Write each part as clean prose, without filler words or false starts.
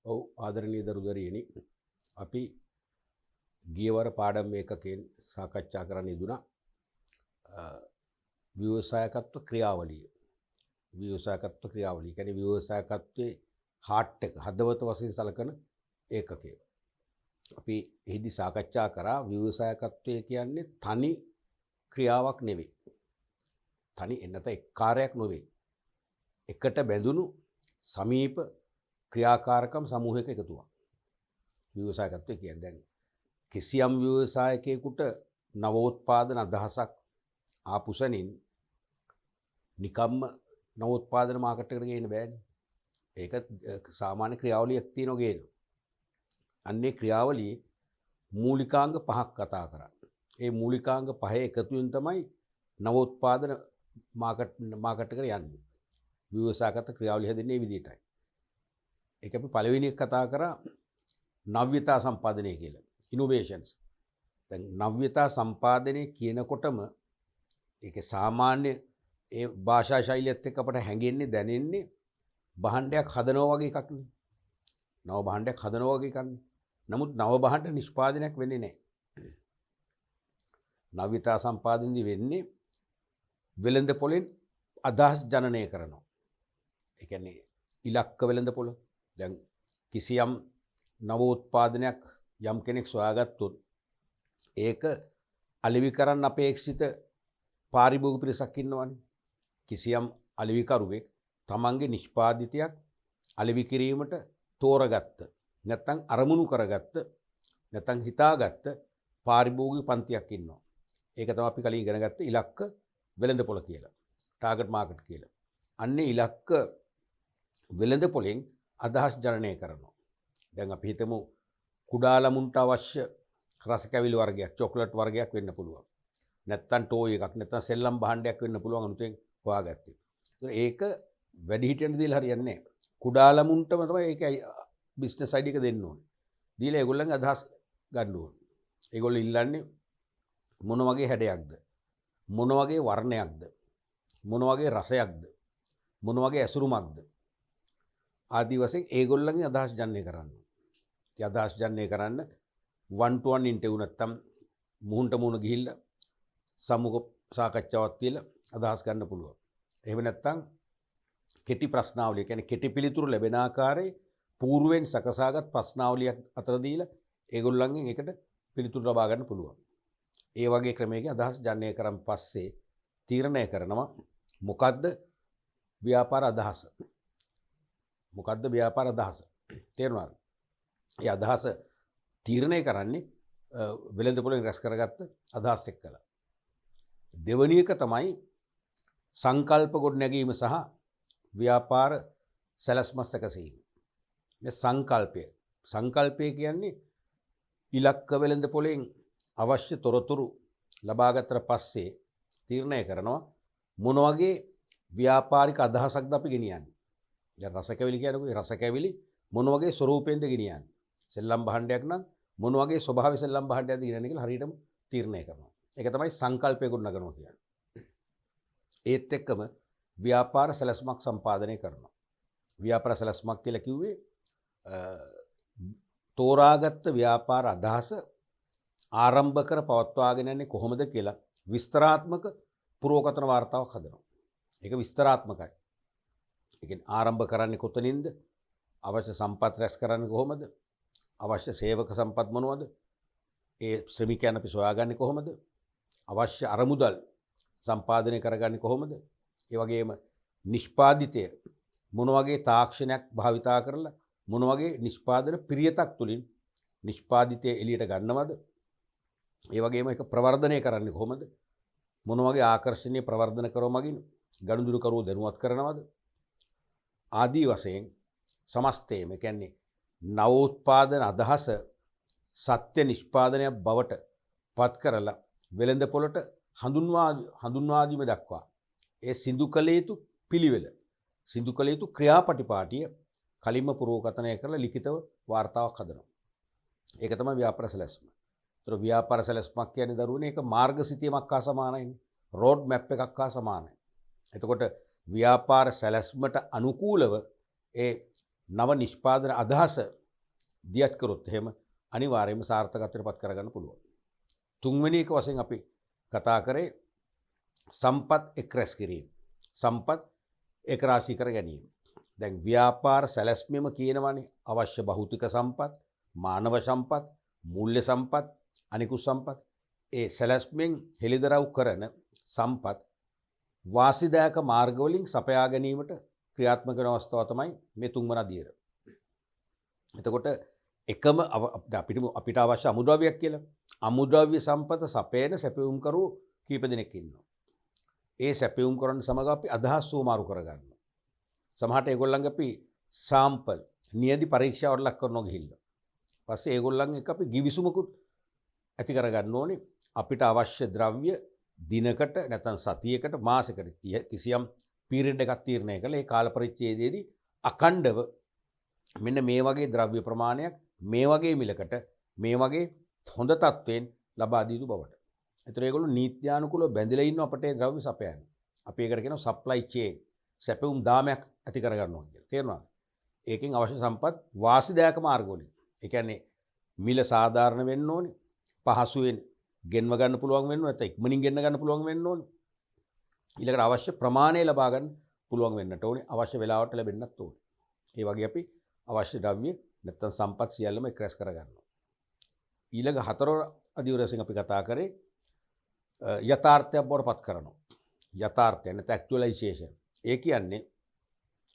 ඔව් ආදරණීය දරුදරියනි අපි ගියවර පාඩම් ඒකකයෙන් සාකච්ඡා කරන්න යෙදුණා ව්‍යවසායකත්ව ක්‍රියාවලිය. ව්‍යවසායකත්ව ක්‍රියාවලිය කියන්නේ ව්‍යවසායකත්වයේ හાર્ට් එක හදවත වශයෙන් සලකන ඒකකය. අපි එහිදී සාකච්ඡා කරා ව්‍යවසායකත්වය කියන්නේ තනි ක්‍රියාවක් නෙවෙයි. තනි එන්නත එක් කාර්යයක් නොවේ. එකට බැඳුණු සමීප ක්‍රියාකාරකම් සමූහයක එකතුවක්. ව්‍යවසායකත්වය කියන්නේ දැන් කිසියම් ව්‍යවසායකයෙකුට නවෝත්පාදන අදහසක් ආපු සැනින් නිකම්ම නවෝත්පාදන මාකට් එකට ගේන්න බෑනේ. ඒක සාමාන්‍ය ක්‍රියාවලියක් තියෙනවා ගේන. අන්නේ ක්‍රියාවලියේ මූලිකාංග පහක් කතා කරා. ඒ මූලිකාංග පහේ එකතුවෙන් තමයි නවෝත්පාදන මාකට් එකට යන්නේ. ව්‍යවසායකත්ව ක්‍රියාවලිය හැදෙන්නේ මේ විදිහටයි. ඒක අපි පළවෙනි එක කතා කරා නව්‍යතා සම්පාදනය කියලා. ඉනෝවේෂන්ස්. දැන් නව්‍යතා සම්පාදනය කියනකොටම ඒකේ සාමාන්‍ය ඒ භාෂා ශෛලියත් එක්ක අපට හැඟෙන්නේ දැනෙන්නේ භාණ්ඩයක් හදනවා වගේ එකක් නේ. නව භාණ්ඩයක් හදනවා වගේ එකක් නේ. නමුත් නව භාණ්ඩ නිෂ්පාදනයක් වෙන්නේ නැහැ. නව්‍යතා සම්පාදනය වෙන්නේ වෙළඳ පොලෙන් අදහස් ජනනය කරනවා. ඒ කියන්නේ ඉලක්ක වෙළඳ පොළ. දැන් කිසියම් නවෝත්පාදනයක් යම් කෙනෙක් සොයාගත්තොත් ඒක අලෙවි කරන්න අපේක්ෂිත පාරිභෝගික පිරිසක් ඉන්නවනේ. කිසියම් අලෙවිකරුවෙක් තමන්ගේ නිෂ්පාදිතයක් අලෙවි කිරීමට තෝරගත්ත නැත්නම් අරමුණු කරගත්ත නැත්නම් හිතාගත්ත පාරිභෝගික පන්තියක් ඉන්නවා. ඒක තමයි අපි කලින් ඉගෙන ගත්ත ඉලක්ක වෙළඳ පොළ කියලා. ටාගට් මාකට් කියලා. අන්නේ ඉලක්ක වෙළඳ පොළෙන් අදහස් ජනනය කරනවා. දැන් අපි හිතමු කුඩා ළමුන්ට අවශ්‍ය රස කැවිලි වර්ගයක්, චොක්ලට් වර්ගයක් වෙන්න පුළුවන්. නැත්තම් ටෝයි එකක්, නැත්තම් සෙල්ලම් භාණ්ඩයක් වෙන්න පුළුවන් අනුතෙන් හොයාගත්තේ. ඒක වැඩිහිටියන්ට දීලා හරියන්නේ නැහැ. කුඩා ළමුන්ටම තමයි ඒක බිස්නස් අයිඩිය එක දෙන්න ඕනේ. දීලා ඒගොල්ලන්ගේ අදහස් ගන්න ඕනේ. ඒගොල්ලෝ ඉල්ලන්නේ මොන වගේ හැඩයක්ද? මොන වගේ වර්ණයක්ද? මොන වගේ රසයක්ද? මොන වගේ ඇසුරුමක්ද? ආදී වශයෙන් ඒගොල්ලන්ගේ අදහස් ජනනය කරන්න. ඒ අදහස් ජනනය කරන්න 1-to-1 ඉන්ටර්විව් නැත්තම් මුහුණට මුහුණ ගිහිල්ලා සමුහ සාකච්ඡාවක් තියලා අදහස් ගන්න පුළුවන්. එහෙම නැත්තම් කෙටි ප්‍රශ්නාවලිය කියන්නේ කෙටි පිළිතුරු ලැබෙන ආකාරයේ పూర్වෙන් සකසාගත් ප්‍රශ්නාවලියක් අතර දීලා ඒගොල්ලන්ගෙන් ඒකට පිළිතුරු ලබා ගන්න පුළුවන්. ඒ වගේ ක්‍රමයකින් අදහස් ජනනය කරන් පස්සේ තීරණය කරනවා මොකද්ද ව්‍යාපාර අදහස. මොකද්ද ව්‍යාපාර අදහස? තේරුණාද? ඒ අදහස තීරණය කරන්නේ වෙළඳ පොළෙන් රැස් කරගත්ත අදහස් එක්කලා. දෙවැනි එක තමයි සංකල්ප ගොඩනැගීම සහ ව්‍යාපාර සැලැස්ම සැකසීම. මේ සංකල්පය කියන්නේ ඉලක්ක වෙළඳ පොළෙන් අවශ්‍ය තොරතුරු ලබා ගත්තට පස්සේ තීරණය කරනවා මොන වගේ ව්‍යාපාරික අදහසක්ද අපි ගෙනියන්නේ. දැන් රස කැවිලි කියනකොට රස කැවිලි මොන වගේ ස්වරූපෙන්ද ගෙනියන්නේ. සෙල්ලම් භාණ්ඩයක් නම් මොන වගේ ස්වභාවයේ සෙල්ලම් භාණ්ඩයක්ද ගෙනියන්නේ කියලා හරියටම තීරණය කරනවා. ඒක තමයි සංකල්පය ගොඩනගනවා කියන්නේ. ඒත් එක්කම ව්‍යාපාර සැලැස්මක් සම්පාදනය කරනවා. ව්‍යාපාර සැලැස්මක් කියලා කිව්වේ තෝරාගත්ත ව්‍යාපාර අදහස ආරම්භ කර පවත්වාගෙන යන්නේ කොහොමද කියලා විස්තරාත්මක පුරෝකථන වාර්තාවක් හදනවා. ඒක විස්තරාත්මකයි. ඒ කියන්නේ ආරම්භ කරන්නේ කොතනින්ද? අවශ්‍ය සම්පත් රැස් කරන්නේ කොහොමද? අවශ්‍ය සේවක සම්පත් මොනවද? ඒ ශ්‍රමිකයන් අපි සොයාගන්නේ කොහොමද? අවශ්‍ය අරමුදල් සම්පාදනය කරගන්නේ කොහොමද? ඒ වගේම නිෂ්පාදිතය මොන වගේ තාක්ෂණයක් භාවිතා කරලා මොන වගේ නිෂ්පාදන පිරියතක් තුලින් නිෂ්පාදිතය එළියට ගන්නවද? ඒ වගේම ඒක ප්‍රවර්ධනය කරන්නේ කොහොමද? මොන වගේ ආකර්ෂණීය ප්‍රවර්ධන කරව මගින් ගනුදෙනු කරුවෝ දැනුවත් කරනවද? ආදී වශයෙන් සමස්තයම කියන්නේ නවෝත්පාදන අදහස සත්‍ය නිෂ්පාදනයක් බවට පත් කරලා වෙළඳ පොළට හඳුන්වා දීම දක්වා ඒ සිදු කළ යුතු පිළිවෙල සිදු කළ යුතු ක්‍රියාපටිපාටිය කලින්ම පුරෝකථනය කරලා ලිඛිතව වාර්තාවක් හදනවා. ඒක තමයි ව්‍යාපාර සැලැස්ම. ඒතර ව්‍යාපාර සැලැස්මක් කියන්නේ දරුවනේ ඒක මාර්ගසිතියමක් හා සමානයි. රෝඩ් මැප් එකක් හා සමානයි. එතකොට ව්‍යාපාර සැලැස්මට අනුකූලව ඒ නව නිෂ්පාදන අදහස දියත් කරොත් එහෙම අනිවාර්යයෙන්ම සාර්ථකත්වයට පත් කරගන්න පුළුවන්. තුන්වෙනි එක වශයෙන් අපි කතා කරේ සම්පත් එක් රැස් කිරීම. සම්පත් එක් රාශී කර ගැනීම. දැන් ව්‍යාපාර සැලැස්මෙම කියනවනේ අවශ්‍ය භෞතික සම්පත්, මානව සම්පත්, මූල්‍ය සම්පත්, අනිකුත් සම්පත්. ඒ සැලැස්මෙන් හෙළිදරව් කරන සම්පත් වාසිදායක මාර්ගවලින් සපයා ගැනීමට ක්‍රියාත්මක වන අවස්ථාව තමයි මේ තුන්වන අදියර. එතකොට එකම අපිට අවශ්‍ය අමුද්‍රව්‍යයක් කියලා. අමුද්‍රව්‍ය සම්පත සපයන සැපයුම්කරු කීප දෙනෙක් ඉන්නවා. ඒ සැපයුම් කරන සමග අපි අදහස් සෝමාරු කරගන්නවා. සමහරට ඒගොල්ලන්ගේ අපි සාම්පල් නියදි පරීක්ෂාවට ලක් කරනවා ගිහිල්ලා. පස්සේ ඒගොල්ලන් එක අපි ගිවිසුමකුත් ඇති කරගන්න ඕනේ. අපිට අවශ්‍ය ද්‍රව්‍ය දිනකට නැත්නම් සතියකට මාසයකට කිසියම් පීරියඩ් එකක් තීරණය කළා. ඒ කාල පරිච්ඡේදයේදී අඛණ්ඩව මෙන්න මේ වගේ ද්‍රව්‍ය ප්‍රමාණයක් මේ වගේ මිලකට මේ වගේ හොඳ තත්ත්වයෙන් ලබා දී යුතු බවට. ඒතර ඒගොල්ලෝ නීත්‍යානුකූලව බැඳිලා ඉන්න අපට ඒ ද්‍රව්‍ය සපයන්නේ. අපි ඒකට කියනවා සප්ලයි චේන් සැපුම් දාමයක් ඇති කරගන්නවා කියලා. තේරුණාද? ඒකෙන් අවශ්‍ය සම්පත් වාසිදායක මාර්ග වලින්. ඒ කියන්නේ මිල සාධාරණ වෙන්න ඕනේ. පහසුවෙන් ගෙන්ව ගන්න පුළුවන් වෙන්න ඕනේ. නැත්නම් ඉක්මනින් ගෙන්න ගන්න පුළුවන් වෙන්න ඕනේ. ඊළඟට අවශ්‍ය ප්‍රමාණය ලබා ගන්න පුළුවන් වෙන්නට ඕනේ. අවශ්‍ය වෙලාවට ලැබෙන්නත් ඕනේ. ඒ වගේ අපි අවශ්‍ය ද්‍රව්‍ය නැත්නම් සම්පත් සියල්ලම එක්රැස් කරගන්නවා. ඊළඟ හතර අදිවරයෙන් අපි කතා කරේ යථාර්ථයක් බවට පත් කරනවා. යථාර්ථය නැත්නම් ඇක්චුවලයිසේෂන්. ඒ කියන්නේ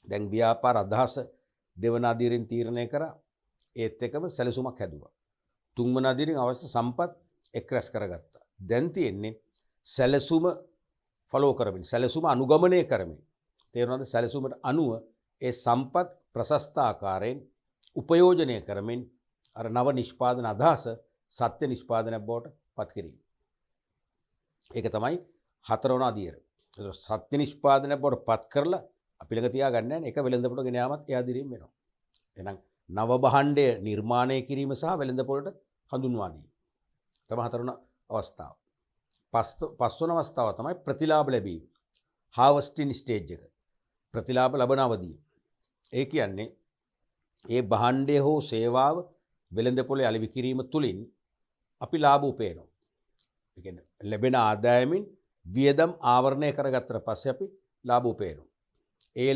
දැන් ව්‍යාපාර අදහස දෙවන අදියරින් තීරණය කරා. ඒත් එකම සැලසුමක් හැදුවා. තුන්වන අදියරින් අවශ්‍ය සම්පත් එක්රැස් කරගත්තා. දැන් තියෙන්නේ සැලසුම ෆලෝ කරමින් සැලසුම අනුගමනය කරමින්. තේරුණාද? සැලසුමට අනුව ඒ සම්පත් ප්‍රශස්ත ආකාරයෙන් උපයෝජනය කරමින් අර නව නිෂ්පාදන අදහස සත්‍ය නිෂ්පාදනයක් බවට පත් කිරීම. ඒක තමයි හතරවන අදියර. සත්‍ය නිෂ්පාදනයක් බවට පත් කරලා අපි ළඟ තියාගන්න නැහැ. ඒක වෙළඳපොළට ගෙන යාමත් එයා දිරින් වෙනවා. එහෙනම් නව භාණ්ඩය නිර්මාණය කිරීම සහ වෙළඳපොළට හඳුන්වා දීම. තමයි හතරවන අවස්ථාව. පස්වන අවස්ථාව තමයි ප්‍රතිලාභ ලැබීම. harvesting stage එක. ප්‍රතිලාභ ලබන අවධිය. ඒ කියන්නේ ඒ භාණ්ඩය හෝ සේවාව වෙළඳපොළේ අලෙවි කිරීම තුළින් අපි ලාභ උපයනවා. ඒ කියන්නේ ලැබෙන ආදායමින් වියදම් ආවරණය කරගත්තට පස්සේ අපි ලාභ උපයනවා. ඒ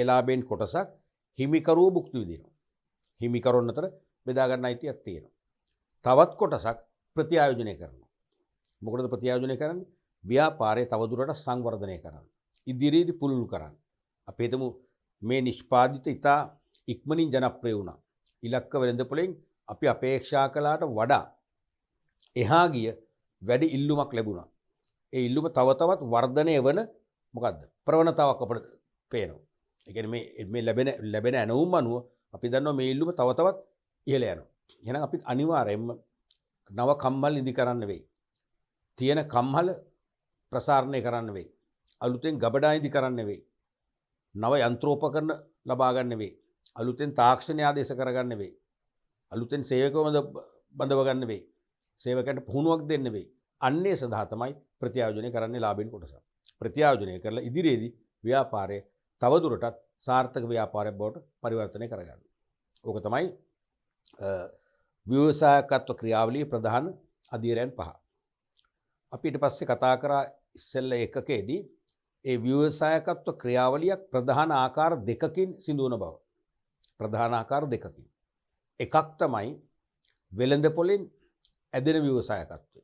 ලාභයෙන් කොටසක් හිමිකරුව භුක්ති විඳිනවා. හිමිකරුවන් අතර බෙදා ගන්න අයිතියක් තියෙනවා. තවත් කොටසක් ප්‍රත්‍යායෝජනය කරනවා. මොකටද ප්‍රත්‍යායෝජනය කරන්නේ? ව්‍යාපාරය තවදුරටත් සංවර්ධනය කරන්න. ඉදිරියේදී පුළුල් කරන්න. අපි හිතමු මේ නිෂ්පාදිත ඉතා ඉක්මනින් ජනප්‍රිය වුණා. ඉලක්ක වෙළඳපොළෙන් අපි අපේක්ෂා කළාට වඩා එහා ගිය වැඩි ඉල්ලුමක් ලැබුණා. ඒ ඉල්ලුම තව තවත් වර්ධනය වන මොකද්ද? ප්‍රවණතාවක් අපිට පේනවා. ඒ කියන්නේ මේ ලැබෙන ඇණවුම් අනුව අපි දන්නවා මේ ඉල්ලුම තව තවත් ඉහළ යනවා. එහෙනම් අපි අනිවාර්යයෙන්ම නව කම්මල් ඉදි කරන්න වෙයි. තියෙන කම්හල ප්‍රසාරණය කරන්න වෙයි. අලුතෙන් ගබඩා ඉදි කරන්න වෙයි. නව යන්ත්‍රෝපකරණ ලබා ගන්න වෙයි. අලුතෙන් තාක්ෂණය ආදේශ කරගන්න වෙයි. අලුතෙන් සේවකව බඳව ගන්න වෙයි. සේවකයන්ට පුහුණුවක් දෙන්න වෙයි. අන්නේ සඳහා තමයි ප්‍රත්‍යායෝජනය කරන්නේ ලාභෙන් කොටස. ප්‍රත්‍යායෝජනය කරලා ඉදිරියේදී ව්‍යාපාරය තවදුරටත් සාර්ථක ව්‍යාපාරයක් බවට පරිවර්තනය කරගන්න. ඕක තමයි ව්‍යවසායකත්ව ක්‍රියාවලියේ ප්‍රධාන අදියරයන් 5. අපි ඊට පස්සේ කතා කරා ඉස්සෙල්ල එකකේදී ඒ ව්‍යවසායකත්ව ක්‍රියාවලියක් ප්‍රධාන ආකාර දෙකකින් සිදුවන බව. ප්‍රධාන ආකාර දෙකකින්. එකක් තමයි වෙළඳපොළෙන් ඇදෙන ව්‍යවසායකත්වය.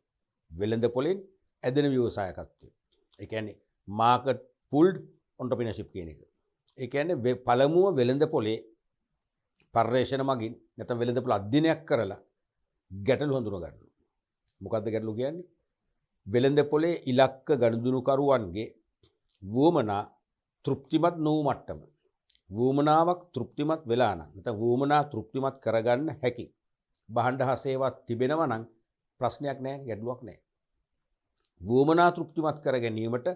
වෙළඳපොළෙන් ඇදෙන ව්‍යවසායකත්වය. ඒ කියන්නේ මාකට් පුල්ඩ් ඔන්ටර්ප්‍රීනර්ෂිප් කියන එක. ඒ කියන්නේ පළමුව වෙළඳපොළේ පර්යේෂණ මගින් නැත්නම් වෙළඳපොළ අධ්‍යයනයක් කරලා ගැටලු හඳුනා ගන්නවා. මොකද්ද ගැටලු කියන්නේ? වෙළඳපොළේ ඉලක්ක ගනුදෙනුකරුවන්ගේ වුවමනා තෘප්තිමත් නොවු මට්ටම. වුවමනාවක් තෘප්තිමත් වෙලා නම් නැත්නම් වුවමනා තෘප්තිමත් කරගන්න හැකි භාණ්ඩ හා සේවා තිබෙනවා නම් ප්‍රශ්නයක් නැහැ, ගැටලුවක් නැහැ. වුවමනා තෘප්තිමත් කර ගැනීමට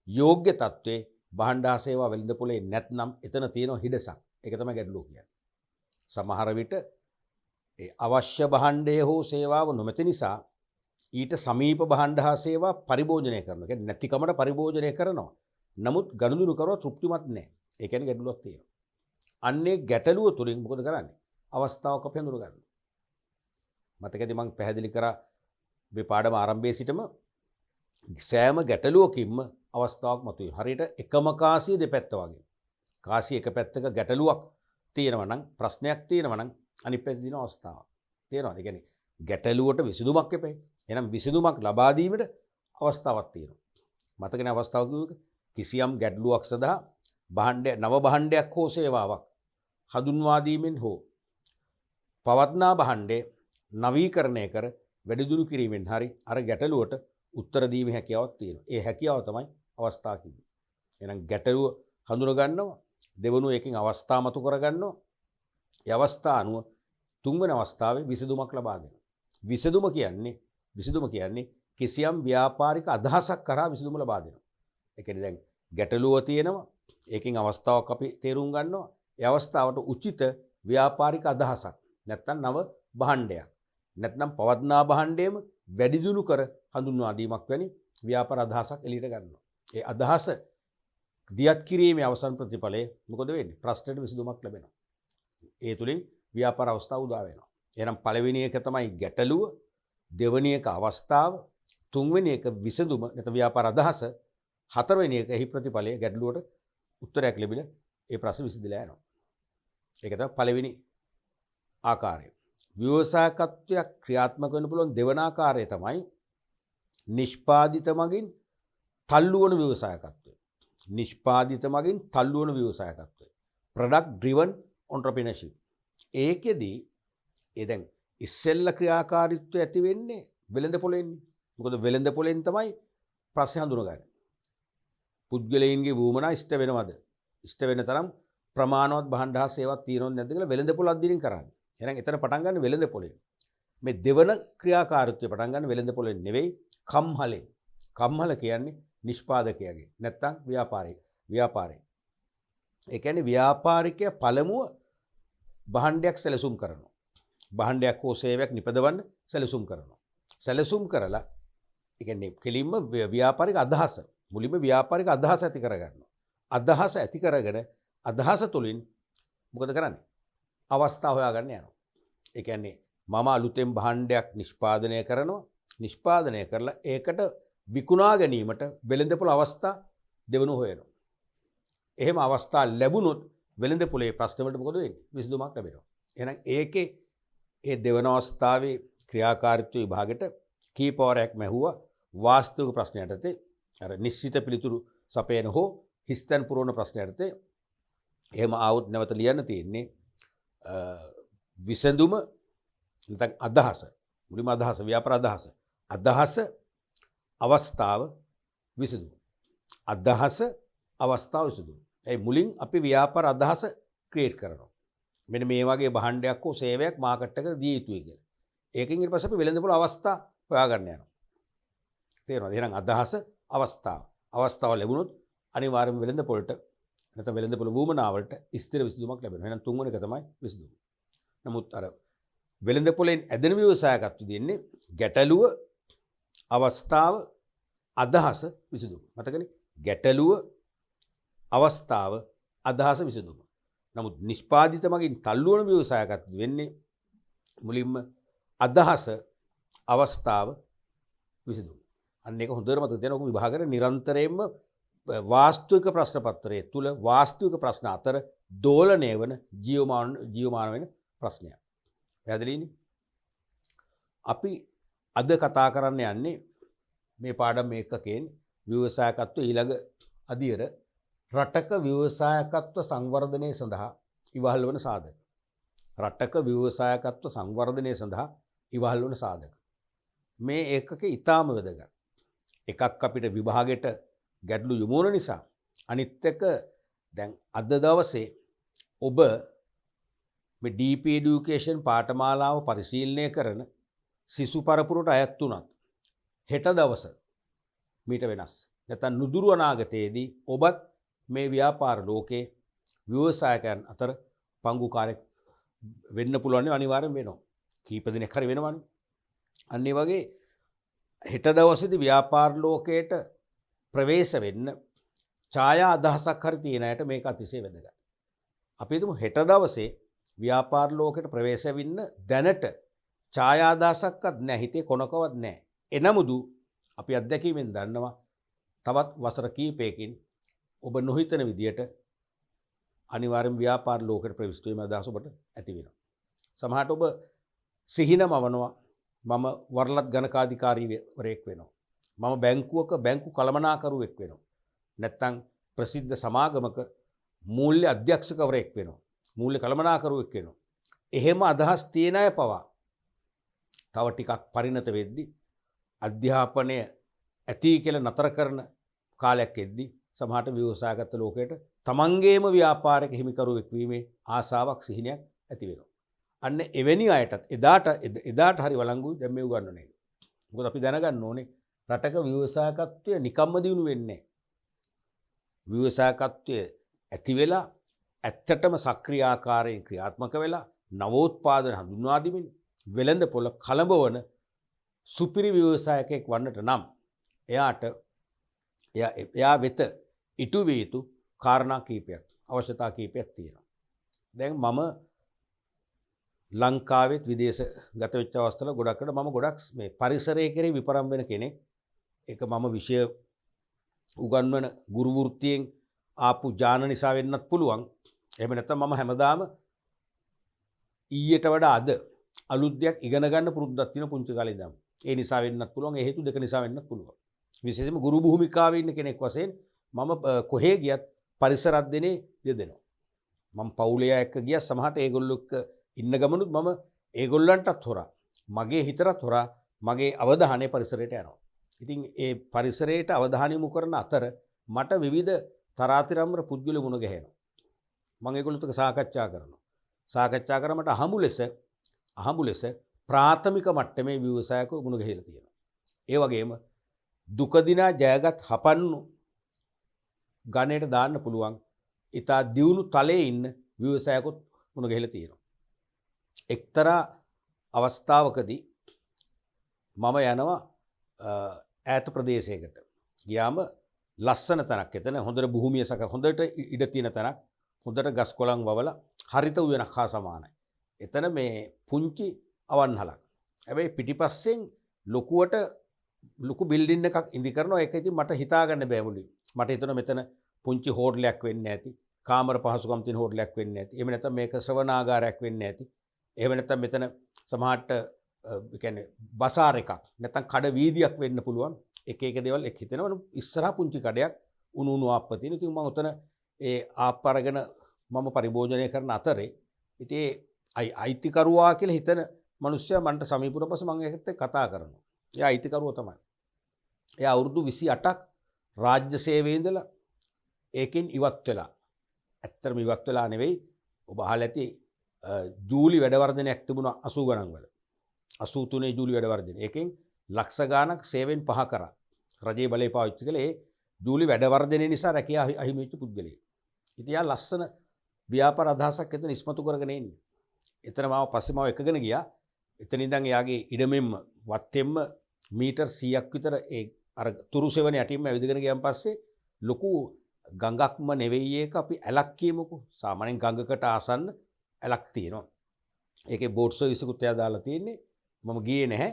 යෝග්‍ය තත්ත්වයේ භාණ්ඩ හා සේවා වෙළඳපොළේ නැත්නම් එතන තියෙන හිඩසක්. ඒක තමයි ගැටලුව කියන්නේ. සමහර විට ඒ අවශ්‍ය භාණ්ඩය හෝ සේවාව නොමැති නිසා ඊට සමීප භාණ්ඩ හා සේවා පරිභෝජනය කරනවා. කියන්නේ නැතිකමට පරිභෝජනය කරනවා. නමුත් ගනුදෙනු කරව තෘප්තිමත් නැහැ. ඒ කියන්නේ ගැටලුවක් තියෙනවා. අන්නේ ගැටලුව තුලින් මොකද කරන්නේ? අවස්ථාවක් අපි හඳුන ගන්නවා. මතකද මම පැහැදිලි කරා මේ පාඩම ආරම්භයේ සිටම සෑම ගැටලුවකින්ම අවස්ථාවක් මතුවේ. හරියට එකම කාසිය දෙපැත්ත වගේ. කාසිය එක පැත්තක ගැටලුවක් තියෙනවා නම් ප්‍රශ්නයක් තියෙනවා නම් අනිත් පැත්තේ තියෙන අවස්ථාවක්. තේරෙනවද? ඒ කියන්නේ ගැටලුවට විසඳුමක් එපේ. එහෙනම් විසඳුමක් ලබා දීමට අවස්ථාවක් තියෙනවා. මතකනේ අවස්ථාව කිව්වක කිසියම් ගැටලුවක් සඳහා නව භාණ්ඩයක් හෝ සේවාවක් හඳුන්වා දීමෙන් හෝ පවත්නා භාණ්ඩය නවීකරණය කර වැඩිදුරු කිරීමෙන් හරි අර ගැටලුවට උත්තර දීමේ හැකියාවක් තියෙනවා. ඒ හැකියාව තමයි අවස්ථාව කියන්නේ. එහෙනම් ගැටලුව හඳුන ගන්නවා, දෙවනුව එකකින් අවස්ථා මතු කර ගන්නවා. ඒ අවස්ථා අනුව තුන්වෙනි අවස්ථාවේ විසඳුමක් ලබා දෙනවා. විසඳුම කියන්නේ කිසියම් ව්‍යාපාරික අදහසක් කරා විසඳුම ලබා දෙනවා. ඒ කියන්නේ දැන් ගැටලුව තියෙනවා, ඒකෙන් අවස්ථාවක් අපි තේරුම් ගන්නවා. ඒ අවස්ථාවට උචිත ව්‍යාපාරික අදහසක් නැත්නම් නව භාණ්ඩයක් නැත්නම් පවත්නා භාණ්ඩයම වැඩිදුණු කර හඳුන්වා දීමක් වැනි ව්‍යාපාර අදහසක් එළියට ගන්නවා. ඒ අදහස දියත් කිරීමේ අවසන් ප්‍රතිඵලය මොකද වෙන්නේ? ප්‍රශ්නෙට විසඳුමක් ලැබෙනවා. ඒ තුලින් ව්‍යාපාර අවස්ථාව උදා වෙනවා. එහෙනම් පළවෙනි එක තමයි ගැටලුව, දෙවෙනි එක අවස්ථාව, තුන්වෙනි එක විසඳුම නැත්නම් ව්‍යාපාර අදහස, හතරවෙනි එක එහි ප්‍රතිඵලය ගැටලුවට උත්තරයක් ලැබිලා ඒ ප්‍රශ්න විසඳලා යනවා. ඒක තමයි පළවෙනි ආකාරය. ව්‍යවසායකත්වයක් ක්‍රියාත්මක වෙන්න පුළුවන් දෙවන ආකාරය තමයි නිෂ්පාදිත මගින් තල්ලු වන ව්‍යවසායකත්වය. නිෂ්පාදිත මගින් තල්ලු වන ව්‍යවසායකත්වය. product driven entrepreneurship. ඒකෙදී දැන් ඉස්සෙල්ල ක්‍රියාකාරීත්වය ඇති වෙන්නේ වෙළඳ පොලෙන්නේ. මොකද වෙළඳ පොලෙන් තමයි ප්‍රශ්න හඳුනගන්නේ. පුද්ගලයන්ගේ වුමනා ඉෂ්ට වෙනවද? ඉෂ්ට වෙන තරම් ප්‍රමාණවත් භාණ්ඩ හා සේවාවක් තියෙනවද නැද්ද කියලා වෙළඳ පොළ අධ්‍යයනය කරන්නේ. එහෙනම් එතන පටන් ගන්න වෙළඳ පොලෙන්. මේ දෙවන ක්‍රියාකාරීත්වය පටන් ගන්න වෙළඳ පොලෙන් නෙවෙයි කම්හලෙන්. කම්හල කියන්නේ නිෂ්පාදකයාගේ නැත්තම් ව්‍යාපාරේ. ඒ කියන්නේ ව්‍යාපාරිකයා පළමුව භාණ්ඩයක් සැලසුම් කරනවා. භාණ්ඩයක් හෝ සේවයක් නිපදවන්න සැලසුම් කරනවා. සැලසුම් කරලා ඒ කියන්නේ කෙලින්ම ව්‍යාපාරික අදහස මුලින්ම ව්‍යාපාරික අදහස ඇති කරගන්නවා. අදහස ඇති කරගෙන අදහස තුළින් මොකද කරන්නේ? අවස්ථා හොයාගන්න යනවා. ඒ කියන්නේ මම අලුතෙන් භාණ්ඩයක් නිෂ්පාදනය කරනවා. නිෂ්පාදනය කරලා ඒකට විකුණා ගැනීමට වෙළඳපොළ අවස්ථා දෙවනුව හොයනවා. එහෙම අවස්ථා ලැබුණොත් වෙළඳපොලේ ප්‍රශ්න වලට මොකද වෙන්නේ? විසඳුමක් ලැබෙනවා. එහෙනම් ඒකේ ඒ දෙවන අවස්ථාවේ ක්‍රියාකාරීත්ව විභාගෙට කීපවරයක් මැහුවා වාස්තවික ප්‍රශ්න යටතේ අර නිශ්චිත පිළිතුරු සපයන හෝ හිස්තැන් පුරවන ප්‍රශ්න යටතේ එහෙම ආවොත් නැවත ලියන්න තියෙන්නේ විසඳුම නැත්නම් අදහස. මුලින්ම අදහස, ව්‍යාපාර අදහස අවස්ථාව විසඳුම. අදහස අවස්ථාව විසඳුම. ඒ මුලින් අපි ව්‍යාපාර අදහස ක්‍රියේට් කරනවා. මෙන්න මේ වගේ භාණ්ඩයක් හෝ සේවයක් මාකට් එකට දිය යුතුයි කියලා. ඒකෙන් ඊට පස්සේ අපි වෙළඳපොළ අවස්ථා හොයාගන්න යනවා. තේරෙනවද? එහෙනම් අදහස අවස්ථාව ලැබුණොත් අනිවාර්යයෙන්ම වෙළඳපොළට නැත්නම් වෙළඳපොළ වුමනාවලට ස්ථිර විසඳුමක් ලැබෙනවා. එහෙනම් තුන්වෙනි එක තමයි විසඳුම. නමුත් අර වෙළඳපොළෙන් ඇදෙන ව්‍යවසායකත්වය දෙන්නේ ගැටලුව, අවස්ථාව, අදහස, විසඳුම. මතකනේ? ගැටලුව, අවස්ථාව, අදහස, විසඳුම. නමුත් නිෂ්පාදිත මගින් තල්ලු වන ව්‍යවසායකත්වය වෙන්නේ මුලින්ම අදහස, අවස්ථාව, විසඳුම. අන්න ඒක හොඳට මතක තියාගන්න. ඔක විභාගයේ නිරන්තරයෙන්ම වාස්තවික ප්‍රශ්න පත්‍රයේ තුල වාස්තවික ප්‍රශ්න අතර දෝලණය වන ජීවමාන වෙන ප්‍රශ්නයක්. පැහැදිලිනේ? අපි අද කතා කරන්න යන්නේ මේ පාඩම් මේකකෙන් ව්‍යවසායකත්ව ඊළඟ අදියර රටක ව්‍යවසායකත්ව සංවර්ධනය සඳහා ඉවහල් වන සාධක. රටක ව්‍යවසායකත්ව සංවර්ධනය සඳහා ඉවහල් වන සාධක. මේ ඒකකේ ඊටාම වැදගත්. එකක් අපිට විභාගෙට ගැටලු යොමු වන නිසා අනිත් එක දැන් අද දවසේ ඔබ මේ DP education පාඨමාලාව පරිශීලනය කරන සිසු පරපුරට අයත් වුණත් හෙට දවස මීට වෙනස්. නැත්නම් නුදුරු අනාගතයේදී ඔබත් මේ ව්‍යාපාර ලෝකේ ව්‍යවසායකයන් අතර පංගුකාරයෙක් වෙන්න පුළුවන් අනිවාර්යෙන් වෙනවා. කීප දිනක් හරි වෙනවනේ. අන්න ඒ වගේ හෙට දවසේදී ව්‍යාපාර ලෝකයට ප්‍රවේශ වෙන්න ඡායා අදහසක් හරි තියෙන අයට මේක අතිශය වැදගත්. අපි හිතමු හෙට දවසේ ව්‍යාපාර ලෝකයට ප්‍රවේශ වෙන්න දැනට ඡායාදාසක්වත් නැහැ, හිතේ කොනකවත් නැහැ. එනමුදු අපි අත්දැකීමෙන් දන්නවා තවත් වසර කීපයකින් ඔබ නොහිතන විදියට අනිවාර්යෙන් ව්‍යාපාර ලෝකයට ප්‍රවිෂ්ඨ වීම අදහස ඔබට ඇති වෙනවා. සමහරට ඔබ සිහිනමවනවා මම වරලත් ගණකාධිකාරීවරයෙක් වෙනවා. මම බැංකුවක බැංකු කළමනාකරුවෙක් වෙනවා. නැත්තම් ප්‍රසිද්ධ සමාගමක මූල්‍ය අධ්‍යක්ෂකවරයෙක් වෙනවා. මූල්‍ය කළමනාකරුවෙක් වෙනවා. එහෙම අදහස් තියෙන අය පවා තව ටිකක් පරිණත වෙද්දී අධ්‍යාපනය ඇති කියලා නතර කරන කාලයක් එද්දී සමහරට ව්‍යවසායගත ලෝකයට තමන්ගේම ව්‍යාපාරික හිමිකරුවෙක් වීමේ ආසාවක් සිහිනයක් ඇති වෙනවා. අන්න එවැනි අයටත් එදාට හරි වළංගුයි දැන් මේ උගන්වන්නේ. මොකද අපි දැනගන්න ඕනේ රටක ව්‍යවසායකත්වය නිකම්ම දිනු වෙන්නේ නැහැ. ව්‍යවසායකත්වය ඇති වෙලා ඇත්තටම සක්‍රියාකාරයෙන් ක්‍රියාත්මක වෙලා නවෝත්පාදන හඳුන්වා දීමින් වෙළඳ පොළ කලඹවන සුපිරි ව්‍යවසායකයෙක් වන්නට නම් එයා වෙත ඉටු විය යුතු කාරණා කීපයක් අවශ්‍යතා කීපයක් තියෙනවා. දැන් මම ලංකාවෙත් විදේශ ගත වෙච්ච අවස්ථාවල ගොඩක්කට මම ගොඩක් මේ පරිසරය කෙරෙහි විපරම් වෙන කෙනෙක්. ඒක මම විෂය උගන්වන ගුරු වෘත්තියෙන් ආපු ඥාන නිසා වෙන්නත් පුළුවන්. එහෙම නැත්නම් මම හැමදාම ඊයට වඩා අද අලුත් දෙයක් ඉගෙන ගන්න පුරුද්දක් තියෙන පුංචි කාලේ ඉඳන්. ඒ නිසා වෙන්නත් පුළුවන්. ඒ හේතු දෙක නිසා වෙන්නත් පුළුවන්. විශේෂයෙන්ම ගුරු භූමිකාවේ ඉන්න කෙනෙක් වශයෙන් මම කොහේ ගියත් පරිසර අධ්‍යයනයේ යෙදෙනවා. මම පවුලේ අය එක්ක ගියා සමහරට ඒගොල්ලෝ එක්ක ඉන්න ගමනුත් මම ඒගොල්ලන්ටත් හොරා මගේ හිතරත් හොරා මගේ අවධානය පරිසරයට යනවා. ඉතින් ඒ පරිසරයට අවධානය යොමු කරන අතර මට විවිධ තරාතිරම්බර පුද්ගලයෝ මුණ ගැහෙනවා. මම ඒගොල්ලොත් එක්ක සාකච්ඡා කරනවා. සාකච්ඡා කරා මට අහඹු ලෙස ප්‍රාථමික මට්ටමේ ව්‍යවසායකව මුණ ගැහිලා තියෙනවා. ඒ වගේම දුක දිනා ජයගත් හපන්නු ගණයට දාන්න පුළුවන් ඉතා දියුණු තලයේ ඉන්න ව්‍යවසායකොත් මුණ ගැහිලා තියෙනවා. එක්තරා අවස්ථාවකදී මම යනවා ඈත ප්‍රදේශයකට. ගියාම ලස්සන තැනක්. එතන හොඳට භූමිය හොඳට ඉඩ තියෙන තැනක්. හොඳට ගස් කොළන් වවලා හරිත උයනක් හා සමානයි. එතන මේ පුංචි අවන්හලක්. හැබැයි පිටිපස්සෙන් ලොකු බිල්ඩින් එකක් ඉදි කරනවා. ඒක ඉතින් මට හිතා ගන්න බෑ මුලින්. මට හිතුණා මෙතන පුංචි හෝටලයක් වෙන්නේ නැති. කාමර පහසුකම් තියෙන හෝටලයක් වෙන්නේ නැති. එහෙම නැත්නම් මේක ශ්‍රවණාගාරයක් වෙන්නේ නැති. එහෙම නැත්නම් මෙතන සමහරට කියන්නේ බසාර් එකක් නැත්නම් කඩ වීදියක් වෙන්න පුළුවන්. එක දේවල් එක් හිතෙනවා. ඉස්සරහා පුංචි කඩයක් උණු ආප්ප තියෙන. ඉතින් මම උතන ඒ ආප්ප අරගෙන මම පරිභෝජනය කරන අතරේ ඉතින් අයිතිකරුවා කියලා හිතන මිනිස්සයා මන්ට සමීප වුණ පස්සේ මම ඒකත් එක්ක කතා කරනවා. එයා අයිතිකරුවා තමයි. එයා අවුරුදු 28ක් රාජ්‍ය සේවයේ ඉඳලා ඒකෙන් ඉවත් වෙලා. ඇත්තටම ඉවත් වෙලා නෙවෙයි. ඔබ අහලා ඇති ජූලි වැඩවර්ධනයක් තිබුණා 80 ගණන් වල. 83 ජූලි වැඩවර්ධනය. ඒකෙන් ලක්ෂ ගාණක් සේවයෙන් පහ කරා. රජයේ බලය පාවිච්චි කළේ ඒ ජූලි වැඩවර්ධනය නිසා රැකියාව අහිමි වෙච්ච පුද්ගලයෙක්. ඉතින් යා ලස්සන ව්‍යාපාර අදහසක් එතන ඉස්මතු කරගෙන ඉන්නේ. එතන මාව පස්සේ මාව එකගෙන ගියා. එතන ඉඳන් එයාගේ ඉඩමෙන්ම වත්තෙන්ම මීටර් 100ක් විතර ඒ අර තුරු සෙවණ යටින්ම ඇවිදගෙන ගියන් පස්සේ ලොකු ගඟක්ම නෙවෙයි ඒක අපි ඇලක් කියමුකෝ. සාමාන්‍යයෙන් ගඟකට ආසන්න ඇලක් තියෙනවා. ඒකේ බෝට් සර්විසකුත් එයා දාලා තියෙන්නේ. මම ගියේ නැහැ.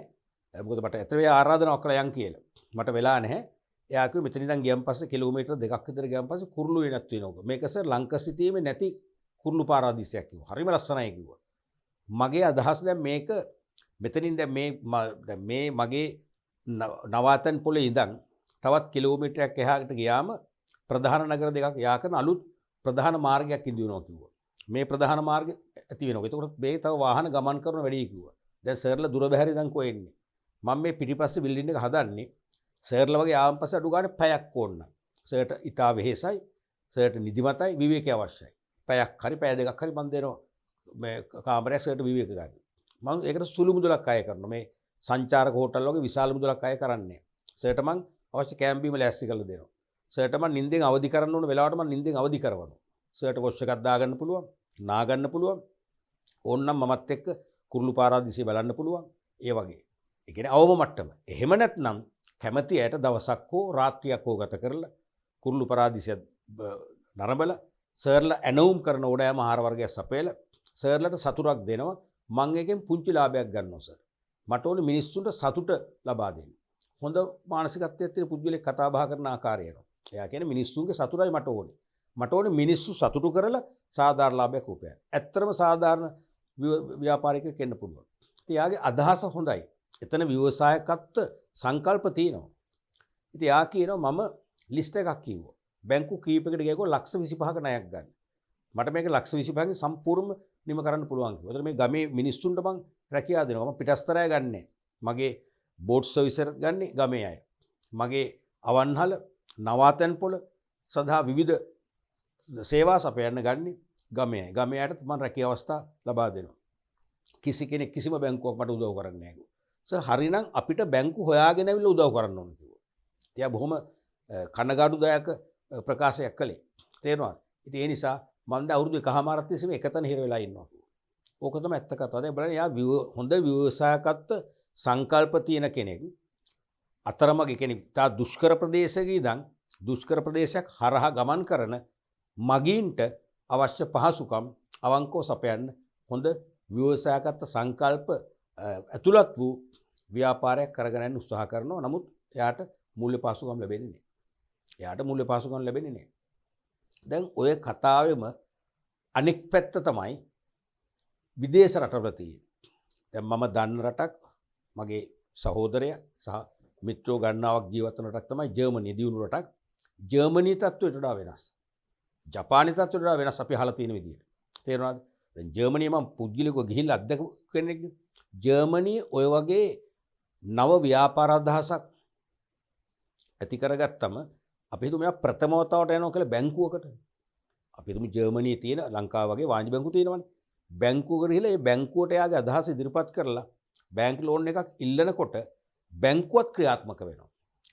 මොකද මට ඇත්තටම ආරාධනාවක් කළා යන් කියලා. මට වෙලා නැහැ. එයා කිව්වා මෙතන ඉඳන් ගියන් පස්සේ කිලෝමීටර් 2ක් විතර ගියන් පස්සේ කුරුළු වෙනත් වෙනවා. මේක සර් ලංකසිතියේ නැති කුරුළු පාරාදීසයක් කිව්වා. හරිම ලස්සනයි කිව්වා. මගේ අදහස දැන් මේක මෙතනින් දැන් මේ මගේ නවාතන් පොලේ ඉඳන් තවත් කිලෝමීටරයක් එහාට ගියාම ප්‍රධාන නගර දෙකක් යා කරන අලුත් ප්‍රධාන මාර්ගයක් ඉදි වෙනවා කිව්වා. මේ ප්‍රධාන මාර්ගය ඇති වෙනවා. ඒකට මේ තව වාහන ගමන් කරන වැඩි කිව්වා. දැන් සර්ලා දුර බැහැරි ඉඳන් කොහෙ එන්නේ? මම මේ පිටිපස්සේ බිල්ඩින් එක හදන්නේ සර්ලා වගේ ආවන් පස්සේ අඩු ගානේ පැයක් ඕන. සර්ට ඉතා වෙහෙසයි. සර්ට නිදිමතයි විවේකී අවශ්‍යයි. පැයක් හරි පැය දෙකක් හරි මම දෙනවා. මේ කාමරයක් සර්ට විවේක ගන්න. මම ඒකට සුළු මුදලක් අය කරනවා. මේ සංචාරක හෝටල් වගේ විශාල මුදලක් අය කරන්නේ. සර්ට මම අවශ්‍ය කැම්බීම ලෑස්ති කරලා දෙනවා. සර්ට මම නිින්දෙන් අවදි කරන්න ඕන වෙලාවට මම නිින්දෙන් අවදි කරවනවා. සර්ට වොෂ් එකක් දාගන්න පුළුවන්. නා ගන්න පුළුවන්. ඕන්නම් මමත් එක්ක කුරුළු පාරාදීසිය බලන්න පුළුවන්. ඒ වගේ. ඒ කියන්නේ අවම මට්ටම. එහෙම නැත්නම් කැමැති ඇයට දවසක් හෝ රාත්‍රියක් හෝ ගත කරලා කුරුළු පාරාදීසිය නරඹලා සර්ලා ඇනවුම් කරන ඕනෑම ආහාර වර්ගයක් සපයලා සර්ලට සතුටක් දෙනවා. මං එකෙන් පුංචි ලාභයක් ගන්නවා සර්. මට ඕනේ මිනිස්සුන්ට සතුට ලබා දෙන්න. හොඳ මානසිකත්වයක් තියෙන පුද්ගලෙක් කතා බහ කරන ආකාරය එනවා. එයා කියන්නේ මිනිස්සුන්ගේ සතුටයි මට ඕනේ. මට ඕනේ මිනිස්සු සතුටු කරලා සාධාරණ ලාභයක් උපයන්න. ඇත්තටම සාධාරණ ව්‍යාපාරිකයෙක් වෙන්න පුළුවන්. ඉතින් එයාගේ අදහස හොඳයි. එතන ව්‍යවසායකත්ව සංකල්ප තියෙනවා. ඉතින් එයා කියනවා මම ලිස්ට් එකක් කිව්වා. බැංකු කීපයකට ගියකො ලක්ෂ 25ක ණයක් ගන්න. මට මේක ලක්ෂ 25කින් සම්පූර්ණ නිම කරන්න පුළුවන් කිව්වා. ඒතර මේ ගමේ මිනිස්සුන්ට මං රැකියාව දෙනවා. මම පිටස්තරය ගන්නෑ. මගේ බෝට් සර්විස් එක ගන්නේ ගමේ අය. මගේ අවන්හල නවාතැන් පොළ සඳහා විවිධ සේවා සපයන්න ගන්නේ ගමේ අය. ගමේ අයට මම රැකියා අවස්ථා ලබා දෙනවා. කිසි කෙනෙක් කිසිම බැංකුවක් මට උදව් කරන්නේ නැහැ කිව්වා. සර් හරිනම් අපිට බැංකු හොයාගෙන ඇවිල්ලා උදව් කරන්න ඕන කිව්වා. එයා බොහොම කනගාටුදායක ප්‍රකාශයක් කළේ. තේරෙනවද? ඉතින් ඒ නිසා මම දැන් අවුරුදු 1කමාරක් තිස්සේ මේ එකතන හිර වෙලා ඉන්නවා කිව්වා. ඕක තමයි ඇත්ත කතාව. දැන් බලන්න එයා හොඳ ව්‍යවසායකත්ව සංකල්ප තියෙන කෙනෙක්. අතරමඟ කෙනෙක් තා දුෂ්කර ප්‍රදේශයක ඉඳන් දුෂ්කර ප්‍රදේශයක් හරහා ගමන් කරන මගීන්ට අවශ්‍ය පහසුකම් අවංකව සපයන්න හොඳ ව්‍යවසායකත්ව සංකල්ප ඇතුළත් වූ ව්‍යාපාරයක් කරගෙන යන්න උත්සාහ කරනවා. නමුත් එයාට මූල්‍ය පහසුකම් ලැබෙන්නේ නැහැ. දැන් ඔය කතාවෙම අනෙක් පැත්ත තමයි විදේශ රටවල තියෙන්නේ. දැන් මම දන්න රටක් මගේ සහෝදරයා සහ මිත්‍රෝ ගණනාවක් ජීවත් වන රටක් තමයි ජර්මනිය. දියුණු රටක්. ජර්මනිය තත්ත්වයට වඩා වෙනස්. ජපානයේ තත්ත්වයට වඩා වෙනස් අපි අහලා තියෙන විදියට. තේරෙනවද? දැන් ජර්මනිය මම පුද්ගලිකව ගිහිල්ලා අත්දැකපු කෙනෙක්. ජර්මනිය ඔය වගේ නව ව්‍යාපාර අදහසක් ඇති කරගත්තම අපි හිතමු මෙයා ප්‍රථම වතාවට යනවා කියලා බැංකුවකට. අපි හිතමු ජර්මනියේ තියෙන ලංකාව වගේ වාණිජ බැංකු තියෙනවනේ. බැංකුවකට ගිහලා ඒ බැංකුවට එයාගේ අදහස ඉදිරිපත් කරලා බැංක් ලෝන් එකක් ඉල්ලනකොට බැංකුවත් ක්‍රියාත්මක වෙනවා.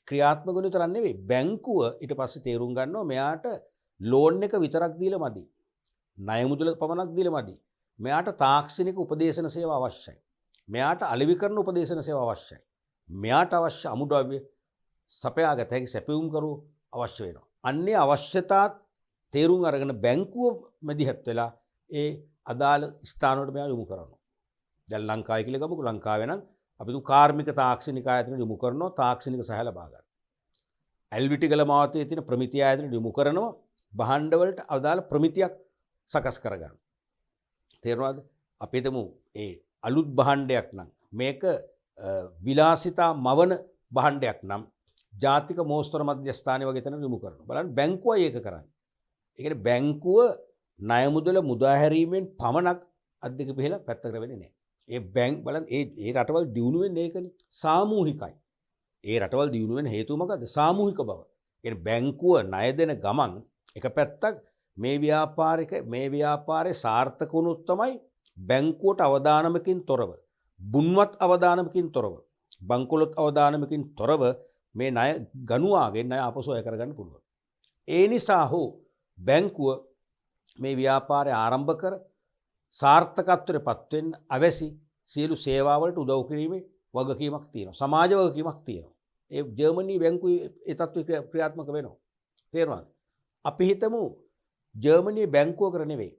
ක්‍රියාත්මක වෙන විතරක් නෙවෙයි බැංකුව ඊට පස්සේ තේරුම් ගන්නවා මෙයාට ලෝන් එක විතරක් දීලා මදි. ණය මුදල පමණක් දීලා මදි. මෙයාට තාක්ෂණික උපදේශන සේවා අවශ්‍යයි. මෙයාට අලෙවිකරන උපදේශන සේවා අවශ්‍යයි. මෙයාට අවශ්‍ය අමුද්‍රව්‍ය සපයාගත හැකි සැපයුම් කරු අවශ්‍ය වෙනවා. අන්නේ අවශ්‍යතාත් තේරුම් අරගෙන බැංකුව මැදිහත් වෙලා ඒ අදාළ ස්ථානවලට මෙයා යොමු කරනවා. දැන් ලංකාවේ කියලා ගමුකෝ. ලංකාවේ නම් අපි තු කාර්මික තාක්ෂණික ආයතන යොමු කරනවා තාක්ෂණික සහාය ලබා ගන්න. ඇල්විටිගල මාවතේ තියෙන ප්‍රමිති ආයතන යොමු කරනවා භාණ්ඩ වලට අදාළ ප්‍රමිතියක් සකස් කරගන්න. තේරුණාද? අපි හිතමු ඒ අලුත් භාණ්ඩයක් නම් මේක විලාසිතා මවන භාණ්ඩයක් නම් ජාතික මෝස්තර මධ්‍යස්ථානය වගේ තැන යොමු කරනවා. බලන්න බැංකුවයි ඒක කරන්නේ. ඒ කියන්නේ බැංකුව ණය මුදල මුදා හැරීමෙන් පමණක් අධික පිළිලා පැත්තකට වෙන්නේ නැහැ. ඒ බැංක් බලන්න ඒ රටවල් දියුණු වෙන්නේ ඒකනේ. සාමූහිකයි. ඒ රටවල් දියුණු වෙන හේතුව මොකද්ද? සාමූහික බව. ඒ බැංකුව ණය දෙන ගමන් එක පැත්තක් මේ ව්‍යාපාරේ සාර්ථක වුණොත් තමයි බැංකුවට අවදානමකින් තොරව, බුන්වත් අවදානමකින් තොරව, බංකොලොත් අවදානමකින් තොරව මේ ණය ගනුවාගෙන් ණය අපසු අය කරගන්න පුළුවන්. ඒ නිසා හෝ බැංකුව මේ ව්‍යාපාරය ආරම්භ කර සාර්ථකත්වයට පත් වෙන්න අවැසි සියලු සේවාවලට උදව් කිරීමේ වගකීමක් තියෙනවා. සමාජ වගකීමක් තියෙනවා. ඒ ජර්මනි බැංකුවේ ඒ තත්ත්වය ක්‍රියාත්මක වෙනවා. තේරුණාද? අපි හිතමු ජර්මනියේ බැංකුව කර නෙවෙයි.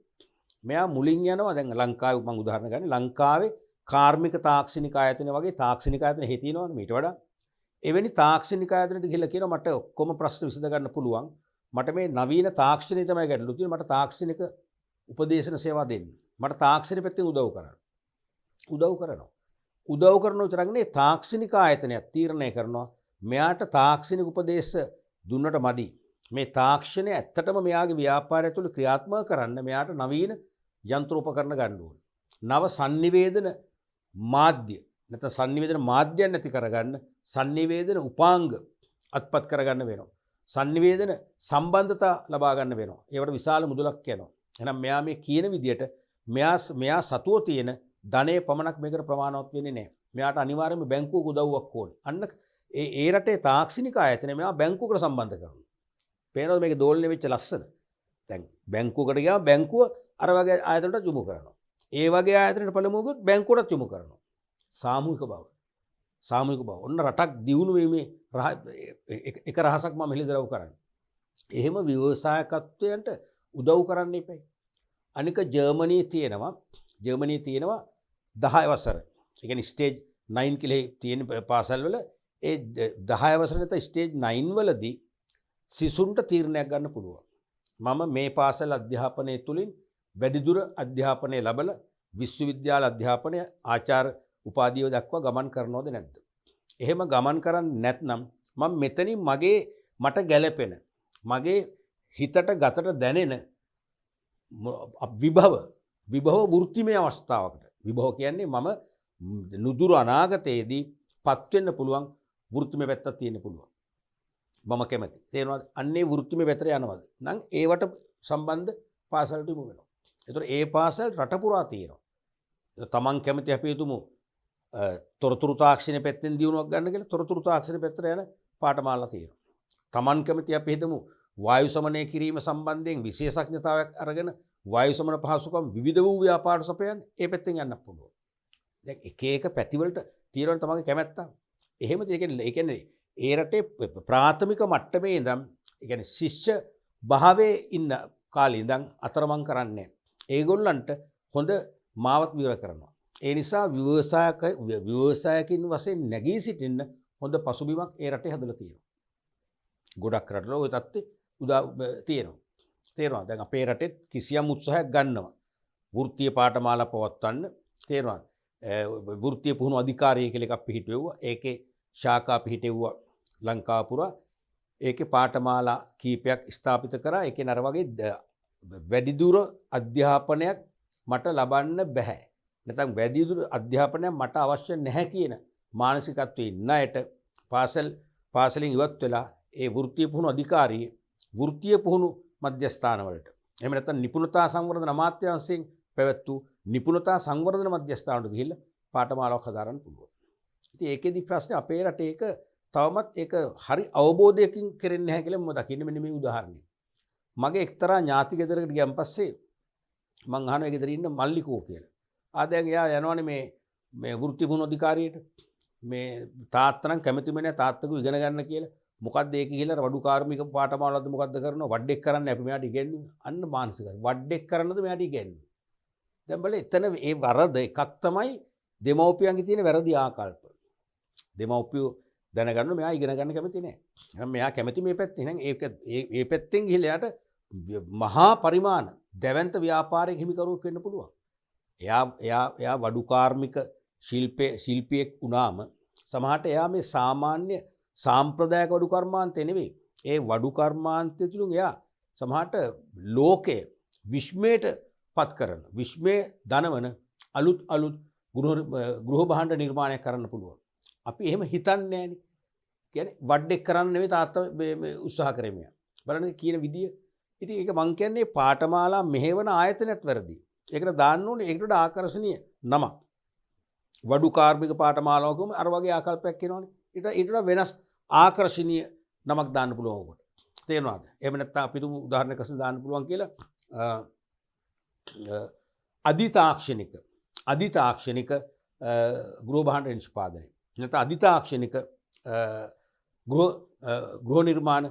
මෙයා මුලින් යනවා දැන් ලංකාවේ මම උදාහරණ ගන්න. ලංකාවේ කාර්මික තාක්ෂණික ආයතන වගේ තාක්ෂණික ආයතන හේ තියෙනවනේ මීට වඩා. එවැනි තාක්ෂණික ආයතනට ගිහිල්ලා කියනවා මට ඔක්කොම ප්‍රශ්න විසඳ ගන්න පුළුවන්. මට මේ නවීන තාක්ෂණය තමයි ගැටලු තියෙන්නේ. මට තාක්ෂණික උපදේශන සේවා දෙන්න. මට තාක්ෂණ පැත්තෙන් උදව් කරන්න. උදව් කරනවා විතරක් නෙවෙයි තාක්ෂණික ආයතනයක් තීරණය කරනවා මෙයාට තාක්ෂණික උපදේශ දුන්නට මදි. මේ තාක්ෂණය ඇත්තටම මෙයාගේ ව්‍යාපාරය තුළ ක්‍රියාත්මක කරන්න මෙයාට නවීන යන්ත්‍ර උපකරණ ගන්න ඕනේ. නව sannivedana මාධ්‍ය නැත්නම් sannivedana මාධ්‍යයන් නැති කරගන්න sannivedana උපාංග අත්පත් කරගන්න වෙනවා. sannivedana සම්බන්ධතා ලබා ගන්න වෙනවා. ඒවට විශාල මුදලක් යනවා. එහෙනම් මෙයා මේ කියන විදියට මෙයා සතුව තියෙන ධනෙ පමණක් මේකට ප්‍රමාණවත් වෙන්නේ නැහැ. මෙයාට අනිවාර්යයෙන්ම බැංකුවක උදව්වක් ඕනේ. අන්න ඒ රටේ තාක්ෂණික ආයතන මෙයා බැංකුවකට සම්බන්ධ කරනවා. පේනවද මේකේ දෝලණය වෙච්ච ලස්සන? දැන් බැංකුවකට ගියාම බැංකුව අර වගේ ආයතනකට යොමු කරනවා. ඒ වගේ ආයතනකට පළමුව ගියොත් බැංකුවටත් යොමු කරනවා. සාමූහික බව. ඔන්න රටක් දියුණු වීමේ එක රහසක් මම හෙළිදරව් කරන්නේ. එහෙම ව්‍යවසායකත්වයට උදව් කරන්න එපයි. අනික ජර්මනියේ තියෙනවා ජර්මනියේ තියෙනවා 10 වසර. ඒ කියන්නේ ස්ටේජ් 9 කියලා තියෙන පාසල් වල ඒ 10 වසර නැත්නම් ස්ටේජ් 9 වලදී සිසුන්ට තීරණයක් ගන්න පුළුවන්. මම මේ පාසල් අධ්‍යාපනය තුලින් වැඩිදුර අධ්‍යාපනය ලැබලා විශ්වවිද්‍යාල අධ්‍යාපනය ආචාර්ය උපාධිය දක්වා ගමන් කරනවද නැද්ද? එහෙම ගමන් කරන්නේ නැත්නම් මම මෙතනින් මට ගැළපෙන මගේ හිතට ගතට දැනෙන විභව වෘත්තිමය අවස්ථාවකට විභව කියන්නේ මම නුදුරු අනාගතයේදී පත් වෙන්න පුළුවන් වෘත්තිමය පැත්තක් තියෙන්න පුළුවන්. මම කැමති. තේරෙනවද? අන්නේ වෘත්තිමය පැත්තට යනවාද? නම් ඒවට සම්බන්ධ පාසලට යමු වෙනවා. ඒතර ඒ පාසල් රට පුරා තියෙනවා. තමන් කැමති අපි හිතමු තොරතුරු තාක්ෂණ පැත්තෙන් දියුණුවක් ගන්න කියලා තොරතුරු තාක්ෂණ පැත්තට යන පාඨමාලා තියෙනවා. තමන් කැමති අපි හිතමු වායු සමනය කිරීම සම්බන්ධයෙන් විශේෂඥතාවයක් අරගෙන වායු සමන පහසුකම් විවිධ වූ ව්‍යාපාර සපයන ඒ පැත්තෙන් යන්න පුළුවන්. දැන් එක එක පැතිවලට තියෙනවා තමන්ගේ කැමැත්ත. එහෙම ඒ කියන්නේ ඒ රටේ ප්‍රාථමික මට්ටමේ ඉඳන් ඒ කියන්නේ ශිෂ්‍ය භාවයේ ඉන්න කාලේ ඉඳන් අතරමං කරන්නේ. ඒගොල්ලන්ට හොඳ මාවත් විවර කරනවා. ඒ නිසා ව්‍යවසායකින් වශයෙන් නැගී සිටින්න හොඳ පසුබිමක් ඒ රටේ හදලා තියෙනවා. ගොඩක් රටවල ওই තත්ත්වය තියෙනවා. තේරෙනවද? දැන් අපේ රටෙත් කිසියම් උත්සාහයක් ගන්නවා. වෘත්තීය පාඨමාලා පවත්වන්න. තේරෙනවද? වෘත්තීය පුහුණු අධිකාරිය කියලා එකක් පිහිටුවෙව්වා. ඒකේ ශාඛා පිහිටෙව්වා ලංකාව පුරා. ඒකේ පාඨමාලා කීපයක් ස්ථාපිත කරා. ඒකේ අර වගේ වැඩිදුර අධ්‍යාපනයක් මට ලබන්න බෑ. නැත්නම් වැඩිදුර අධ්‍යාපනයක් මට අවශ්‍ය නැහැ කියන මානසිකත්වයේ ඉන්න අයට පාසලෙන් ඉවත් වෙලා ඒ වෘත්තීය පුහුණු අධිකාරිය වෘත්තීය පුහුණු මධ්‍යස්ථාන වලට එහෙම නැත්නම් නිපුණතා සංවර්ධන අමාත්‍යාංශයෙන් පැවැත්වූ නිපුණතා සංවර්ධන මධ්‍යස්ථාන වලට ගිහිල්ලා පාඨමාලාවක් හදාරන්න පුළුවන්. ඉතින් ඒකෙදි ප්‍රශ්නේ අපේ රටේ ඒක තවමත් ඒක හරි අවබෝධයකින් කරන්නේ නැහැ කියලා මම දකින්නේ. මෙන්න මේ උදාහරණය. මගේ එක්තරා ඥාති ගෙදරකට ගියන් පස්සේ මං අහනවා ඒ ගෙදර ඉන්න මල්ලිකෝ කියලා. දැන් එයා යනවනේ මේ වෘත්ති පුහුණු අධිකාරියට. මේ තාත්තා නම් කැමතිම නැහැ තාත්තකව ඉගෙන ගන්න කියලා. මොකද්ද ඒක කියලා වඩු කාර්මික පාඨමාලාවක්ද මොකද්ද කරනවා? වඩෙක් කරන්නේ අපි මෙයාට ඉගෙනුවේ. අන්න මානසිකයි. වඩෙක් කරන්නද මෙයාට ඉගෙනුවේ. දැන් බලන්න එතන ඒ වරද එකක් තමයි දෙමව්පියන්ගේ තියෙන වැරදි ආකල්ප. දෙමව්පියෝ දැනගන්න මෙයා ඉගෙන ගන්න කැමති නැහැ. මෙයා කැමති මේ පැත්තේ. එහෙනම් ඒ පැත්තෙන් ගිහලා යාට මහා පරිමාණ දැවැන්ත ව්‍යාපාරික හිමිකරුවෙක් වෙන්න පුළුවන්. එයා වඩු කාර්මික ශිල්පියෙක් වුණාම සමහරට එයා මේ සාමාන්‍ය සාම්ප්‍රදායික වඩු කර්මාන්තේ නෙවෙයි. ඒ වඩු කර්මාන්තය තුලින් එයා සමහරට ලෝකයේ විශ්මයට පත් කරන විශ්මයේ දනවන අලුත් ගෘහ භාණ්ඩ නිර්මාණය කරන්න පුළුවන්. අපි එහෙම හිතන්නේ නැහැනේ. කියන්නේ වඩෙක් කරන්න නෙවෙයි තාත්තා උත්සාහ කරේ මෙයා. බලන්න කියන විදිය. ඉතින් ඒක මං කියන්නේ පාඨමාලා මෙහෙවන ආයතනයත් වැරදි. ඒකට දාන්න ඕනේ ඒකට වඩා ආකර්ෂණීය නමක්. වඩු කාර්මික පාඨමාලාවකම අර වගේ ආකල්පයක් එනවනේ. ඊට වඩා වෙනස් ආකර්ෂණීය නමක් දාන්න පුළුවන් උකට. තේරෙනවද? එහෙම නැත්නම් අපි තුමු උදාහරණයක් වශයෙන් දාන්න පුළුවන් කියලා අධිතාක්ෂණික ගෘහ භාණ්ඩ නිෂ්පාදනය. නැත්නම් අධිතාක්ෂණික ගෘහ නිර්මාණ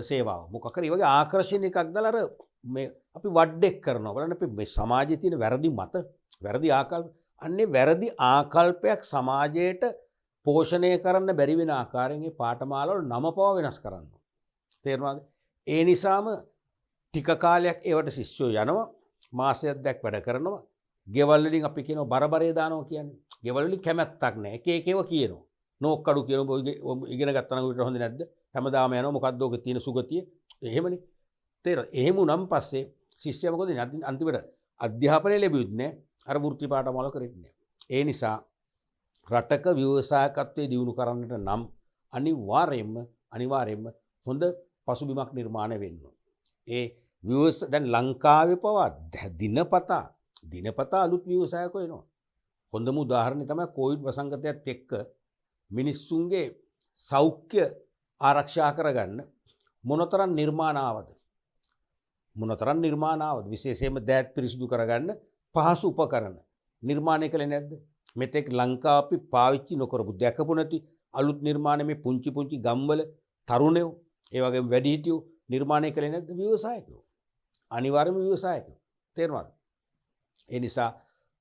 සේවාව. මොකක් හරි වගේ ආකර්ෂණීය එකක් දාලා අර මේ අපි වඩෙක් කරනවා. බලන්න අපි මේ සමාජයේ තියෙන වැරදි මත, වැරදි ආකල්ප. අන්නේ වැරදි ආකල්පයක් සමාජයට පෝෂණය කරන්න බැරි වෙන ආකාරයෙන් මේ පාඨමාලාවල නම පව වෙනස් කරන්න. තේරුණාද? ඒ නිසාම ටික කාලයක් ඒවට ශිෂ්‍යෝ යනවා. මාසයක් දැක් වැඩ කරනවා. ගෙවල් වලින් අපි කියනවා බරබරේ දානවා කියන්නේ. ගෙවල් වලින් කැමැත්තක් නැහැ. එක එකව කියනවා. නෝක්කඩු කියනවා ඉගෙන ගත්තා නම් උඩට හොඳ නැද්ද? හැමදාම යනවා මොකද්ද ඔක තියෙන සුගතිය? එහෙමනේ. තේරෙනවද? එහෙම උනම් පස්සේ ශිෂ්‍යයා මොකද අන්තිමට අධ්‍යාපනය ලැබුවෙත් නැහැ. අර වෘත්ති පාඨමාලා කරෙත් නැහැ. ඒ නිසා රටක ව්‍යවසායකත්වයේ දියුණු කරන්නට නම් අනිවාර්යයෙන්ම හොඳ පසුබිමක් නිර්මාණය වෙන්න ඕන. ඒ දැන් ලංකාවේ පවා දිනපතා අලුත් ව්‍යවසායකයෝ එනවා. හොඳම උදාහරණය තමයි කොවිඩ් වසංගතයත් එක්ක මිනිස්සුන්ගේ සෞඛ්‍ය ආරක්ෂා කරගන්න මොනතරම් නිර්මාණ ආවද විශේෂයෙන්ම දෑත් පිරිසිදු කරගන්න පහසු උපකරණ නිර්මාණය කළේ නැද්ද? මෙතෙක් ලංකාව අපි පාවිච්චි නොකරපු දැකපු නැති අලුත් නිර්මාණ මේ පුංචි ගම්වල තරුණයෝ ඒ වගේම වැඩිහිටියෝ නිර්මාණය කළේ නැද්ද? ව්‍යවසායකයෝ. අනිවාර්යයෙන්ම ව්‍යවසායකයෝ. තේරුණාද? ඒ නිසා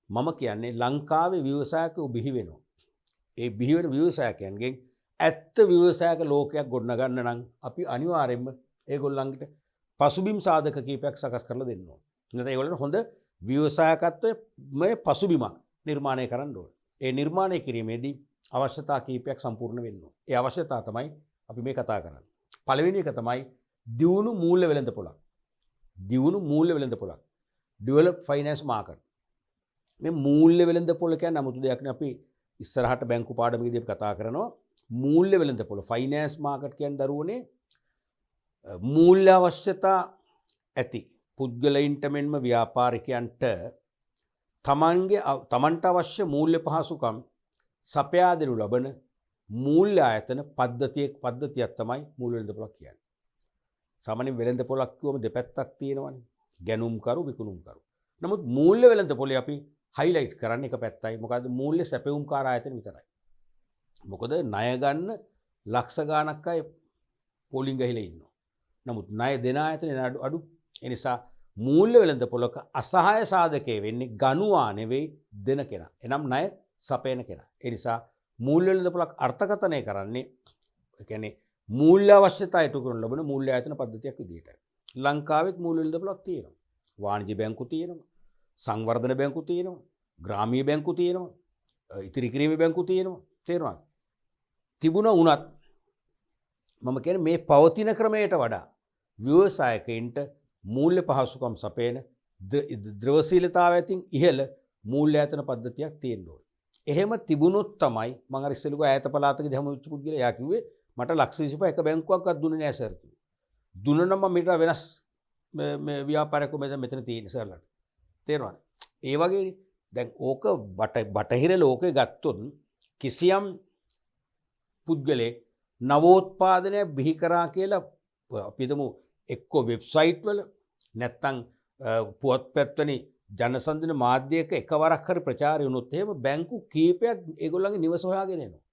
මම කියන්නේ ලංකාවේ ව්‍යවසායකයෝ බිහි වෙනවා. ඒ බිහි වෙන ව්‍යවසායකයන්ගෙන් ඇත්ත ව්‍යවසායක ලෝකයක් ගොඩනගන්න නම් අපි අනිවාර්යයෙන්ම ඒගොල්ලන්ට පසුබිම් සාධක කීපයක් සකස් කරලා දෙන්න ඕන. නැත්නම් ඒගොල්ලන්ට හොඳ ව්‍යවසායකත්වයේ පසුබිමක් නිර්මාණය කරන්න ඕන. ඒ නිර්මාණය කිරීමේදී අවශ්‍යතා කීපයක් සම්පූර්ණ වෙන්න ඕන. ඒ අවශ්‍යතා තමයි අපි මේ කතා කරන්නේ. පළවෙනි එක තමයි දියුණු මූල්‍ය වෙළඳපොළක්. දියුණු මූල්‍ය වෙළඳපොළක්. Develop finance market. මේ මූල්‍ය වෙළඳපොළ කියන්නේ 아무තු දෙයක් නෙවෙයි. අපි ඉස්සරහට බැංකු පාඩමකදී අපි කතා කරනවා මූල්‍ය වෙළඳපොළ ෆයිනෑන්ස් මාකට් කියන්නේ දරුවනේ මූල්‍ය අවශ්‍යතා ඇති පුද්ගලයින්ට මෙන්ම ව්‍යාපාරිකයන්ට තමන්ට අවශ්‍ය මූල්‍ය පහසුකම් සපයා දෙනු ලබන මූල්‍ය ආයතන පද්ධතියක් තමයි මූල්‍ය වෙළඳපොළක් කියන්නේ. සාමාන්‍යයෙන් වෙළඳපොළක් කියවම දෙපැත්තක් තියෙනවනේ. ගැනුම්කරු විකුණුම්කරු. නමුත් මූල්‍ය වෙළඳපොළේ අපි හයිලයිට් කරන්නේ එක පැත්තයි. මොකද මූල්‍ය සැපයුම්කාර ආයතන විතරයි. මොකද ණය ගන්න ලක්ෂ ගාණක් අය පොලිං ගහලා ඉන්නවා. නමුත් ණය දෙන ආයතන අඩු. ඒ නිසා මූල්‍ය වෙළඳපොළක අසහාය සාධකයේ වෙන්නේ ගනුවා නෙවෙයි දෙන කෙනා. එනම් ණය සපයන කෙනා. ඒ නිසා මූල්‍ය වෙළඳපොළක් අර්ථකථනය කරන්නේ ඒ කියන්නේ මූල්‍ය අවශ්‍යතා ඉටු කරන ලබන මූල්‍ය ආයතන පද්ධතියක් විදිහට. ලංකාවෙත් මූල්‍ය වෙළඳපොළක් තියෙනවා. වාණිජ්‍ය බැංකු තියෙනවා. සංවර්ධන බැංකු තියෙනවා. ග්‍රාමීය බැංකු තියෙනවා. ඉතිරි කිරීමේ බැංකු තියෙනවා. තේරුණාද? තිබුණා වුණත් මම කියන්නේ මේ පවතින ක්‍රමයට වඩා ව්‍යවසායකයින්ට මූල්‍ය පහසුකම් සපයන ද්‍රවශීලතාවය ඇතින් ඉහළ මූල්‍ය ආයතන පද්ධතියක් තියෙන්න ඕනේ. එහෙම තිබුණොත් තමයි මම අර ඉස්සෙල්ලා ඈත පළාතකදී හැම වෙච්ච පුද්ගලයා යා කිව්වේ මට ලක්ෂ 25 එක බැංකුවක්වත් දුන්නේ නැහැ සර් කිව්වා. දුන්නනම් මම ඊට වෙනස් මේ ව්‍යාපාරයක් මෙතන තියෙන සර්ලට. තේරෙනවද? ඒ වගේනේ දැන් ඕක බටහිර ලෝකේ ගත්තොත් කිසියම් පුද්ගලයෙක් නවෝත්පාදනය බිහි කරා කියලා අපි හිතමු එක්ක වෙබ්සයිට් වල නැත්තම් පුවත්පත්වල ජනසන්දන මාධ්‍යයක එකවරක් හරි ප්‍රචාරය වුණොත් එහෙම බැංකු කීපයක් ඒගොල්ලන්ගේ නිවස හොයාගෙන එනවා.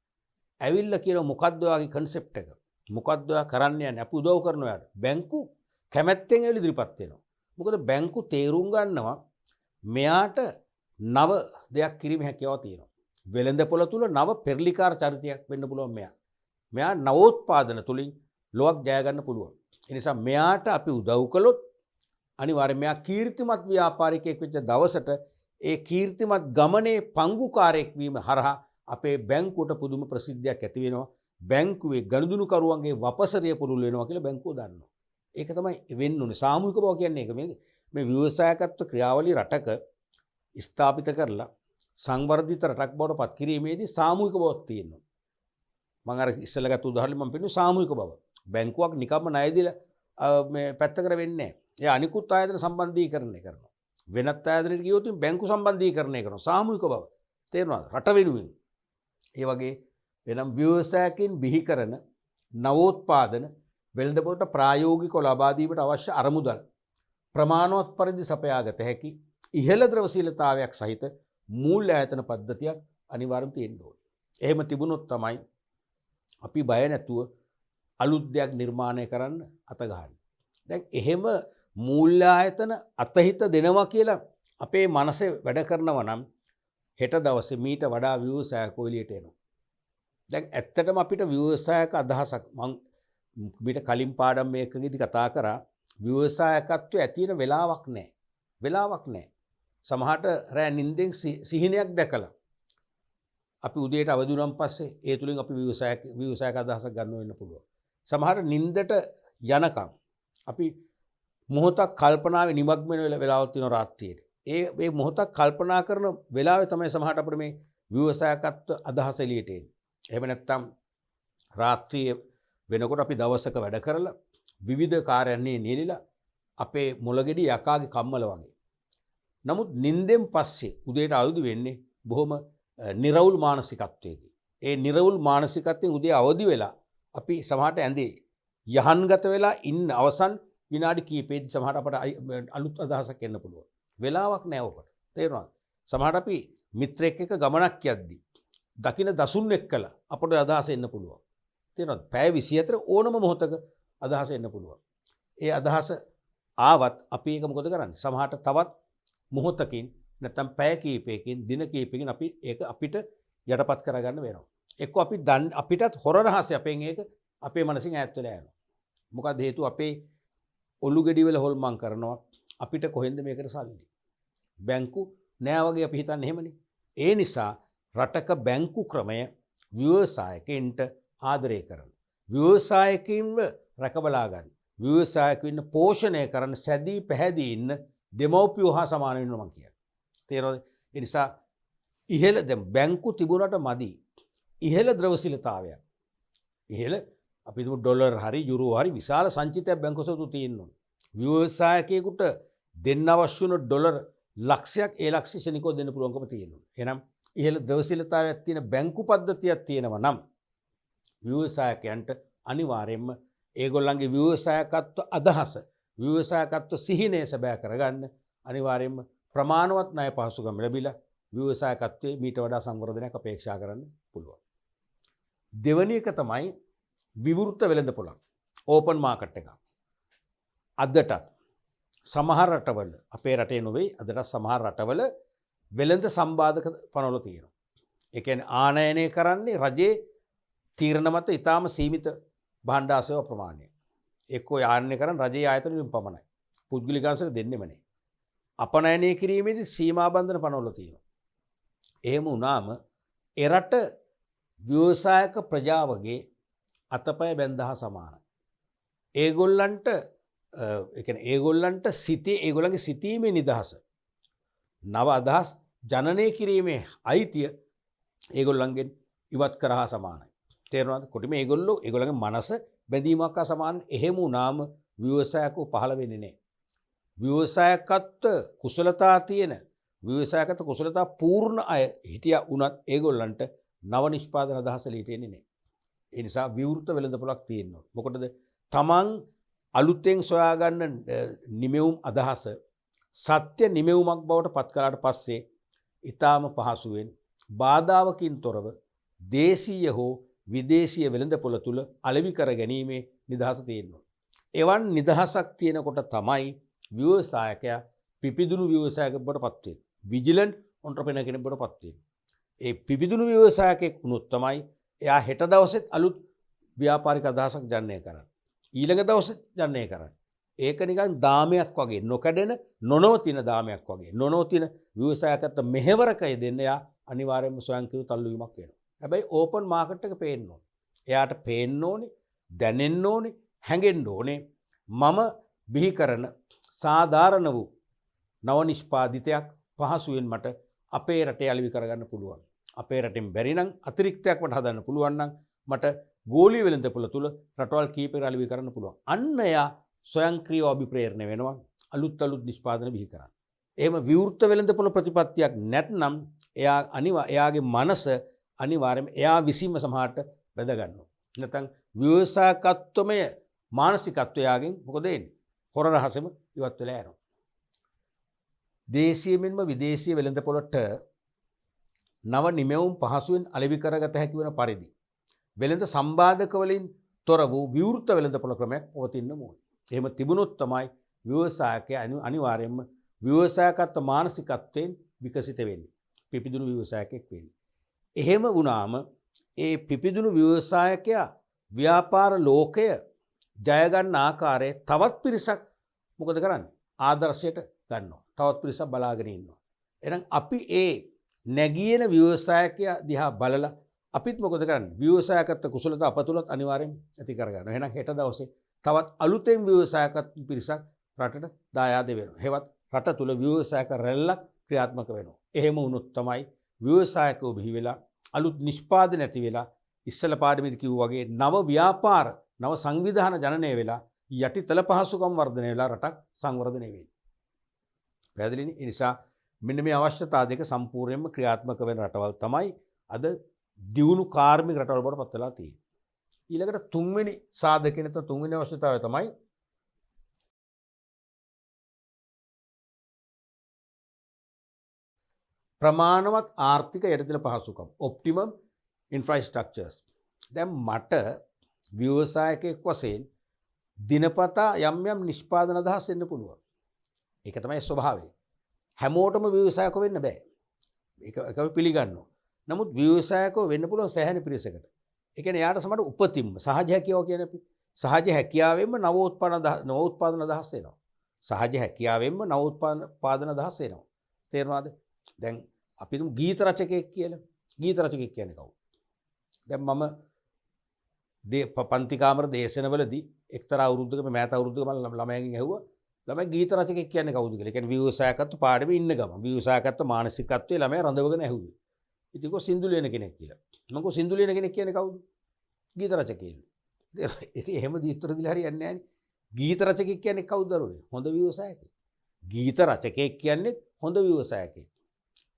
ඇවිල්ලා කියනවා මොකද්ද ඔයාගේ කන්සෙප්ට් එක? මොකද්ද ඔයා කරන්න යන්නේ? අපි උදව් කරනවා යාට. බැංකු කැමැත්තෙන් ඇවිල්ලා ඉදිරිපත් වෙනවා. මොකද බැංකු තේරුම් ගන්නවා මෙයාට නව දෙයක් කිරීමේ හැකියාව තියෙනවා. වෙළඳපොළ තුල නව පෙරලිකාර චරිතයක් වෙන්න පුළුවන් මෙයා. මෙයා නවෝත්පාදන තුලින් ලෝක ජය ගන්න පුළුවන්. ඒ නිසා මෙයාට අපි උදව් කළොත් අනිවාර්යයෙන් මෙයා කීර්තිමත් ව්‍යාපාරිකයෙක් වෙච්ච දවසට ඒ කීර්තිමත් ගමනේ පංගුකාරයෙක් වීම හරහා අපේ බැංකුවට පුදුම ප්‍රසිද්ධියක් ඇති වෙනවා. බැංකුවේ ගනුදෙනු කරුවන්ගේ වපසරිය පුළුල් වෙනවා කියලා බැංකුව දන්නවා. ඒක තමයි වෙන්න ඕනේ. සාමූහික බව කියන්නේ ඒක. මේ ව්‍යවසායකත්ව ක්‍රියාවලිය රටක ස්ථාපිත කරලා සංවර්ධිත රටක් බවට පත් කිරීමේදී සාමූහික බවක් තියෙනවා. මම අර ඉස්සෙල්ලා ගත්ත උදාහරණෙ මම පෙන්නු සාමූහික බව. බැංකුවක් නිකම්ම ණය දීලා මේ පැත්තකට වෙන්නේ නැහැ. ඒ අනිකුත් ආයතන සම්බන්ධීකරණය කරනවා. වෙනත් ආයතනයකට ගියොත් බැංකු සම්බන්ධීකරණය කරනවා. සාමූහික බව. තේරෙනවද? රට වෙනුවෙන්. ඒ වගේ වෙනම් ව්‍යවසායකින් බිහි කරන නවෝත්පාදන වෙළඳපොළට ප්‍රායෝගිකව ලබා දීමට අවශ්‍ය අරමුදල් ප්‍රමාණවත් පරිදි සපයාගත හැකි ඉහළ ද්‍රවශීලතාවයක් සහිත මූල්‍ය ආයතන පද්ධතියක් අනිවාර්යයෙන් තියෙන්න ඕනේ. එහෙම තිබුණොත් තමයි අපි බය නැතුව අලුත් දෙයක් නිර්මාණය කරන්න අත ගහන්නේ. දැන් එහෙම මූල්‍ය ආයතන අතහිත දෙනවා කියලා අපේ මනසේ වැඩ කරනවා නම් හෙට දවසේ මීට වඩා ව්‍යවසායකෝ එළියට එනවා. දැන් ඇත්තටම අපිට ව්‍යවසායක අදහසක් මම මීට කලින් පාඩම් මේකකදී කතා කරා ව්‍යවසායකත්වයේ ඇති වෙන වෙලාවක් නැහැ. වෙලාවක් නැහැ. සමහරට රෑ නිින්දෙන් සිහිනයක් දැකලා අපි උදේට අවදි වුණාන් පස්සේ ඒ තුලින් අපි ව්‍යවසායක අදහසක් ගන්න වෙන්න පුළුවන්. සමහරට නිින්දට යනකම් අපි මොහොතක් කල්පනාවේ නිමග්න වෙන වෙලාවක් තියෙනවා රාත්‍රියේ. මේ මොහොතක් කල්පනා කරන වෙලාවේ තමයි සමහරට අපිට මේ ව්‍යවසායකත්ව අදහස එළියට එන්නේ. එහෙම නැත්නම් රාත්‍රියේ වෙනකොට අපි දවසක වැඩ කරලා විවිධ කාර්යයන්හි නියැලිලා අපේ මොළගෙඩි යකාගේ කම්මල වගේ. නමුත් නිින්දෙන් පස්සේ උදේට අවදි වෙන්නේ බොහොම නිර්වුල් මානසිකත්වයකින්. ඒ නිර්වුල් මානසිකත්වයෙන් උදේ අවදි වෙලා අපි සමහරට ඇඳේ යහන්ගත වෙලා ඉන්න අවසන් විනාඩි කිහිපෙදී සමහරට අපට අලුත් අදහසක් එන්න පුළුවන්. වෙලාවක් නැහැ ඔකට. තේරුණාද? සමහරට අපි මිත්‍රෙක් එක්ක ගමනක් යද්දී දකින්න දසුන් එක්කලා අපට අදහස එන්න පුළුවන්. තේරුණාද? පැය 24 ඕනම මොහොතක අදහස එන්න පුළුවන්. ඒ අදහස ආවත් අපි ඒක මොකද කරන්නේ? සමහරට තවත් මොහොතකින් නැත්නම් පැය කීපයකින් දින කීපයකින් අපි ඒක අපිට යටපත් කරගන්න වෙනවා. එක්ක අපිටත් හොර රහසය අපෙන් ඒක අපේ මනසින් ඈත් වෙලා යනවා. මොකද හේතුව අපේ ඔලු ගෙඩි වල හොල්මන් කරනවා. අපිට කොහෙන්ද මේකට සල්ලි? බැංකු නෑ වගේ අපි හිතන්නේ එහෙමනේ. ඒ නිසා රටක බැංකු ක්‍රමය ව්‍යවසායකයින්ට ආදරය කරන. ව්‍යවසායකින්ව රැකබලා ගන්න. ව්‍යවසායකින් පෝෂණය කරන සැදී පැහැදී ඉන්න දෙමව්පියෝ හා සමාන වෙනවා මම කියන්නේ. තේරෙනවද? ඒ නිසා ඉහළ දැන් බැංකු තිබුණට මදි. ඉහළ ද්‍රවශීලතාවයක්. ඉහළ අපි දුමු ඩොලර් හරි යුරෝ හරි විශාල සංචිතයක් බැංකුව සතු තියෙනවා. ව්‍යවසායකයෙකුට දෙන්න අවශ්‍ය වුණ ඩොලර් ලක්ෂයක් ඒ ලක්ෂ ශනිකව දෙන්න පුළුවන්කම තියෙනවා. එහෙනම් ඉහළ ද්‍රවශීලතාවයක් තියෙන බැංකු පද්ධතියක් තියෙනවා නම් ව්‍යවසායකයන්ට අනිවාර්යයෙන්ම ඒගොල්ලන්ගේ ව්‍යවසායකත්ව අදහස ව්‍යවසායකත්ව සිහිනය සැබෑ කරගන්න අනිවාර්යයෙන්ම ප්‍රමාණවත් ණය පහසුකම් ලැබිලා ව්‍යවසායකත්වයේ මීට වඩා සංවර්ධනයක් අපේක්ෂා කරන්න පුළුවන්. දෙවැනි එක තමයි විවෘත වෙළඳපොළක්. ඕපන් මාකට් එකක්. අදටත් සමහර රටවල අපේ රටේ නොවේ අදටත් සමහර රටවල වෙළඳ සම්බාධක පනවල තියෙනවා. ඒ කියන්නේ ආනයනය කරන්නේ රජයේ තීරණ මත ඉතාම සීමිත භාණ්ඩාසේව ප්‍රමාණය. එක්කෝ ආනයනය කරන රජයේ ආයතන වලින් පමණයි. පුද්ගලික අංශවල දෙන්නෙම නැහැ. අපනයනය කිරීමේදී සීමා බන්ධන පනවල තියෙනවා. එහෙම වුණාම එරට ව්‍යවසායක ප්‍රජාවගේ අතපය බැඳහා සමානයි. ඒගොල්ලන්ට ඒගොල්ලන්ට ඒගොල්ලන්ගේ සිතීමේ නිදහස නව අදහස් ජනනය කිරීමේ අයිතිය ඒගොල්ලන්ගෙන් ඉවත් කරහා සමානයි. තේරුණාද? කොටිම ඒගොල්ලන්ගේ මනස බැඳීමක් හා සමාන. එහෙම වුණාම ව්‍යවසායකෝ පහළ වෙන්නේ නැහැ. ව්‍යවසායකත්ව කුසලතා තියෙන ව්‍යවසායකත්ව කුසලතා පූර්ණ අය හිටියා වුණත් ඒගොල්ලන්ට නව නිෂ්පාදන අදහස ලියට එන්නේ නැහැ. ඒ නිසා විවෘත වෙළඳපොළක් තියෙනවා. මොකටද? තමන් අලුතෙන් සොයාගන්න නිමෙවුම් අදහස සත්‍ය නිමෙවුමක් බවට පත් කළාට පස්සේ ඊටාම පහසුවෙන් බාධාවකින් තොරව දේශීය හෝ විදේශීය වෙළඳපොළ තුල අලෙවි කර ගැනීමේ නිදහස තියෙනවා. එවන් නිදහසක් තියෙනකොට තමයි ව්‍යවසායකයා පිපිදුණු ව්‍යවසායකයෙක් බවට පත් වෙන්නේ. විජිලන්ට් ඔන්ටර්ප්‍රෙනර් කෙනෙක් බවට පත් වෙන්නේ. ඒ පිපිදුණු ව්‍යවසායකයෙක් වුණොත් තමයි එයා හෙට දවසෙත් අලුත් ව්‍යාපාරික අදහසක් ජනනය කරන්නේ. ඊළඟ දවසෙත් ජනනය කරන්නේ. ඒක නිකන් දාමයක් වගේ නොකඩෙන නොනවතින දාමයක් වගේ. නොනවතින ව්‍යවසායකත්ව මෙහෙවරකය දෙන්න එයා අනිවාර්යයෙන්ම ස්වයංක්‍රීය තල්ලුවීමක් වෙනවා. හැබැයි ඕපන් මාකට් එක පේන්න ඕනේ. එයාට පේන්න ඕනේ, දැනෙන්න ඕනේ, හැඟෙන්න ඕනේ. මම බිහි කරන සාධාරණ වූ නව නිෂ්පාදිතයක් පහසුවෙන් මට අපේ රටේ අලෙවි කරගන්න පුළුවන්. අපේ රටෙන් බැරි නම් අතිරික්තයක් මට හදන්න පුළුවන් නම් මට ගෝලීය වෙළඳපොළ තුල රටවල් කීපයකට අලෙවි කරන්න පුළුවන්. අන්න එයා ස්වයංක්‍රීයව අභිප්‍රේරණය වෙනවා අලුත් නිෂ්පාදන බිහි කරන්න. එහෙම විවෘත වෙළඳපොළ ප්‍රතිපත්තියක් නැත්නම් එයාගේ මනස අනිවාර්යයෙන්ම එයා විසින්ම සමහරට බැඳ ගන්නවා. නැත්නම් ව්‍යවසායකත්වමය මානසිකත්වයෙන් මොකද වෙන්නේ? හොර රහසෙම ඉවත් වෙලා යනවා. දේශීය මෙන්ම විදේශීය වෙළඳපොළට නව නිමෙවුම් පහසුවෙන් අලෙවි කරගත හැකි වන පරිදි වෙළඳ සම්බාධක වලින් තොර වූ විවෘත වෙළඳපොළ ක්‍රමයක් පවතින්න ඕනේ. එහෙම තිබුණොත් තමයි ව්‍යවසායකයා අනිවාර්යයෙන්ම ව්‍යවසායකත්ව මානසිකත්වයෙන් විකසිත වෙන්නේ. පිපිදුණු ව්‍යවසායකයෙක් වෙන්නේ. එහෙම වුණාම ඒ පිපිදුණු ව්‍යවසායකයා ව්‍යාපාර ලෝකය ජය ගන්න ආකාරයේ තවත් පිරිසක් මොකද කරන්නේ? ආදර්ශයට ගන්නවා. තවත් පිරිසක් බලාගෙන ඉන්නවා. එහෙනම් අපි ඒ නැගියන ව්‍යවසායකයා දිහා බලලා අපිත් මොකද කරන්නේ? ව්‍යවසායකත්ව කුසලතා අප තුලත් අනිවාර්යෙන් ඇති කරගන්නවා. එහෙනම් හෙට දවසේ තවත් අලුතෙන් ව්‍යවසායකත්ව පිරිසක් රටට දායාද වෙනවා. හෙවත් රට තුල ව්‍යවසායක රැල්ලක් ක්‍රියාත්මක වෙනවා. එහෙම වුණොත් තමයි ව්‍යවසායකෝ බිහි වෙලා අලුත් නිෂ්පාදන ඇති වෙලා ඉස්සල පාඩමේදී කිව්වා වගේ නව ව්‍යාපාර නව සංවිධාන ජනනය වෙලා යටිතල පහසුකම් වර්ධනය වෙලා රටක් සංවර්ධනය වෙන්නේ. පැහැදිලිනේ? ඒ නිසා මෙන්න මේ අවශ්‍යතා දෙක සම්පූර්ණයෙන්ම ක්‍රියාත්මක වෙන රටවල් තමයි අද දියුණු කාර්මික රටවල් බවට පත් වෙලා තියෙන්නේ. ඊළඟට තුන්වෙනි සාධකය නැත්නම් තුන්වෙනි අවශ්‍යතාවය තමයි ප්‍රමාණවත් ආර්ථික යටිතල පහසුකම් ඔප්ටිමම් ඉන්ෆ්‍රාස්ට්‍රක්චර්ස්. දැන් මට ව්‍යවසායකයෙක් වශයෙන් දිනපතා යම් නිෂ්පාදන අදහස් එන්න පුළුවන්. ඒක තමයි ස්වභාවය. හැමෝටම ව්‍යවසායකව වෙන්න බෑ. ඒක පිළිගන්නවා. නමුත් ව්‍යවසායකව වෙන්න පුළුවන් සෑහෙන පිරිසකට. ඒ කියන්නේ යාට සමහර උපතින්ම සහජ හැකියාව කියන්නේ අපි සහජ හැකියාවෙන්ම නවෝත්පාදන අදහස් එනවා. සහජ හැකියාවෙන්ම නවෝත්පාදන අදහස් එනවා. තේරෙනවද? දැන් අපි තුමු ගීත රචකයෙක් කියලා. ගීත රචකයෙක් කියන්නේ කවුද? දැන් මම පන්ති කාමර දේශනවලදී එක්තරා අවුරුද්දක මෑත අවුරුද්දක මම ළමයන්ගෙන් ඇහුවා ළමයි ගීත රචකයෙක් කියන්නේ කවුද කියලා. ඒ කියන්නේ ව්‍යවසායකත්ව පාඩමේ ඉන්න ගම. ව්‍යවසායකත්ව මානසිකත්වයේ ළමයා රඳවගෙන ඇහුවේ. ඉතින් කො සින්දු ලියන කෙනෙක් කියලා. මම කො සින්දු ලියන කෙනෙක් කියන්නේ කවුද? ගීත රචකයෙක්. ඉතින් එහෙම දීතර දිලා හරියන්නේ නැහැ නේ. ගීත රචකයෙක් කියන්නේ කවුද දරුවනේ? හොඳ ව්‍යවසායකයෙක්. ගීත රචකයෙක් කියන්නේ හොඳ ව්‍යවසායකයෙක්.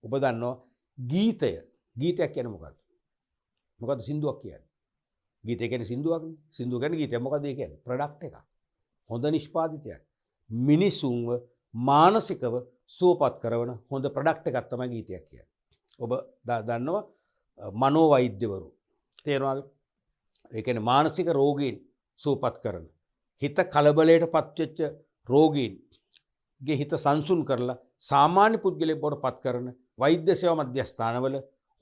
ඔබ දන්නවා ගීතයක් කියන්නේ මොකක්ද? මොකද්ද සින්දුවක් කියන්නේ? ගීතය කියන්නේ සින්දුවක්නේ. සින්දුව කියන්නේ ගීතය. මොකද්ද ඒ කියන්නේ? ප්‍රොඩක්ට් එකක්. හොඳ නිෂ්පාදිතයක්. මිනිසුන්ව මානසිකව සුවපත් කරන හොඳ ප්‍රොඩක්ට් එකක් තමයි ගීතයක් කියන්නේ. ඔබ දන්නවා මනෝවෛද්‍යවරු. තේරෙනවද? ඒ කියන්නේ මානසික රෝගීන් සුවපත් කරන. හිත කලබලයට පත්වෙච්ච රෝගීන්ගේ හිත සංසුන් කරලා සාමාන්‍ය පුද්ගලයෙක් බවට පත් කරන වෛද්‍ය සේවා මධ්‍යස්ථානවල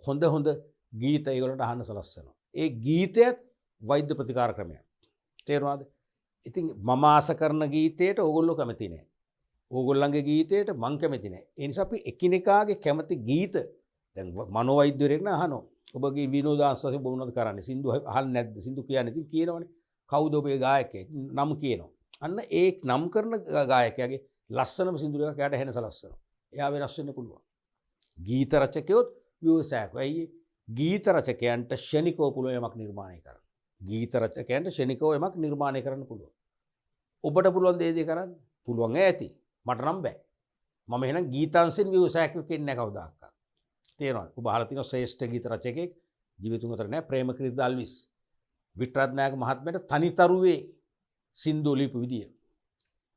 හොඳ ගීත ඒගොල්ලන්ට අහන්න සලස්වනවා. ඒ ගීතයත් වෛද්‍ය ප්‍රතිකාර ක්‍රමයක්. තේරුණාද? ඉතින් මම ආස කරන ගීතයට ඕගොල්ලෝ කැමති නැහැ. ඕගොල්ලන්ගේ ගීතයට මං කැමති නැහැ. ඒ නිසා අපි එකිනෙකාගේ කැමති ගීත දැන් මනෝවෛද්‍යවරයෙක් න අහනවා. ඔබගේ විනෝදාංශයෙන් ඔබ මොනවද කරන්නේ? සින්දු අහන්නේ නැද්ද? සින්දු කියන්නේ ඉතින් කියනවනේ. කවුද ඔබේ ගායකයෙක්? නම කියනවා. අන්න ඒ නම් කරන ගායකයාගේ ලස්සනම සින්දු එකක් එයාට ඇහෙන සලස්සනවා. එයා වෙනස් වෙන්න පුළුවන්. ගීත රචකයොත් ව්‍යවසායකයෝ. ඇයි? ගීත රචකයන්ට ෂණිකව පුළුවන් යමක් නිර්මාණය කරන්න. ගීත රචකයන්ට ෂණිකව යමක් නිර්මාණය කරන්න පුළුවන්. ඔබට පුළුවන් දේ කරන්න? පුළුවන් ඇති. මට නම් බෑ. මම එහෙනම් ගීතාංශෙන් ව්‍යවසායකයෙක් වෙන්නේ නැහැ කවදාවත්. තේරෙනවද? ඔබ අහලා තියෙනවා ශ්‍රේෂ්ඨ ගීත රචකයෙක් ජීවිතුන් අතර නෑ ප්‍රේමක්‍රීත් දල්විස්. වික්ටරත්නායක මහත්මයාට තනිතරුවේ සින්දු ලිපු විදිය.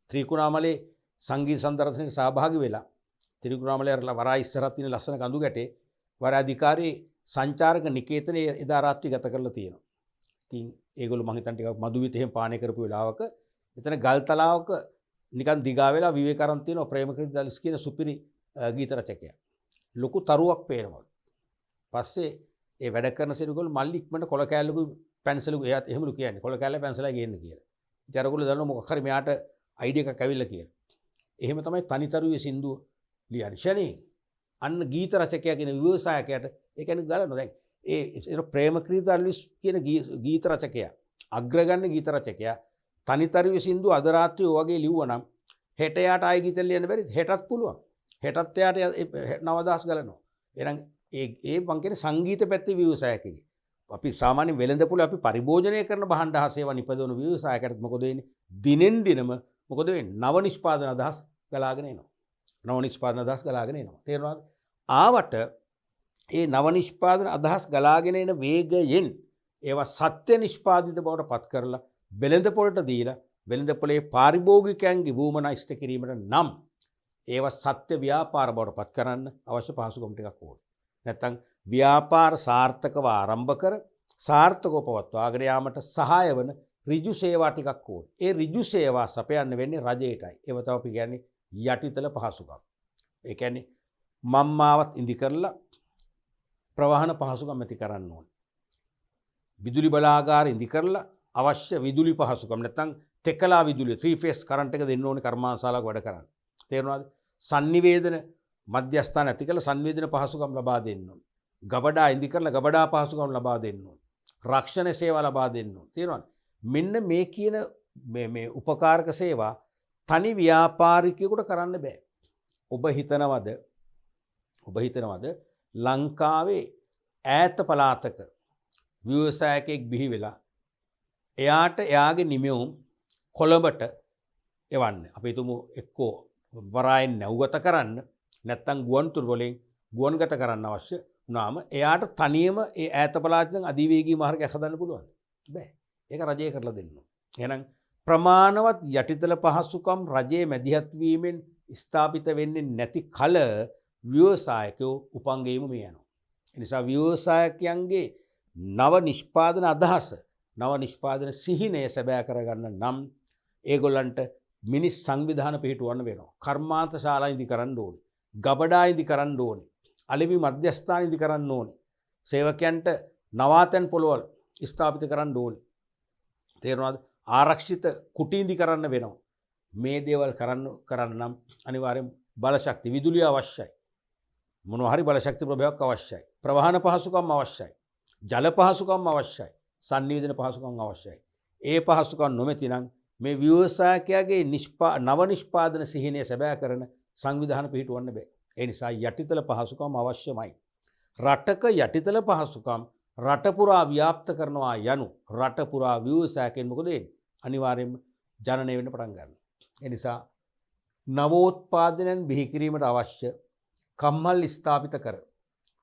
ත්‍රිකුණාමලේ සංගීත සම්දර්ශනයේ සහභාගී වෙලා ත්‍රිකුණාමලේ වරා ඉස්සරහ තියෙන ලස්සන කඳු ගැටේ වර අධිකාරී සංචාරක නිකේතනයේ එදා රාත්‍රී ගත කරලා තියෙනවා. ඉතින් ඒගොල්ලෝ මං හිතන්නේ ටිකක් මදුවිත එහෙම පානය කරපු වෙලාවක එතන ගල්තලාවක නිකන් දිගා වෙලා විවේකරන් තියෙනවා ප්‍රේමක්‍රීත් දල්විස් කියන සුපිරි ගීත රචකයා. ලොකු තරුවක් පේනවා. පස්සේ ඒ වැඩ කරන සෙනගොල්ලෝ මල්ලි ඉක්මනට කොල කෑල්ලකු පැන්සලු එයාත් එහෙමලු කියන්නේ කොල කෑල්ල පැන්සලයි ගේන්න කියලා. ඉතින් අරගොල්ලෝ දන්නවා මොකක් හරි මෙයාට අයිඩියා එකක් ඇවිල්ලා කියලා. එහෙම තමයි තනිතරුවේ සින්දුව ලියන්නේ. ෂනේ අන්න ගීත රචකයා කියන ව්‍යවසායකයාට ඒ කියන්නේ ගලනවා. දැන් ඒ ප්‍රේමක්‍රීත් දල්විස් කියන ගීත රචකයා අග්‍රගණ්‍ය ගීත රචකයා තනිතරුවේ සින්දුව අද රාත්‍රියේ වගේ ලිව්වනම් හෙට යාට ආයි ගීත ලියන්න බැරිද? හෙටත් පුළුවන්. හෙටත් එයාට නවදහස් ගලනවා. එහෙනම් ඒ මං කියන්නේ සංගීත පැත්තේ ව්‍යවසායකයෙක්. අපි සාමාන්‍ය වෙළඳපොළ අපි පරිභෝජනය කරන භාණ්ඩ හා සේවා නිපදවන ව්‍යවසායකයෙක් මොකද වෙන්නේ? දිනෙන් දිනම මොකද වෙන්නේ? නව නිෂ්පාදන අදහස් ගලාගෙන එනවා. නව නිෂ්පාදන අදහස් ගලාගෙන එනවා. තේරුණාද? ආවට ඒ නව නිෂ්පාදන අදහස් ගලාගෙන එන වේගයෙන් ඒවා සත්‍ය නිෂ්පාදිත බවට පත් කරලා වෙළඳපොළට දීලා වෙළඳපොළේ පාරිභෝගිකයන්ගේ වුමනා ඉෂ්ට කිරීමට නම් ඒවා සත්‍ය ව්‍යාපාර බවට පත් කරන්න අවශ්‍ය පහසුකම් ටිකක් ඕන. නැත්තම් ව්‍යාපාර සාර්ථකව ආරම්භ කර සාර්ථකව පවත්වාගෙන යාමට සහාය වන ඍජු සේවා ටිකක් ඕන. ඒ ඍජු සේවා සපයන්න වෙන්නේ රජයටයි. ඒව තමයි අපි කියන්නේ යටිතල පහසුකම්. ඒ කියන්නේ මම්මාවත් ඉදි කරලා ප්‍රවාහන පහසුකම් ඇති කරන්න ඕන. විදුලි බලාගාර ඉදි කරලා අවශ්‍ය විදුලි පහසුකම් නැත්තම් තෙකලා විදුලිය 3 phase කරන්ට් එක දෙන්න ඕනේ කර්මාන්තශාලාවක වැඩ කරන්න. තේරුණාද? සංනිවේදන මධ්‍යස්ථාන ඇති කරලා සංවේදන පහසුකම් ලබා දෙන්න ඕනේ. ගබඩා ඉදි කරලා ගබඩා පහසුකම් ලබා දෙන්න ඕනේ. රක්ෂණ සේවා ලබා දෙන්න ඕනේ. තේරුණාද? මෙන්න මේ කියන මේ උපකාරක සේවා තනි ව්‍යාපාරිකයෙකුට කරන්න බෑ. ඔබ හිතනවද ලංකාවේ ඈත පළාතක ව්‍යවසායකයෙක් බිහි වෙලා එයාට එයාගේ නිමවුම් කොළඹට එවන්න. අපි හිතමු එක්කෝ වරායෙන් නැව්ගත කරන්න නැත්තම් ගුවන්තොටුපළ වලින් ගුවන්ගත කරන්න අවශ්‍ය වුණාම එයාට තනියම ඒ ඈත පළාතෙන් අධිවේගී මාර්ගයක් හදන්න පුළුවන්. බෑ. ඒක රජය කරලා දෙන්න ඕන. එහෙනම් ප්‍රමාණවත් යටිතල පහසුකම් රජයේ මැදිහත් වීමෙන් ස්ථාපිත වෙන්නේ නැති කල ව්‍යවසායකයෝ උපංගෙයිම මේ යනවා. ඒ නිසා ව්‍යවසායකයන්ගේ නව නිෂ්පාදන අදහස නව නිෂ්පාදන සිහිනය සැබෑ කරගන්න නම් ඒගොල්ලන්ට මිනිස් සංවිධාන පිහිටුවන්න වෙනවා. කර්මාන්ත ශාලා ඉදි කරන්න ඕනේ. ගබඩා ඉදි කරන්න ඕනේ. අලෙවි මධ්‍යස්ථාන ඉදි කරන්න ඕනේ. සේවකයන්ට නවාතැන් පොළවල් ස්ථාපිත කරන්න ඕනේ. තේරුණාද? ආරක්ෂිත කුටි ඉදි කරන්න වෙනවා. මේ දේවල් කරන්න නම් අනිවාර්යෙන් බලශක්ති විදුලිය අවශ්‍යයි. මොනවා හරි බලශක්ති ප්‍රභාවයක් අවශ්‍යයි. ප්‍රවාහන පහසුකම් අවශ්‍යයි. ජල පහසුකම් අවශ්‍යයි. සංනිවේදන පහසුකම් අවශ්‍යයි. ඒ පහසුකම් නොමැති නම් මේ ව්‍යවසායකයාගේ නව නිෂ්පාදන සිහිනය සැබෑ කරන සංවිධාන පිහිටවන්න බෑ. ඒ නිසා යටිතල පහසුකම් අවශ්‍යමයි. රටක යටිතල පහසුකම් රට පුරා ව්‍යාප්ත කරනවා යනු රට පුරා ව්‍යවසායකයන් මොකද වෙන්නේ? අනිවාර්යයෙන්ම ජනනය වෙන්න පටන් ගන්නවා. ඒ නිසා නවෝත්පාදනයන් බිහි කිරීමට අවශ්‍ය කම්මල් ස්ථාපිත කර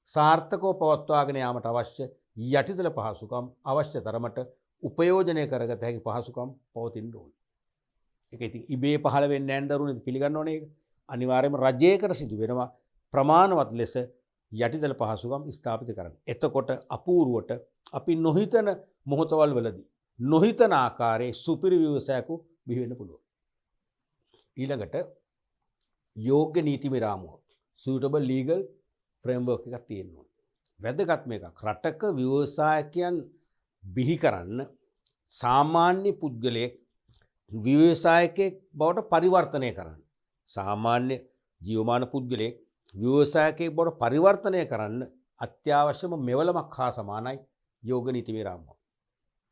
සාර්ථකව පවත්වාගෙන යාමට අවශ්‍ය යටිතල පහසුකම් අවශ්‍ය තරමට උපයෝජනය කරගත හැකි පහසුකම් පවතින්න ඕනේ. ඒක ඉතින් ඉබේ පහළ වෙන්නේ නැහැ දරුවනේ පිළිගන්න ඕනේ ඒක. අනිවාර්යයෙන්ම රජයකට සිදු වෙනවා ප්‍රමාණවත් ලෙස යටිතල පහසුකම් ස්ථාපිත කරන්න. එතකොට අපූර්වට අපි නොහිතන මොහොතවල් වලදී නොහිතන ආකාරයේ සුපිරි ව්‍යවසායකු බිහි වෙන්න පුළුවන්. ඊළඟට යෝග්‍ය නීතිමය රාමුවක් suitable legal framework එකක් තියෙනවා. වැදගත් මේකක්. රටක ව්‍යවසායකයන් බිහි කරන්න සාමාන්‍ය පුද්ගලයෙක් ව්‍යවසායකයෙක් බවට පරිවර්තනය කරන්න. සාමාන්‍ය ජීවමාන පුද්ගලයෙක් ව්‍යවසායකයෙක් බවට පරිවර්තනය කරන්න අත්‍යවශ්‍යම මෙවලමක් හා සමානයි යෝග නීතිමය රාමුව.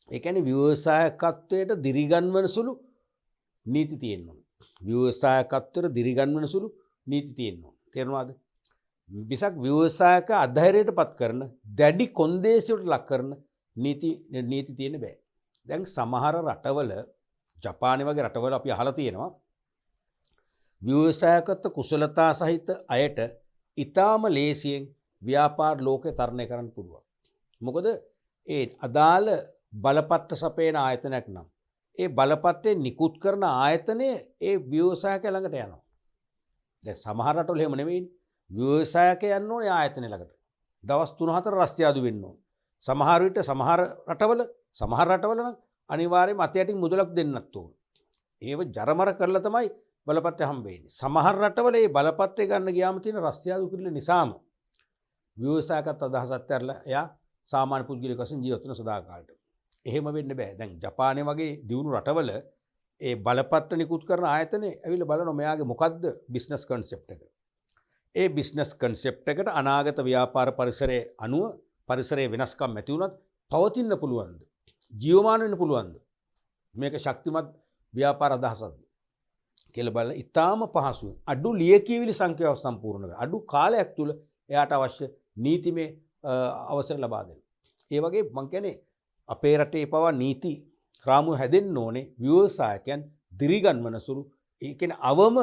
ඒ කියන්නේ ව්‍යවසායකත්වයට දිරිගන්වන සුළු නීති තියෙනවා. ව්‍යවසායකත්වයට දිරිගන්වන සුළු නීති තියෙනවා. තේරුණාද? මිසක් ව්‍යවසායක අධෛර්යයට පත් කරන දැඩි කොන්දේසියට ලක් කරන නීති තියෙන්න බෑ. දැන් සමහර රටවල ජපානය වගේ රටවල අපි අහලා තියෙනවා ව්‍යවසායකත්ව කුසලතා සහිත අයට ඊටාම ලේසියෙන් ව්‍යාපාර ලෝකේ තරණය කරන්න පුළුවන්. මොකද ඒ අදාළ බලපත්‍ර සපයන ආයතනයක් නම් ඒ බලපත්‍රේ නිකුත් කරන ආයතනය ඒ ව්‍යවසායක ළඟට යනවා. දැන් සමහර රටවල එහෙම නෙවෙයි. ව්‍යවසායක යන්න ඕනේ ආයතන ළඟට. දවස් 3-4 රස්තියාදු වෙන්න ඕනේ. සමහර විට සමහර රටවල නම් අනිවාර්යයෙන්ම අතයටින් මුදලක් දෙන්නත් ඕනේ. ඒව ජරමර කරලා තමයි බලපත්‍රය හම්බ වෙන්නේ. සමහර රටවල මේ බලපත්‍රය ගන්න ගියාම තියෙන රස්තියාදු කිරීම නිසාම ව්‍යවසායකත් අදහසත් ඇරලා එයා සාමාන්‍ය පුද්ගලයෙක් වශයෙන් ජීවත් වෙන සදාකාලට. එහෙම වෙන්න බෑ. දැන් ජපානය වගේ දියුණු රටවල ඒ බලපත්‍ර නිකුත් කරන ආයතනේ ඇවිල්ලා බලනවා මෙයාගේ මොකද්ද බිස්නස් කන්සෙප්ට් එක. ඒ බිස්නස් කන්සෙප්ට් එකට අනාගත ව්‍යාපාර පරිසරයේ අනුව පරිසරයේ වෙනස්කම් ඇති වුණත් පවතින්න පුළුවන්ද? ජීවමාන වෙන්න පුළුවන්ද? මේක ශක්තිමත් ව්‍යාපාර අදහසක්ද කියලා බලලා ඊටාම පහසුවෙන් අඩු ලියකියවිලි සංඛ්‍යාව සම්පූර්ණ කරලා අඩු කාලයක් තුල එයාට අවශ්‍ය නීතිමය අවසර ලබා දෙනවා. ඒ වගේ මම කියන්නේ අපේ රටේ පවා නීති රාමුව හැදෙන්න ඕනේ ව්‍යවසායකයන් දිරිගන්වන සුළු ඒ කියන්නේ අවම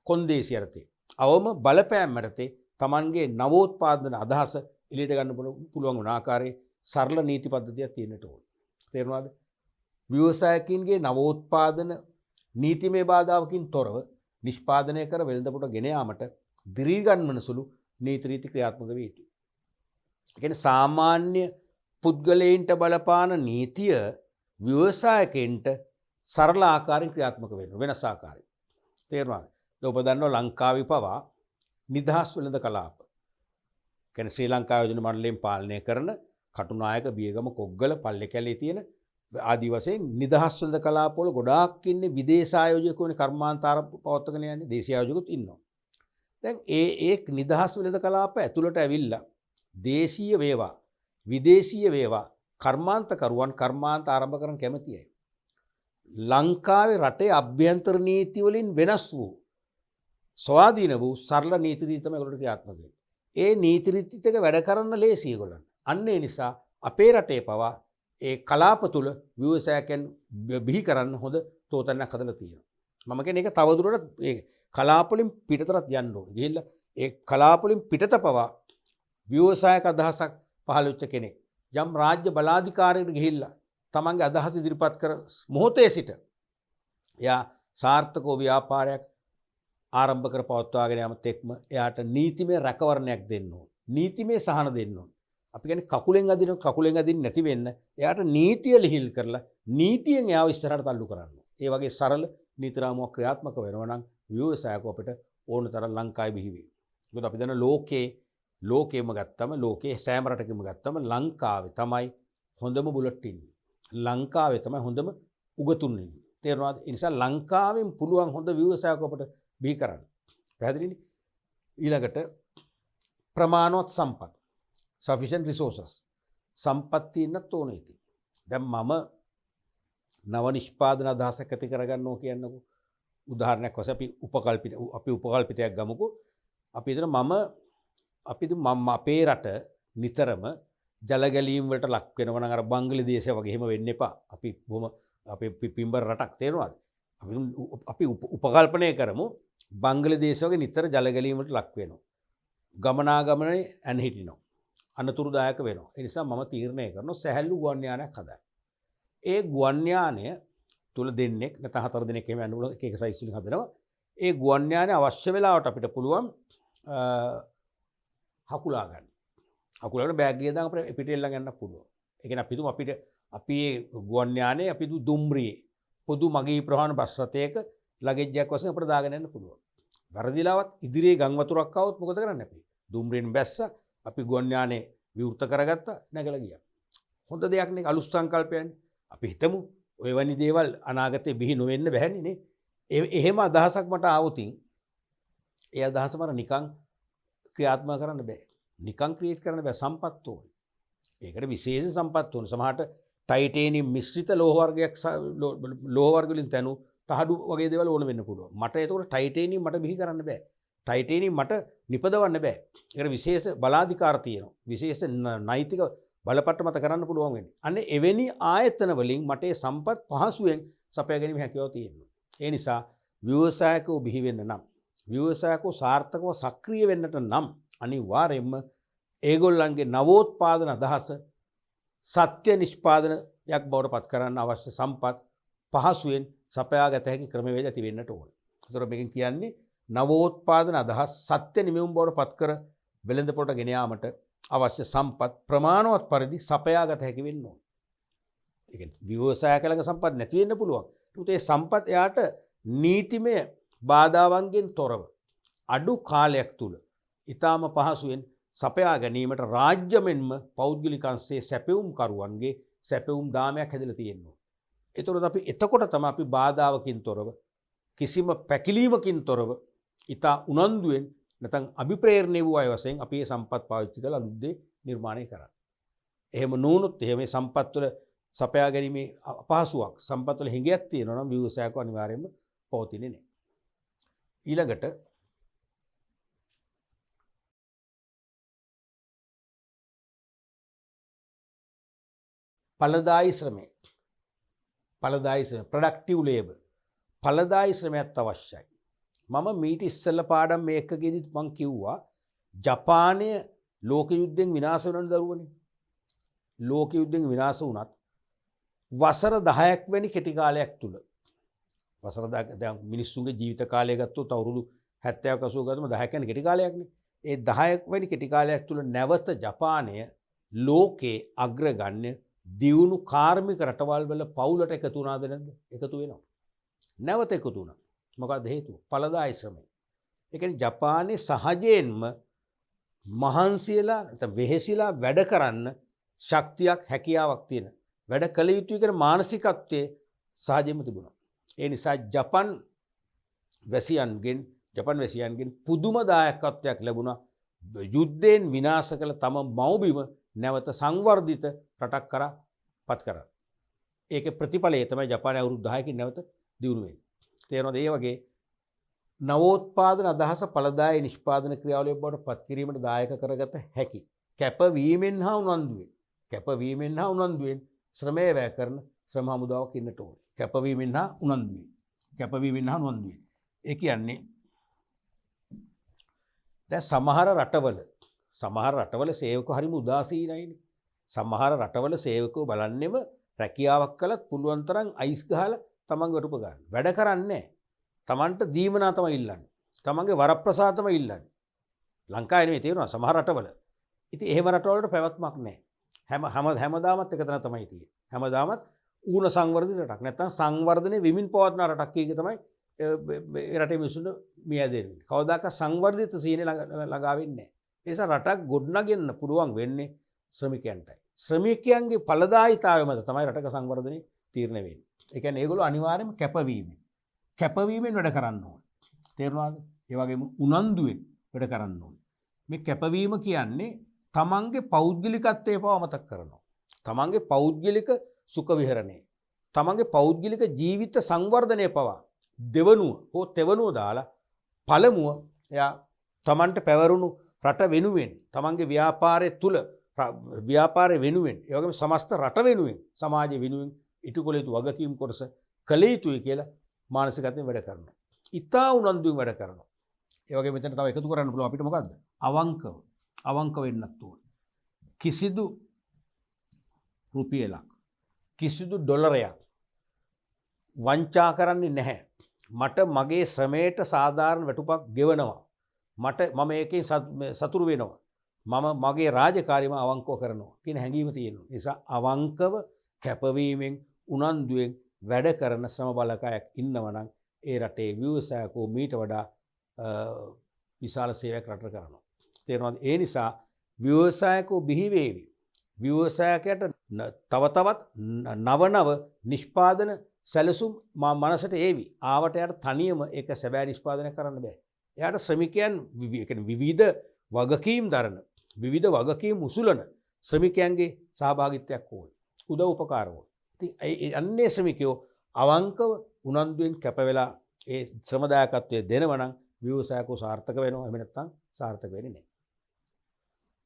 කොන්දේසි යටතේ අවම බලපෑම් යටතේ Tamanගේ නවෝත්පාදන අදහස එළියට ගන්න පුළුවන් වුණ ආකාරයේ සරල නීති පද්ධතියක් තියෙන්නට ඕනේ. තේරුණාද? ව්‍යවසායකින්ගේ නවෝත්පාදන නීතිමය බාධාවකින් තොරව නිෂ්පාදනය කර වෙළඳපොළ ගෙන යාමට දිරිගන්වන සුළු නීති රීති ක්‍රියාත්මක වේ යුතුයි. ඒ කියන්නේ සාමාන්‍ය පුද්ගලයන්ට බලපාන නීතිය ව්‍යවසායකයන්ට සරල ආකාරයෙන් ක්‍රියාත්මක වෙනවා වෙනස් ආකාරයෙන්. තේරුණාද? ඔබ දන්නවා ලංකාවේ පවා නිදහස් වෙළඳ කලාප. කියන්නේ ශ්‍රී ලංකා යෝජන මණ්ඩලයෙන් පාලනය කරන කටුනායක බියගම කොග්ගල පල්ලේකැලේ තියෙන ආදි වශයෙන් නිදහස් වෙළඳ කලාපවල ගොඩාක් ඉන්නේ විදේශ ආයෝජකවනේ කර්මාන්තාර පවත්වාගෙන යන්නේ දේශීය ආයෝජකත් ඉන්නවා. දැන් ඒ නිදහස් වෙළඳ කලාප ඇතුළට ඇවිල්ලා දේශීය වේවා විදේශීය වේවා කර්මාන්තකරුවන් කර්මාන්ත ආරම්භ කරන්න කැමතියි. ලංකාවේ රටේ අභ්‍යන්තර නීති වලින් වෙනස් වූ ස්වාධීන වූ සරල නීති රීති තමයි ඒගොල්ලෝ ක්‍රියාත්මක වෙන්නේ. ඒ නීති රීතිත් එක වැඩ කරන්න ලේසි ඒගොල්ලන්. අන්න ඒ නිසා අපේ රටේ පවා ඒ කලාප තුල ව්‍යවසායකයන් බිහි කරන්න හොඳ තෝතන්නක් හදලා තියෙනවා. මම කියන්නේ ඒක තවදුරටත් ඒ කලාප වලින් පිටතරත් යන්න ඕනේ. ගිහිල්ලා ඒ කලාප වලින් පිටත පවා ව්‍යවසායක අදහසක් පහළ වෙච්ච කෙනෙක් යම් රාජ්‍ය බලාධිකාරියකට ගිහිල්ලා තමන්ගේ අදහස ඉදිරිපත් කර මොහොතේ සිට එයා සාර්ථකව ව්‍යාපාරයක් ආරම්භ කර පවත්වාගෙන යාම තෙක්ම එයාට නීතිමය රැකවරණයක් දෙන්න ඕන. නීතිමය සහන දෙන්න ඕන. අපි කියන්නේ කකුලෙන් අදින්න නැති වෙන්න එයාට නීතිය ලිහිල් කරලා නීතියෙන් එයාව ඉස්සරහට තල්ලු කරන්න. ඒ වගේ සරල නීති රාමුවක් ක්‍රියාත්මක වෙනවා නම් ව්‍යවසායකව අපිට ඕන තරම් ලංකාවේ බිහි වෙයි. මොකද අපි දන්න ලෝකේම ගත්තම ලෝකයේ සෑම රටකම ගත්තම ලංකාවේ තමයි හොඳම බුලට් ඉන්නේ. ලංකාවේ තමයි හොඳම උගතුන් ඉන්නේ. තේරෙනවද? ඒ නිසා ලංකාවෙන් පුළුවන් හොඳ ව්‍යවසායක අපට බිහි කරන්න. පැහැදිලිනේ? ඊළඟට ප්‍රමාණවත් සම්පත්. sufficient resources. සම්පත් තියෙන්නත් ඕනේ ඉතින්. දැන් මම නව නිෂ්පාදන අදහසක් ඇති කරගන්නවා කියන්නකෝ. උදාහරණයක් වශයෙන් අපි උපකල්පිතයක් ගමුකෝ. අපි හිතන මම අපේ රට නිතරම ජල ගැලීම් වලට ලක් වෙනවා නම් අර බංග්ලාදේශය වගේ එහෙම වෙන්න එපා. අපි බොහොම අපේ පිඹර රටක් තේරෙනවද? අපි උපකල්පනය කරමු බංග්ලාදේශ වගේ නිතර ජල ගැලීම් වලට ලක් වෙනවා. ගමනාගමනේ ඇන හිටිනවා. අනතුරුදායක වෙනවා. ඒ නිසා මම තීරණය කරනවා සැහැල්ලු ගුවන් යානයක් හදන්න. ඒ ගුවන් යානය තුල දෙන්නෙක් නැත්නම් 4 දෙනෙක් එහෙම යනකොට එක එක සයිස් වලින් හදනවා. ඒ ගුවන් යානය අවශ්‍ය වෙලාවට අපිට පුළුවන් හකුලා ගන්න. හකුලාගෙන බෑග් එක දාගෙන අපිට පිටිල්ලන් යන්න පුළුවන්. ඒ කියන්නේ අපි තුමු අපිට අපි ඒ ගුවන් යානයේ අපි දුම්රියේ පොදු මගී ප්‍රවාහන බස් රථයක ලගේජ් එකක් වශයෙන් අපිට දාගෙන යන්න පුළුවන්. වරදිලාවත් ඉදිරියේ ගම් වතුරක් ආවොත් මොකද කරන්නේ අපි? දුම්රියෙන් බැස්සා අපි ගුවන් යානේ විවෘත කරගත්තා නැගලා ගියා. හොඳ දෙයක් නේ අලුත් සංකල්පයන්නේ. අපි හිතමු ඔය වැනි දේවල් අනාගතේ බිහි නොවෙන්න බැහැනේ නේ. එහෙම අදහසක් මට ආවොතින් ඒ අදහස මට නිකන් ක්‍රියාත්මක කරන්න බෑ. නිකන් ක්‍රියේට් කරන්න බෑ. සම්පත් ඕනේ. ඒකට විශේෂ සම්පත් ඕනේ. සමහරට ටයිටේනියම් මිශ්‍රිත ලෝහ වර්ගයක් ලෝහ වර්ග වලින් තනු තහඩු වගේ දේවල් ඕන වෙන්න පුළුවන්. මට ඒතකොට ටයිටේනියම් මට බිහි කරන්න බෑ. ටයිටේනියම් මට නිපදවන්න බෑ. ඒකට විශේෂ බලාධිකාර තියෙනවා. විශේෂ නෛතික බලපත්‍ර මත කරන්න පුළුවන් වෙන්නේ. අන්න එවැනි ආයතන වලින් මට ඒ සම්පත් පහසුවෙන් සපයා ගැනීම හැකියාව තියෙනවා. ඒ නිසා ව්‍යවසායකෝ බිහි වෙන්න නම් ව්‍යවසායකෝ සාර්ථකව සක්‍රිය වෙන්නට නම් අනිවාර්යයෙන්ම ඒගොල්ලන්ගේ නවෝත්පාදන අදහස සත්‍ය නිෂ්පාදනයක් බවට පත් කරන්න අවශ්‍ය සම්පත් පහසුවෙන් සපයාගත හැකි ක්‍රමවේද ඇති වෙන්නට ඕන. ඒතර මේකෙන් කියන්නේ නවෝත්පාදන අදහස් සත්‍ය නිමවුම් බවට පත් කර වෙළඳපොළට ගෙන යාමට අවශ්‍ය සම්පත් ප්‍රමාණවත් පරිදි සපයාගත හැකි වෙන්න ඕන. ඒ කියන්නේ ව්‍යවසායකලක සම්පත් නැති වෙන්න පුළුවන්. ඒත් ඒ සම්පත් එයාට නීතිමය බාධාවන්ගෙන් තොරව අඩු කාලයක් තුල ඊටාම පහසුවෙන් සපයා ගැනීමට රාජ්‍ය මෙන්ම පෞද්ගලික අංශයේ සැපෙවුම් කරුවන්ගේ සැපෙවුම් දාමයක් හැදලා තියෙනවා. එතකොට තමයි අපි බාධාවකින් තොරව කිසිම පැකිලීමකින් තොරව ඊටා උනන්දුවෙන් නැත්නම් අභිප්‍රේරණය වූ අය වශයෙන් අපි මේ සම්පත් පාවිච්චි කරලා අලුත් දේ නිර්මාණය කරන්නේ. එහෙම නොවුනොත් එහෙම මේ සම්පත් වල සපයා ගැනීමේ අපහසුාවක් සම්පත් වල හිඟයක් තියෙනවා නම් ව්‍යවසායක අනිවාර්යයෙන්ම පවතින්නේ නැහැ. ඊළඟට ඵලදායී ශ්‍රමය ප්‍රොඩක්ටිව් ලේබර් ඵලදායී ශ්‍රමයක් අවශ්‍යයි. මම මීට ඉස්සෙල්ල පාඩම් මේකකෙදිත් මං කිව්වා ජපානය ලෝක යුද්ධෙන් විනාශ වෙන දරුවනේ. ලෝක යුද්ධෙන් විනාශ වුණත් වසර 10ක් වැනි කෙටි කාලයක් තුල වසර 10ක් දැන් මිනිස්සුන්ගේ ජීවිත කාලය ගත්තොත් අවුරුදු 70ක 80ක ගත්තම 10ක් යන කෙටි කාලයක්නේ. ඒ 10ක් වැනි කෙටි කාලයක් තුල නැවත ජපානය ලෝකේ අග්‍රගණ්‍ය දියුණු කාර්මික රටවල් වල පවුලට එකතු වුණාද නැද්ද? එකතු වෙනවා. නැවත එකතු වුණා. මොකක්ද හේතුව? ඵලදායී ශ්‍රමය. ඒ කියන්නේ ජපානයේ සහජයෙන්ම මහන්සියලා නැත්නම් වෙහෙසිලා වැඩ කරන්න ශක්තියක් හැකියාවක් තියෙන වැඩ කළ යුතුයි කියන මානසිකත්වයේ සහජයෙන්ම තිබුණා. ඒ නිසා ජපන් වැසියන්ගෙන් පුදුම දායකත්වයක් ලැබුණා. යුද්ධයෙන් විනාශ කළ තම මව්බිම නැවත සංවර්ධිත රටක් කරා පත් කරා. ඒකේ ප්‍රතිඵලය තමයි ජපානයේ අවුරුදු 10කින් නැවත දියුණු වෙන්නේ. තේරෙනවද? ඒ වගේ නවෝත්පාදන අදහස ඵලදායී නිෂ්පාදන ක්‍රියාවලිය බවට පත් කිරීමට දායක කරගත හැකි. කැපවීමෙන් හා උනන්දුවෙන් ශ්‍රමය වැය කරන ශ්‍රම හමුදාවක් ඉන්නට ඕනේ. කැපවීමෙන් හා උනන්දුවෙන්. ඒ කියන්නේ දැන් සමහර රටවල සේවකව හරිම උදාසීනයිනේ. සමහර රටවල සේවකව බලන්නෙම රැකියාවක් කළත් පුළුවන් තරම් අයිස් ගහලා තමන්ගේ වටුප ගන්න. වැඩ කරන්නේ නැහැ. තමන්ට දීමනා තමයි ඉල්ලන්නේ. තමන්ගේ වරප්‍රසාද තමයි ඉල්ලන්නේ. ලංකාවේ නෙමෙයි තියෙනවා සමහර රටවල. ඉතින් එහෙම රටවලට පැවැත්මක් නැහැ. හැමදාමත් එක තැන තමයි තියෙන්නේ. හැමදාමත් ඌණ සංවර්ධිත රටක්. නැත්තම් සංවර්ධනයේ විමින් පවත්න රටක් කීක තමයි රටේ මිනිස්සුන්ට මියැදෙන්නේ. කවදාක සංවර්ධිත සීනේ ළඟා වෙන්නේ නැහැ. ඒ නිසා රටක් ගොඩනගන්න පුළුවන් වෙන්නේ ශ්‍රමිකයන්ටයි. ශ්‍රමිකයන්ගේ ඵලදායීතාවය මත තමයි රටක සංවර්ධනය තීරණය වෙන්නේ. ඒ කියන්නේ ඒගොල්ලෝ අනිවාර්යයෙන්ම කැපවීමෙන් වැඩ කරන්න ඕනේ. තේරුණාද? ඒ වගේම උනන්දුවෙන් වැඩ කරන්න ඕනේ. මේ කැපවීම කියන්නේ තමන්ගේ පෞද්ගලිකත්වයේ පව අමතක කරනවා. තමන්ගේ පෞද්ගලික සුඛ විහරණය. තමන්ගේ පෞද්ගලික ජීවිත සංවර්ධනය පවා දෙවනුව හෝ තෙවනුව දාලා පළමුව එයා තමන්ට පැවරුණු රට වෙනුවෙන් තමන්ගේ ව්‍යාපාරය තුල ව්‍යාපාරය වෙනුවෙන් ඒ වගේම සමස්ත රට වෙනුවෙන් සමාජය වෙනුවෙන් ඉටු කළ යුතු වගකීම් කොටස කළ යුතුයි කියලා මානසිකත්වයෙන් වැඩ කරනවා. ඉතා උනන්දුවෙන් වැඩ කරනවා. ඒ වගේම මෙතන තව එකතු කරන්න පුළුවන් අපිට මොකද්ද? අවංක වෙන්නත් ඕනේ. කිසිදු රුපියලක් කිසිදු ඩොලරයක් වංචා කරන්නේ නැහැ. මට මගේ ශ්‍රමයට සාධාරණ වැටුපක් ගෙවනවා. මම ඒකෙන් සතුරු වෙනවා. මම මගේ රාජකාරියම අවංකව කරනවා කියන හැඟීම තියෙනවා. ඒ නිසා අවංකව කැපවීමෙන් උනන්දුවෙන් වැඩ කරන ශ්‍රම බලකායක් ඉන්නවනම් ඒ රටේ ව්‍යවසායකෝ මීට වඩා විශාල සේවයක් රටට කරනවා. තේරෙනවද? ඒ නිසා ව්‍යවසායකෝ බිහි වේවි. ව්‍යවසායකයට තව තවත් නව නිෂ්පාදන සැලසුම් මනසට ඒවි. ආවට යාට තනියම ඒක සැබෑ නිෂ්පාදනය කරන්න බෑ. එයාට ශ්‍රමිකයන් විවිධ වගකීම් දරන විවිධ වගකීම් උසුලන ශ්‍රමිකයන්ගේ සහභාගිත්වයක් ඕන. උදව් උපකාර ඕන. ඉතින් අන්නේ ශ්‍රමිකයෝ අවංකව උනන්දුවෙන් කැප වෙලා ඒ ශ්‍රමදායකත්වයේ දෙනවනම් ව්‍යවසායකෝ සාර්ථක වෙනවා. එහෙම නැත්නම් සාර්ථක වෙන්නේ නැහැ.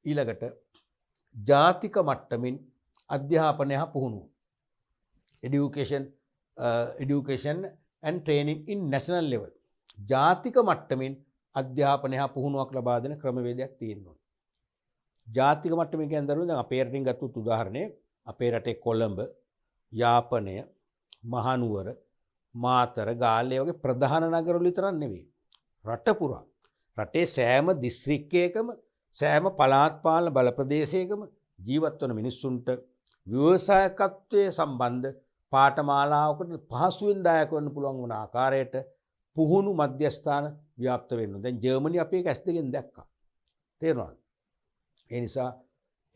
ඊළඟට ජාතික මට්ටමින් අධ්‍යාපනය හා පුහුණුව. education and training in national level. ජාතික මට්ටමින් අධ්‍යාපනය හා පුහුණුවක් ලබා දෙන ක්‍රමවේදයක් තියෙනවා. ජාතික මට්ටමින් කියන දරුවෝ දැන් අපේ රටින් ගත්තොත් උදාහරණයක් අපේ රටේ කොළඹ, යාපනය, මහනුවර, මාතර, ගාල්ලේ වගේ ප්‍රධාන නගරවල විතරක් නෙවෙයි. රට පුරා රටේ සෑම දිස්ත්‍රික්කයකම සෑම පළාත් පාලන බල ප්‍රදේශයකම ජීවත් වන මිනිස්සුන්ට ව්‍යවසායකත්වයේ සම්බන්ධ පාඨමාලාවකට පහසුවෙන් දායක වෙන්න පුළුවන් වුණ ආකාරයට පුහුණු මධ්‍යස්ථාන ව්‍යාප්ත වෙන්න. දැන් ජර්මනි අපි ඒක ඇස් දෙකෙන් දැක්කා. තේරුණාද? ඒ නිසා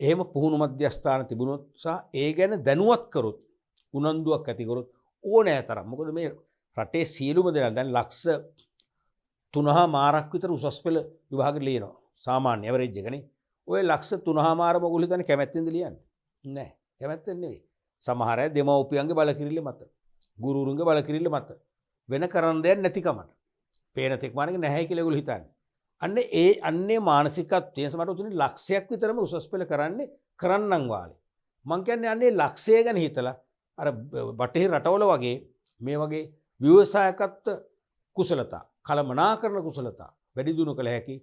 එහෙම පුහුණු මධ්‍යස්ථාන තිබුණොත් සහ ඒ ගැන දැනුවත් කරොත් උනන්දුවක් ඇති කරොත් ඕනෑ තරම්. මොකද මේ රටේ සියලුම දෙනා දැන් ලක්ෂ 3.5 විතර උසස් පෙළ විභාගෙට ලියනවා. සාමාන්‍ය ඇවරේජ් එකනේ. ඔය ලක්ෂ 3.5 මොගොල්ලෝ හිතන්නේ කැමැත්තෙන්ද ලියන්නේ? නෑ. කැමැත්තෙන් නෙවෙයි. සමහර අය දෙමව්පියන්ගේ බලකිරිල්ල මත, ගුරුවරුන්ගේ බලකිරිල්ල මත වෙන කරන්න දෙයක් නැතිකමට. පේන තෙක් මානෙක නැහැ කියලා ඒගොල්ලෝ හිතන්නේ. අන්නේ මානසිකත්වයෙන් සමහර උතුනේ ලක්ෂයක් විතරම උසස් පෙළ කරන්නම් වාලේ. මං කියන්නේ අන්නේ ලක්ෂය ගැන හිතලා අර බටහිර රටවල වගේ මේ වගේ ව්‍යවසායකත්ව කුසලතා, කළමනාකරණ කුසලතා වැඩි දියුණු කළ හැකි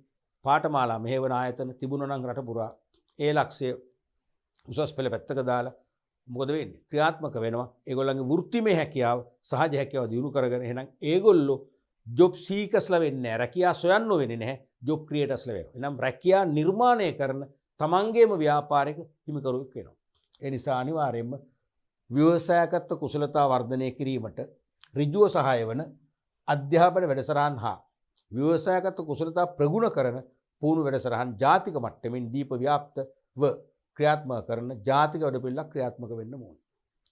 පාඨමාලා මෙහෙවන ආයතන තිබුණා නම් රට පුරා ඒ ලක්ෂය උසස් පෙළ පැත්තක දාලා මොකද වෙන්නේ? ක්‍රියාත්මක වෙනවා. ඒගොල්ලන්ගේ වෘත්තිමය හැකියාව, සහජ හැකියාව දියුණු කරගෙන එහෙනම් ඒගොල්ලෝ ජොබ් සීකර්ස්ලා වෙන්නේ නැහැ. රැකියා සොයන්නෝ වෙන්නේ නැහැ. ජොබ් ක්‍රියේටර්ස්ලා වෙනවා. එනම් රැකියා නිර්මාණය කරන තමන්ගේම ව්‍යාපාරික හිමිකරුවෙක් වෙනවා. ඒ නිසා අනිවාර්යයෙන්ම ව්‍යවසායකත්ව කුසලතා වර්ධනය කිරීමට ඍජුව සහාය වන අධ්‍යාපන වැඩසටහන් හා ව්‍යවසායකත්ව කුසලතා ප්‍රගුණ කරන පුහුණු වැඩසටහන් ජාතික මට්ටමින් දීප ව්‍යාප්තව ක්‍රියාත්මක කරන ජාතික වැඩපිළිවෙලක් ක්‍රියාත්මක වෙන්න ඕනේ.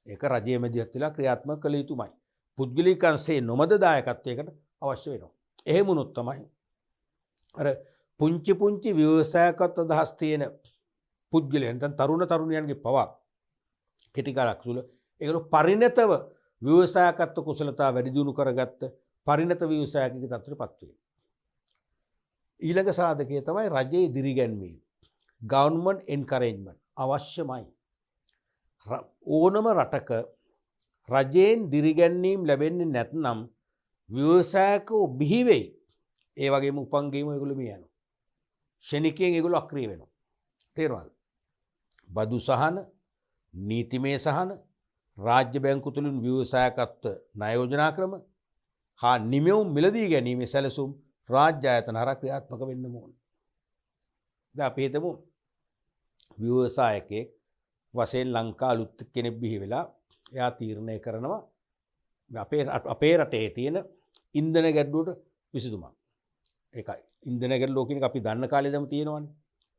ඒක රජයේ මැදිහත් වෙලා ක්‍රියාත්මක කළ යුතුමයි. පුද්ගලිකංශයේ නොමද දායකත්වයකට අවශ්‍ය වෙනවා. එහෙම වුණොත් තමයි අර පුංචි ව්‍යවසායකත්ව අදහස් තියෙන පුද්ගලයන් දැන් තරුණයන්ගේ පවා කෙටි කාලයක් තුළ ඒගොල්ලෝ පරිණතව ව්‍යවසායකත්ව කුසලතා වැඩි දියුණු කරගත්ත පරිණත ව්‍යවසායකයෙක් තත්ත්වයටපත් වෙනවා. ඊළඟ සාධකය තමයි රජයේ දිරිගැන්වීම. ගවර්න්මන්ට් එන්කරේජ්මන්ට් අවශ්‍යමයි. ඕනම රටක රජයෙන් දිරිගැන්වීම් ලැබෙන්නේ නැත්නම් ව්‍යවසායකෝ බිහි වෙයි. ඒ වගේම උපංගෙම ඒගොල්ලෝ මිය යනවා. ශනිකයෙන් ඒගොල්ලෝ අක්‍රිය වෙනවා. තේරුණාද? බදු සහන, නීතිමය සහන, රාජ්‍ය බැංකු තුලින් ව්‍යවසායකත්ව ණය යෝජනා ක්‍රම හා නිමෙවුම් මිලදී ගැනීමේ සැලසුම් රාජ්‍ය ආයතන හරහා ක්‍රියාත්මක වෙන්න ඕන. දැන් අපි හිතමු ව්‍යවසායකයෙක් වශයෙන් ලංකා අලුත් කෙනෙක් බිහි වෙලා එයා තීරණය කරනවා අපේ රටේ තියෙන ඉන්ධන ගැටලුවට විසඳුමක්. ඒකයි ඉන්ධන ගැටලුව කියන එක අපි දන්න කාලෙදම තියෙනවනේ.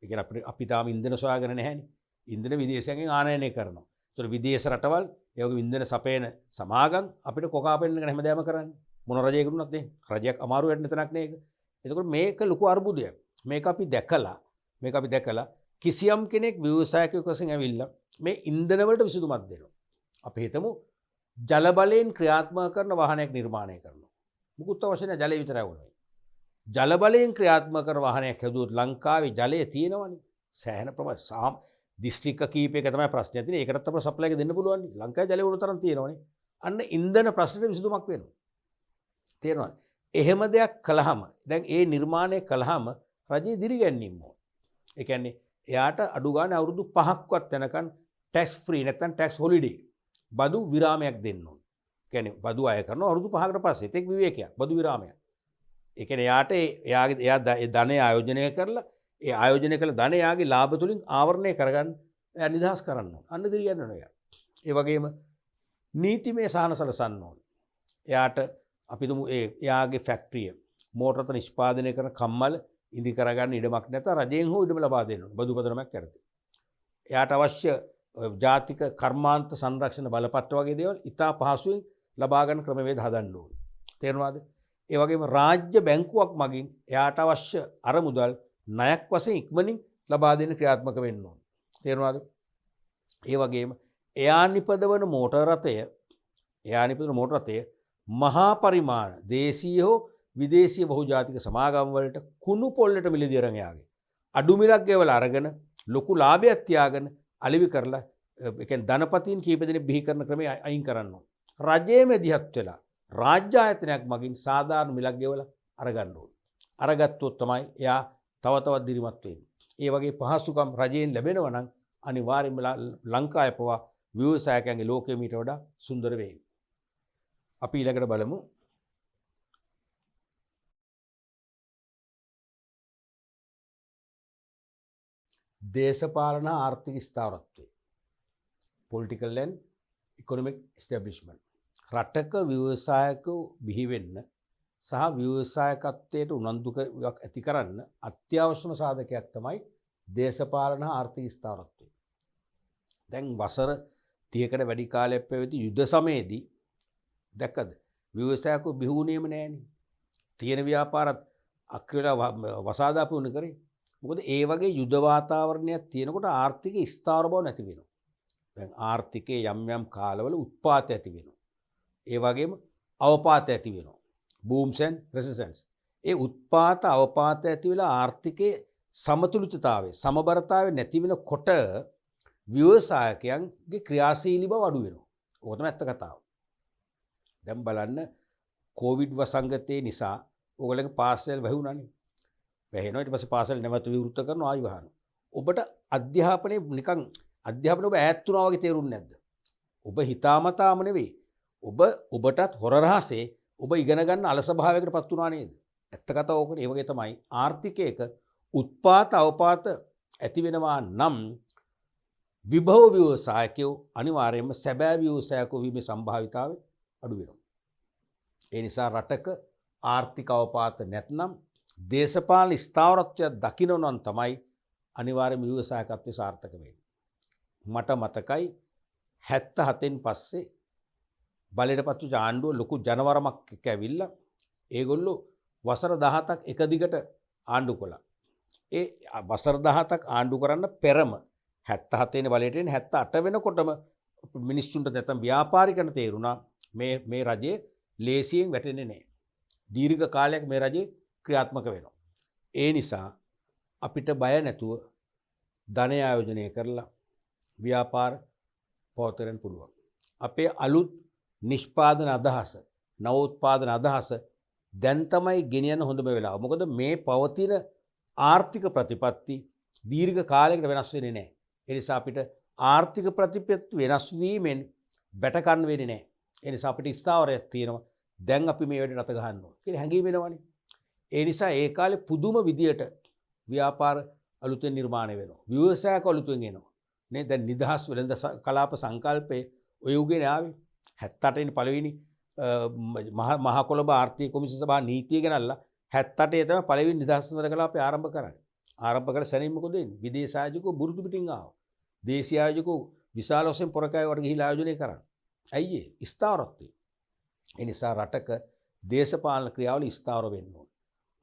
ඒ කියන්නේ අපි තාම ඉන්ධන සොයාගෙන නැහැනේ. ඉන්ධන විදේශයෙන් ආනයනය කරනවා. ඒතර විදේශ රටවල් ඒ වගේ ඉන්ධන සපයන සමාගම් අපිට කොකා පෙන්නගෙන හැමදාම කරන්නේ. මොන රජයකට උනත් රජයක් අමාරු වෙන්න තැනක් නේ ඒක. එතකොට මේක ලොකු අර්බුදයක්. මේක අපි දැකලා කිසියම් කෙනෙක් ව්‍යවසායකයෙකු වශයෙන් ඇවිල්ලා මේ ඉන්ධන වලට විසඳුමක් දෙනවා. අපි හිතමු ජල බලයෙන් ක්‍රියාත්මක කරන වාහනයක් නිර්මාණය කරනවා. මුකුත් අවශ්‍ය නැහැ ජලය විතරයි ඕනේ. ජල බලයෙන් ක්‍රියාත්මක කරන වාහනයක් හැදුවොත් ලංකාවේ ජලය තියෙනවනේ. සෑහෙන ප්‍රමාණයක් දිස්ත්‍රික්ක කීපයක තමයි ප්‍රශ්නය තියෙන්නේ. ඒකටත් අපිට සප්ලයි එක දෙන්න පුළුවන්. ලංකාවේ ජලය උණු තරම් තියෙනවනේ. අන්න ඉන්ධන ප්‍රශ්නෙට විසඳුමක් වෙනවා. තේරෙනවද? එහෙම දෙයක් කළාම දැන් ඒ නිර්මාණය කළාම රජයේ දිරිගැන්වීම ඕන. ඒ කියන්නේ එයාට අඩු ගානේ අවුරුදු 5ක්වත් යනකන් ටැක්ස් ෆ්‍රී නැත්නම් ටැක්ස් හොලිඩේ බදු විරාමයක් දෙන්න ඕන. කියන්නේ බදු අය කරනවා අවුරුදු 5කට පස්සේ එතෙක් විවේකයක් බදු විරාමයක්. ඒ කියන්නේ එයාට එයා ධනය ආයෝජනය කරලා ඒ ආයෝජනය කළ ධනය එයාගේ ලාභ තුලින් ආවරණය කරගන්න එයා නිදහස් කරන්න ඕන. අන්න දිරිගැන්වනවා එයා. ඒ වගේම නීතිමය සහන සලසන්න ඕන. එයාට අපි තුමු එයාගේ ෆැක්ටරිය මෝටරත නිෂ්පාදනය කරන කම්මල ඉදි කරගන්න ඉඩමක් නැත්නම් රජයෙන් හෝ ඉඩම ලබා දෙන්න ඕන. බදු පදනමක් යටතේ. එයාට අවශ්‍ය ජාතික කර්මාන්ත සංරක්ෂණ බලපත්‍ර වගේ දේවල් ඉතා පහසුවෙන් ලබා ගන්න ක්‍රමවේද හදන්න ඕන. තේරුණාද? ඒ වගේම රාජ්‍ය බැංකුවක් මගින් එයාට අවශ්‍ය අරමුදල් ණයක් වශයෙන් ඉක්මනින් ලබා දෙන්න ක්‍රියාත්මක වෙන්න ඕන. තේරුණාද? ඒ වගේම එයා නිපදවන මෝටර රථය මහා පරිමාණ දේශීය හෝ විදේශීය බහුජාතික සමාගම් වලට කුණු පොල්ලට මිලදී අරන් යාගේ. අඩු මිලක් ගෙවලා අරගෙන ලොකු ලාභයක් තියාගෙන අලෙවි කරලා ඒ කියන්නේ ධනපතීන් කීප දෙනෙක් බිහි කරන ක්‍රමය අයින් කරන්න ඕන. රජයේ මැදිහත් වෙලා රාජ්‍ය ආයතනයක් මගින් සාධාරණ මිලක් ගෙවලා අරගන්න ඕන. අරගත්තොත් තමයි එයා තව තවත් දිරිමත් වෙන්නේ. ඒ වගේ පහසුකම් රජයෙන් ලැබෙනවා නම් අනිවාර්යයෙන්ම ලංකාවේ පවා ව්‍යවසායකයන්ගේ ලෝකෙ මීට වඩා සුන්දර වෙයි. අපි ඊළඟට බලමු දේශපාලන ආර්ථික ස්ථාවරත්වය. Political and economic establishment. රටක ව්‍යවසායකයෝ බිහි වෙන්න සහ ව්‍යවසායකත්වයට උනන්දුවක් ඇති කරන්න අත්‍යවශ්‍යම සාධකයක් තමයි දේශපාලන ආර්ථික ස්ථාවරත්වය. දැන් වසර 30කට වැඩි කාලයක් පැවති යුද සමයේදී දැක්කද ව්‍යවසායකයෝ බිහි වුණේම නෑනේ. තියෙන ව්‍යාපාරත් අක්‍රේලා වසාදාපු උන කරේ. මොකද ඒ වගේ යුද වාතාවරණයක් තියෙනකොට ආර්ථික ස්ථාවර බව නැති වෙනවා. දැන් ආර්ථිකයේ යම් කාලවල උත්පාත ඇති වෙනවා. ඒ වගේම අවපාත ඇති වෙනවා. බූම්ස් ඇන්ඩ් රෙසිස්ටන්ස්. ඒ උත්පාත අවපාත ඇති වෙලා ආර්ථිකයේ සමතුලිතතාවය සමබරතාවය නැති වෙනකොට ව්‍යවසායකයන්ගේ ක්‍රියාශීලී බව අඩු වෙනවා. ඕක තමයි ඇත්ත කතාව. දැන් බලන්න කොවිඩ් වසංගතය නිසා ඕගොල්ලන්ගේ පාසල් වැහුණානේ. වැහෙනවා ඊට පස්සේ පාසල් නැවත විවෘත කරනවා ආයි වහනවා. ඔබට අධ්‍යාපනයේ නිකන් අධ්‍යාපනය ඔබ ඈත් වුණා වගේ තේරුන්නේ නැද්ද? ඔබ හිතාමතාම නෙවෙයි. ඔබටත් හොර රහසේ ඔබ ඉගෙන ගන්න අලස භාවයකට පත් වුණා නේද? ඇත්ත කතාව ඕකනේ. ඒ වගේ තමයි ආර්ථිකයක උත්පාත අවපාත ඇති වෙනවා නම් විභව ව්‍යවසායකයෝ අනිවාර්යයෙන්ම සැබෑ ව්‍යවසායකයෝ වීමේ සම්භාවිතාවය අඩු වෙනවා. ඒ නිසා රටක ආර්ථික අවපාත නැත්නම් දේශපාලන ස්ථාවරත්වයක් දකින්න නම් තමයි අනිවාර්යයෙන්ම ව්‍යවසායකත්වය සාර්ථක වෙන්නේ. මට මතකයි 77න් පස්සේ බලයටපත් වූ ආණ්ඩුව ලොකු ජනවරමක් එක්ක ඇවිල්ලා ඒගොල්ලෝ වසර 17ක් එක දිගට ආණ්ඩු කළා. ඒ වසර 17ක් ආණ්ඩු කරන්න පෙරම 77 වෙනි බලයට එන්නේ 78 වෙනකොටම මිනිස්සුන්ට නැත්නම් ව්‍යාපාරිකයන්ට තේරුණා මේ රජයේ ලේසියෙන් වැටෙන්නේ නැහැ. දීර්ඝ කාලයක් මේ රජේ ක්‍රියාත්මක වෙනවා. ඒ නිසා අපිට බය නැතුව ධනය ආයෝජනය කරලා ව්‍යාපාර පවත්වන්න පුළුවන්. අපේ අලුත් නිෂ්පාදන අදහස, නවෝත්පාදන අදහස දැන් තමයි ගෙනියන්න හොඳම වෙලාව. මොකද මේ පවතින ආර්ථික ප්‍රතිපත්ති දීර්ඝ කාලයකට වෙනස් වෙන්නේ නැහැ. ඒ නිසා අපිට ආර්ථික ප්‍රතිපත්ති වෙනස් වීමෙන් බැට ගන්න වෙන්නේ නැහැ. ඒ නිසා අපිට ස්ථාවරයක් තියෙනවා. දැන් අපි මේ වැඩේ රත ගහන්න ඕන කියලා හැඟීම එනවනේ. ඒ නිසා ඒ කාලේ පුදුම විදියට ව්‍යාපාර අලුතෙන් නිර්මාණය වෙනවා. ව්‍යවසායක අලුතෙන් එනවා. නේ දැන් නිදහස් වෙළඳ කලාප සංකල්පයේ ඔය යුගයේ ආවේ 78 වෙනි පළවෙනි මහ කොළඹ ආර්ථික කොමිසම සභා නීතිය ගෙනල්ලා 78 තමයි පළවෙනි නිදහස් සඳර කලා අපි ආරම්භ කරන්නේ. ආරම්භ කර සැනින් මොකද වෙන්නේ? විදේශ ආයෝජකෝ බුරුදු පිටින් ආවා. දේශීය ආයෝජකෝ විශාල වශයෙන් පොරකෑවට ගිහිලා ආයෝජනය කරන්නේ. ඇයි ඒ? ස්ථාවරත්වය. ඒ නිසා රටක දේශපාලන ක්‍රියාවල ස්ථාවර වෙන්න ඕන.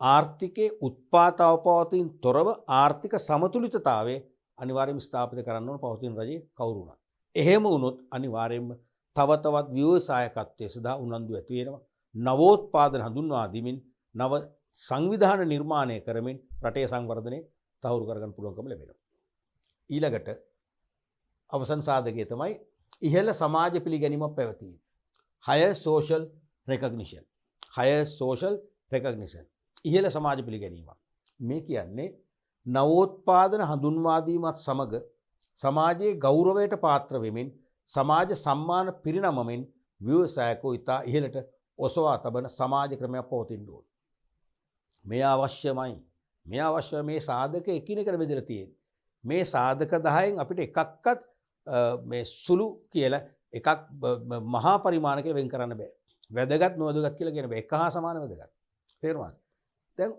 ආර්ථිකයේ උත්පාදවපවතින් තොරව ආර්ථික සමතුලිතතාවය අනිවාර්යයෙන්ම ස්ථාපිත කරන්න ඕන පවතින රජයේ කවුරු වුණත්. එහෙම වුණොත් අනිවාර්යයෙන්ම තව තවත් ව්‍යවසායකත්වයේ සදා උනන්දු ඇති වෙනවා. නවෝත්පාදන හඳුන්වා දීමින් නව සංවිධාන නිර්මාණය කරමින් රටේ සංවර්ධනය තහවුරු කරගන්න පුළුවන්කම ලැබෙනවා. ඊළඟට අවසන් සාධකය තමයි ඉහළ සමාජ පිළිගැනීමක් පැවතීම. higher social recognition. higher social recognition. ඉහළ සමාජ පිළිගැනීමක්. මේ කියන්නේ නවෝත්පාදන හඳුන්වා දීමත් සමග සමාජයේ ගෞරවයට පාත්‍ර වෙමින් සමාජ සම්මාන පිරිනමමින් ව්‍යවසායකෝ ඉතා ඉහළට ඔසවා තබන සමාජ ක්‍රමයක් පවතින්න ඕන. මේ අවශ්‍යමයි. මේ අවශ්‍ය මේ සාධක එකිනෙකට බෙදලා තියෙන්නේ. මේ සාධක 10න් අපිට එකක්වත් මේ සුළු කියලා එකක් මහා පරිමාණ කියලා වෙන් කරන්න බෑ. වැදගත් නොවැදගත් කියලා කියන බෑ. එක හා සමාන වැදගත්. තේරුණාද? දැන්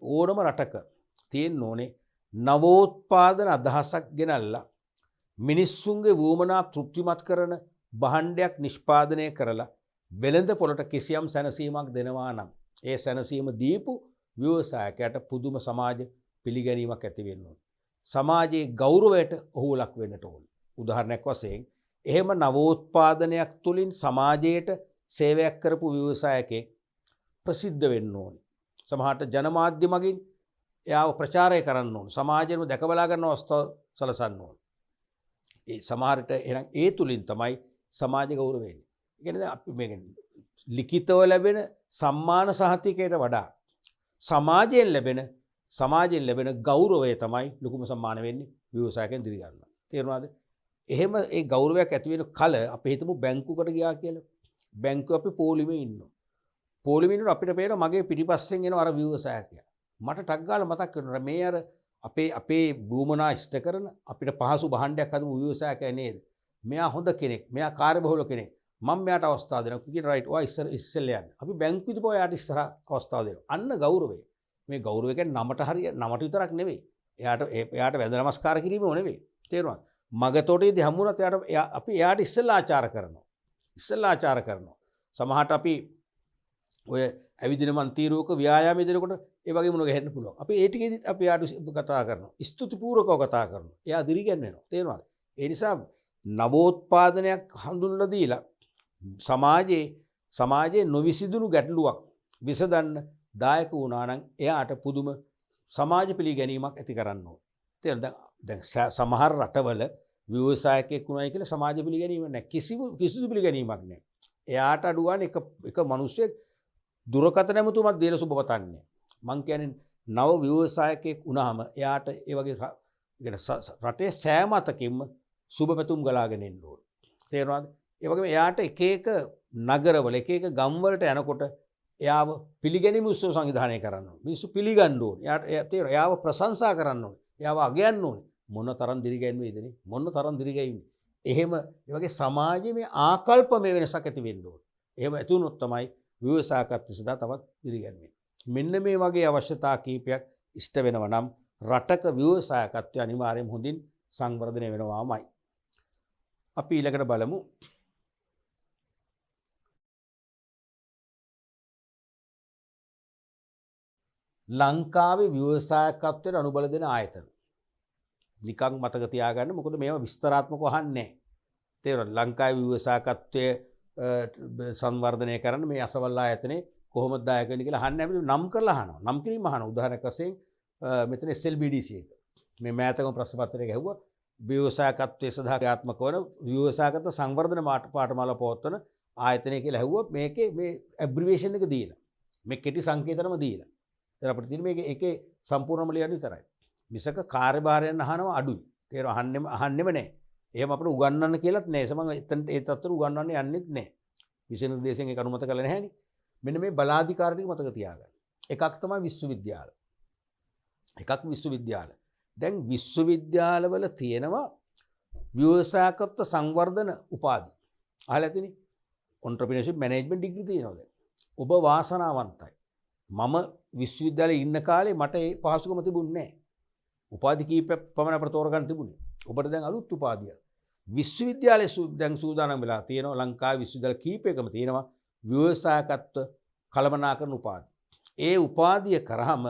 ඕනම රටක තියෙන්න ඕනේ නවෝත්පාදන අදහසක් ගෙනල්ලා මිනිස්සුන්ගේ වුවමනා තෘප්තිමත් කරන භාණ්ඩයක් නිෂ්පාදනය කරලා වෙළඳ පොළට කිසියම් සැනසීමක් දෙනවා නම් ඒ සැනසීම දීපු ව්‍යවසායකයට පුදුම සමාජ පිළිගැනීමක් ඇති වෙන්න ඕනේ. සමාජයේ ගෞරවයට ඔහු ලක් වෙන්නට ඕනේ. උදාහරණයක් වශයෙන් එහෙම නවෝත්පාදනයක් තුලින් සමාජයට සේවයක් කරපු ව්‍යවසායකෙක් ප්‍රසිද්ධ වෙන්න ඕනේ. සමහරට ජනමාධ්‍ය මගින් එයාව ප්‍රචාරය කරන්න ඕනේ. සමාජයෙන්ම දැකබලා ගන්න අවස්ථාව සලසන්න ඕනේ. ඒ සමහරට එහෙනම් ඒ තුලින් තමයි සමාජ ගෞරවය එන්නේ. ඒ කියන්නේ අපි මේක ලිඛිතව ලැබෙන සම්මාන සහතිකයට වඩා සමාජයෙන් ලැබෙන ගෞරවය තමයි ලොකුම සම්මාන වෙන්නේ ව්‍යවසායකයන් දිරි ගන්නවා. තේරුණාද? එහෙම ඒ ගෞරවයක් ඇති වෙන කල අපි හිතමු බැංකුවකට ගියා කියලා. බැංකුව අපි පොලිමේ ඉන්නවා. පොලිමේ ඉන්නකොට අපිට පේනවා මගේ පිටිපස්සෙන් එන අර ව්‍යවසායකයා. මට ටක් ගාලා මතක් වෙනවා මේ අර අපේ භූමනා ඉෂ්ට කරන අපිට පහසු භාණ්ඩයක් හදපු ව්‍යවසායකයා නේද? මෙයා හොඳ කෙනෙක්. මෙයා කාර්යබහුල කෙනෙක්. මම මෙයාට අවස්ථාව දෙනවා. කිව්වා රයිට්. ඔයා ඉස්සෙල්ලා යන්න. අපි බැංකුවෙදි පොය යාට ඉස්සරහ අවස්ථාව දෙනවා. අන්න ගෞරවය. මේ ගෞරවය කියන්නේ නමට විතරක් නෙවෙයි. එයාට වැඳ නමස්කාර කිරීම නෙවෙයි. තේරුණාද? මගතොටේදී හම්බුනත් අපි එයාට ඉස්සෙල්ලා ආචාර කරනවා. සමහරට අපි ඔය ඇවිදින මන්තිරුවක ව්‍යායාමයේ දෙනකොට ඒ වගේ මොන ගහන්න පුළුවන්. අපි ඒ ටිකෙදිත් අපි යාට කතා කරනවා. ස්තුතිපූර්වකව කතා කරනවා. එයා දිරිගැන්වෙනවා. තේරුණාද? ඒ නිසා නවෝත්පාදනයක් හඳුන්වලා දීලා සමාජයේ නොවිසිදුණු ගැටලුවක් විසඳන්න දායක වුණා නම් එයාට පුදුම සමාජ පිළිගැනීමක් ඇති කරන්න ඕන. තේරුණාද? දැන් සමහර රටවල ව්‍යවසායකයෙක් වුණායි කියලා සමාජ පිළිගැනීම නැහැ. කිසිදු පිළිගැනීමක් නැහැ. එයාට අඩුවාන එක මිනිහෙක් දුරකථන ඇමතුමක් දීලා සුබ පතන්නේ. මං කියන්නේ නව ව්‍යවසායකයෙක් වුණාම එයාට ඒ වගේ රටේ සෑම අතකින්ම සුබ පැතුම් ගලාගෙන එන්න ඕන. තේරුණාද? ඒ වගේම එයාට එක නගරවල එක ගම්වලට යනකොට එයාව පිළිගැනීම උත්සව සංවිධානය කරන්න ඕනේ. මිනිස්සු පිළිගන්න ඕනේ. එයාව ප්‍රශංසා කරන්න ඕනේ. එයාව අගයන්න ඕනේ. මොන තරම් දිරිගැන්වෙයිද නේ? මොන තරම් දිරිගැයින්නේ. එහෙම ඒ වගේ සමාජයේ මේ ආකල්පමය වෙනසක් ඇති වෙන්න ඕනේ. එහෙම ඇති වුණොත් තමයි ව්‍යවසායකත්වය සදා තවත් දිරිගැන්වෙන්නේ. මෙන්න මේ වගේ අවශ්‍යතා කීපයක් ඉෂ්ට වෙනවා නම් රටක ව්‍යවසායකත්වය අනිවාර්යයෙන්ම හොඳින් සංවර්ධනය වෙනවාමයි. අපි ඊළඟට බලමු ලංකාවේ ව්‍යවසායකත්වයට අනුබල දෙන ආයතන. නිකන් මතක තියාගන්න. මොකද මේවා විස්තරාත්මකව අහන්නේ නැහැ. තේරුණාද? ලංකාවේ ව්‍යවසායකත්වය සංවර්ධනය කරන්න මේ අසවල් ආයතනේ කොහොමද දායක වෙන්නේ කියලා අහන්නේ නැහැ. නම් කරලා අහනවා. නම් කිරීම අහනවා. උදාහරණයක් වශයෙන් මෙතන SLBDC එක. මේ මෑතකම ප්‍රශ්න පත්‍රයක ඇහුවා ව්‍යවසායකත්වයේ සඳහා ක්‍රියාත්මක වන ව්‍යවසායකත්ව සංවර්ධන පාඨමාලා පවත්වන ආයතනය කියලා ඇහුවා. මේකේ මේ ඇබ්‍රිවියේෂන් එක දීලා. මේ කෙටි සංකේතනම දීලා. දැන් අපිට තියෙන මේකේ එකේ සම්පූර්ණම ලියන්න විතරයි. මිසක කාර්යභාරයන් අහනවා අඩුයි. තේරෙනව? අහන්නෙම නැහැ. එහෙම අපිට උගන්වන්න කියලාත් නැහැ. සමහර එතන ඒ තත්ත්වර උගන්වන්න යන්නෙත් නැහැ. විශේෂ නිර්දේශයෙන් ඒක අනුමත කරලා නැහැනේ. මෙන්න මේ බලාධිකාර ටික මතක තියාගන්න. එකක් තමයි විශ්වවිද්‍යාල. දැන් ඔන්ට්‍රප්‍රීනර්ෂිප් මැනේජ්මන්ට් ඩිග්‍රී තියෙනවා. ඔබ වාසනාවන්තයි. මම විශ්වවිද්‍යාලයේ ඉන්න කාලේ මට ඒ පහසුකම තිබුණේ නැහැ. උපාධි කීපයක් පමණ අපට තෝරගන්න තිබුණේ. ඔබට දැන් අලුත් උපාධියක්. විශ්වවිද්‍යාලයේ දැන් සූදානම් වෙලා තියෙනවා. ලංකාවේ විශ්වවිද්‍යාල කීපයකම තියෙනවා ව්‍යවසායකත්ව කළමනාකරන උපාධි. ඒ උපාධිය කරාම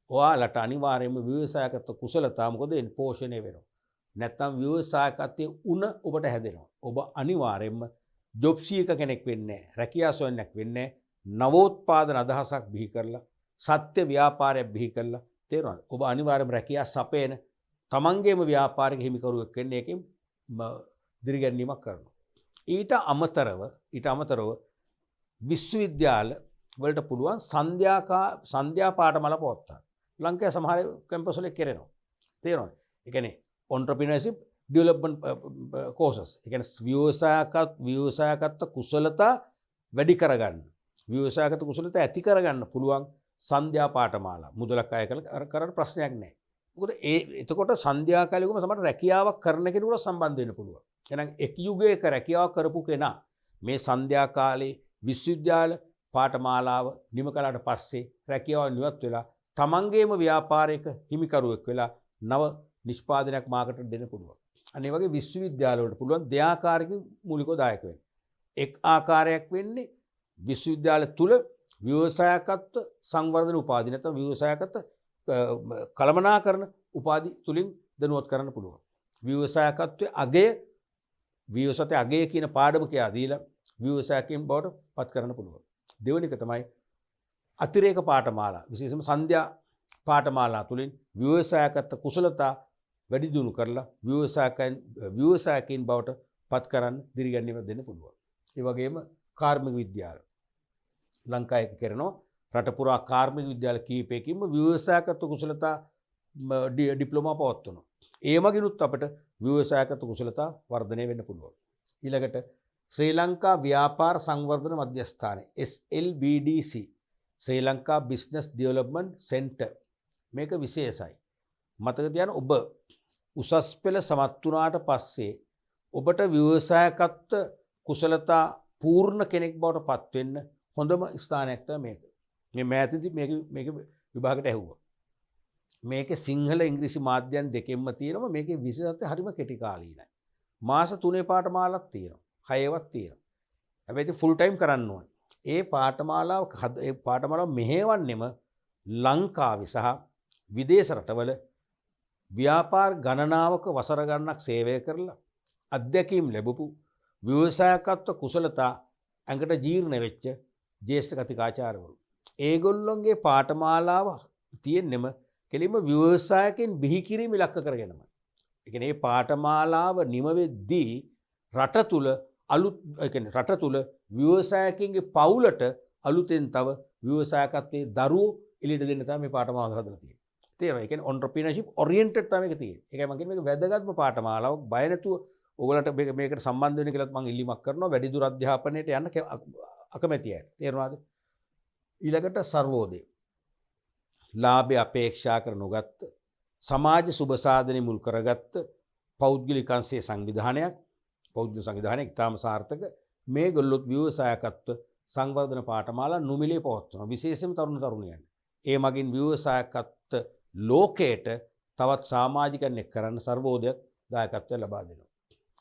ඔයාලට අනිවාර්යයෙන්ම ව්‍යවසායකත්ව කුසලතා මොකද පෝෂණය වෙනවා. නැත්තම් ව්‍යවසායකත්වයේ උණ ඔබට හැදෙනවා. ඔබ අනිවාර්යයෙන්ම ජොබ් සීකර් කෙනෙක් වෙන්නේ නැහැ. රැකියා සොයන්නක් වෙන්නේ නැහැ. නවෝත්පාදන අදහසක් බිහි කරලා සත්‍ය ව්‍යාපාරයක් බිහි කරලා තේරෙනවද? ඔබ අනිවාර්යයෙන්ම රැකියා සපේන තමන්ගේම ව්‍යාපාරික හිමිකරුවෙක් වෙන්නේ එකෙන් දිරිගැන්වීමක් කරනවා. ඊට අමතරව විශ්වවිද්‍යාල වලට පුළුවන් සන්ධ්‍යා පාඨමාල පවත්වන්න. ලංකාවේ සමහර කැම්පස් වල කරනවා. තේරෙනවද? ඒ කියන්නේ entrepreneurship development courses. ඒ කියන්නේ ව්‍යවසායකත්ව කුසලතා වැඩි කරගන්න. ව්‍යවසායකත්ව කුසලතා ඇති කරගන්න පුළුවන් සන්ධ්‍යා පාඨමාලා. මුදලක් අය කරන්න ප්‍රශ්නයක් නැහැ. මොකද එතකොට සන්ධ්‍යා කාලෙකම සමහර රැකියාවක් කරන කෙනෙකුට සම්බන්ධ වෙන්න පුළුවන්. එහෙනම් එක් යුගයක රැකියාවක් කරපු කෙනා මේ සන්ධ්‍යා කාලේ විශ්වවිද්‍යාල පාඨමාලාව නිම කළාට පස්සේ රැකියාව නිවත් වෙලා තමන්ගේම ව්‍යාපාරයක හිමිකරුවෙක් වෙලා නව නිෂ්පාදනයක් මාර්කට් දෙන්න පුළුවන්. අනේ වගේ විශ්වවිද්‍යාල වලට පුළුවන් දෙආකාරකින් මූලිකව දායක වෙන්න. එක් ආකාරයක් වෙන්නේ විශ්වවිද්‍යාල තුල ව්‍යවසායකත්ව සංවර්ධන උපාධි නැත්නම් ව්‍යවසායකත්ව කළමනාකරන උපාධි තුලින් දැනුවත් කරන්න පුළුවන්. ව්‍යවසායකත්වයේ අගය කියන පාඩම කියා දීලා ව්‍යවසායකයන් බවට පත් කරන්න පුළුවන්. දෙවෙනි එක තමයි අතිරේක පාඨමාලා. විශේෂයෙන්ම සන්ධ්‍යා පාඨමාලා තුලින් ව්‍යවසායකත්ව කුසලතා වැඩි දියුණු කරලා ව්‍යවසායකයන් බවට පත් කරන්න දිරිගැන්වීම දෙන්න පුළුවන්. ඒ වගේම කාර්මික විද්‍යාල ලංකාවේ කරනවා. රට පුරා කාර්මික විද්‍යාල කීපයකින්ම ව්‍යවසායකත්ව කුසලතා ඩිප්ලෝමා පවත්වනවා. ඒ මගිනුත් අපිට ව්‍යවසායකත්ව කුසලතා වර්ධනය වෙන්න පුළුවන්. ඊළඟට ශ්‍රී ලංකා ව්‍යාපාර සංවර්ධන මධ්‍යස්ථානය SLBDC ශ්‍රී ලංකා බිස්නස් ඩෙවලොප්මන්ට් සෙන්ටර් මේක විශේෂයි. මතක තියාගන්න ඔබ උසස් පෙළ සමත් වුණාට පස්සේ ඔබට ව්‍යවසායකත්ව කුසලතා පූර්ණ කෙනෙක් බවට පත් වෙන්න හොඳම ස්ථානයක් තමයි මේක. මේ මෑතදී මේක විභාගයට ඇහුවා. මේකේ සිංහල ඉංග්‍රීසි මාධ්‍යයන් දෙකෙන්ම තියෙනවා. මේකේ විශේෂත්වය හරිම කෙටි කාලීනයි. මාස 3 පාඨමාලාවක් තියෙනවා. 6වක් තියෙනවා. හැබැයි ෆුල් ටයිම් කරන්න ඕනේ. ඒ පාඨමාලාව මෙහෙවන්නෙම ලංකාවේ සහ විදේශ රටවල ව්‍යාපාර ගණනාවක වසර ගණනක් සේවය කරලා අධ්‍යක්ීම් ලැබපු ව්‍යවසායකත්ව කුසලතා ඇඟට ජීර්ණ වෙච්ච ජ්‍යෙෂ්ඨ කතිකාචාර්යවරු. ඒගොල්ලොන්ගේ පාඨමාලාව තියෙන්නෙම කෙලින්ම ව්‍යවසායකයන් බිහි කිරීම ඉලක්ක කරගෙනම. ඒ කියන්නේ මේ පාඨමාලාව නිම වෙද්දී රට තුල ව්‍යවසායකයන්ගේ පවුලට අලුතෙන් තව ව්‍යවසායකත්වයේ දරුවෝ එළියට දෙන්න තමයි මේ පාඨමාලාව හදලා තියෙන්නේ. තේරෙනවද? ඒ කියන්නේ entrepreneurship oriented තමයි මේක තියෙන්නේ. ඒකයි මම කියන්නේ මේක වැදගත්ම පාඨමාලාවක්. බය නැතුව ඕගලන්ට මේකට සම්බන්ධ වෙන්න කියලාත් මම ඉල්ලීමක් කරනවා. වැඩිදුර අධ්‍යාපනයට යන්න අකමැති අය. තේරුණාද? ඊළඟට සර්වෝදය. ලාභය අපේක්ෂා කර නොගත්ත සමාජ සුබ සාධනෙ මුල් කරගත්ත පෞද්ගලික අංශයේ සංවිධානයක් ඉතාම සාර්ථක මේ ගොල්ලොත් ව්‍යවසායකත්ව සංවර්ධන පාඨමාලා නුමිලේ පවත්වනවා. විශේෂයෙන්ම තරුණයන්. ඒ මගින් ව්‍යවසායකත්ව ලෝකයට තවත් සමාජිකයන්ෙක් කරන්න සර්වෝදයක් දායකත්වය ලබා දෙනවා.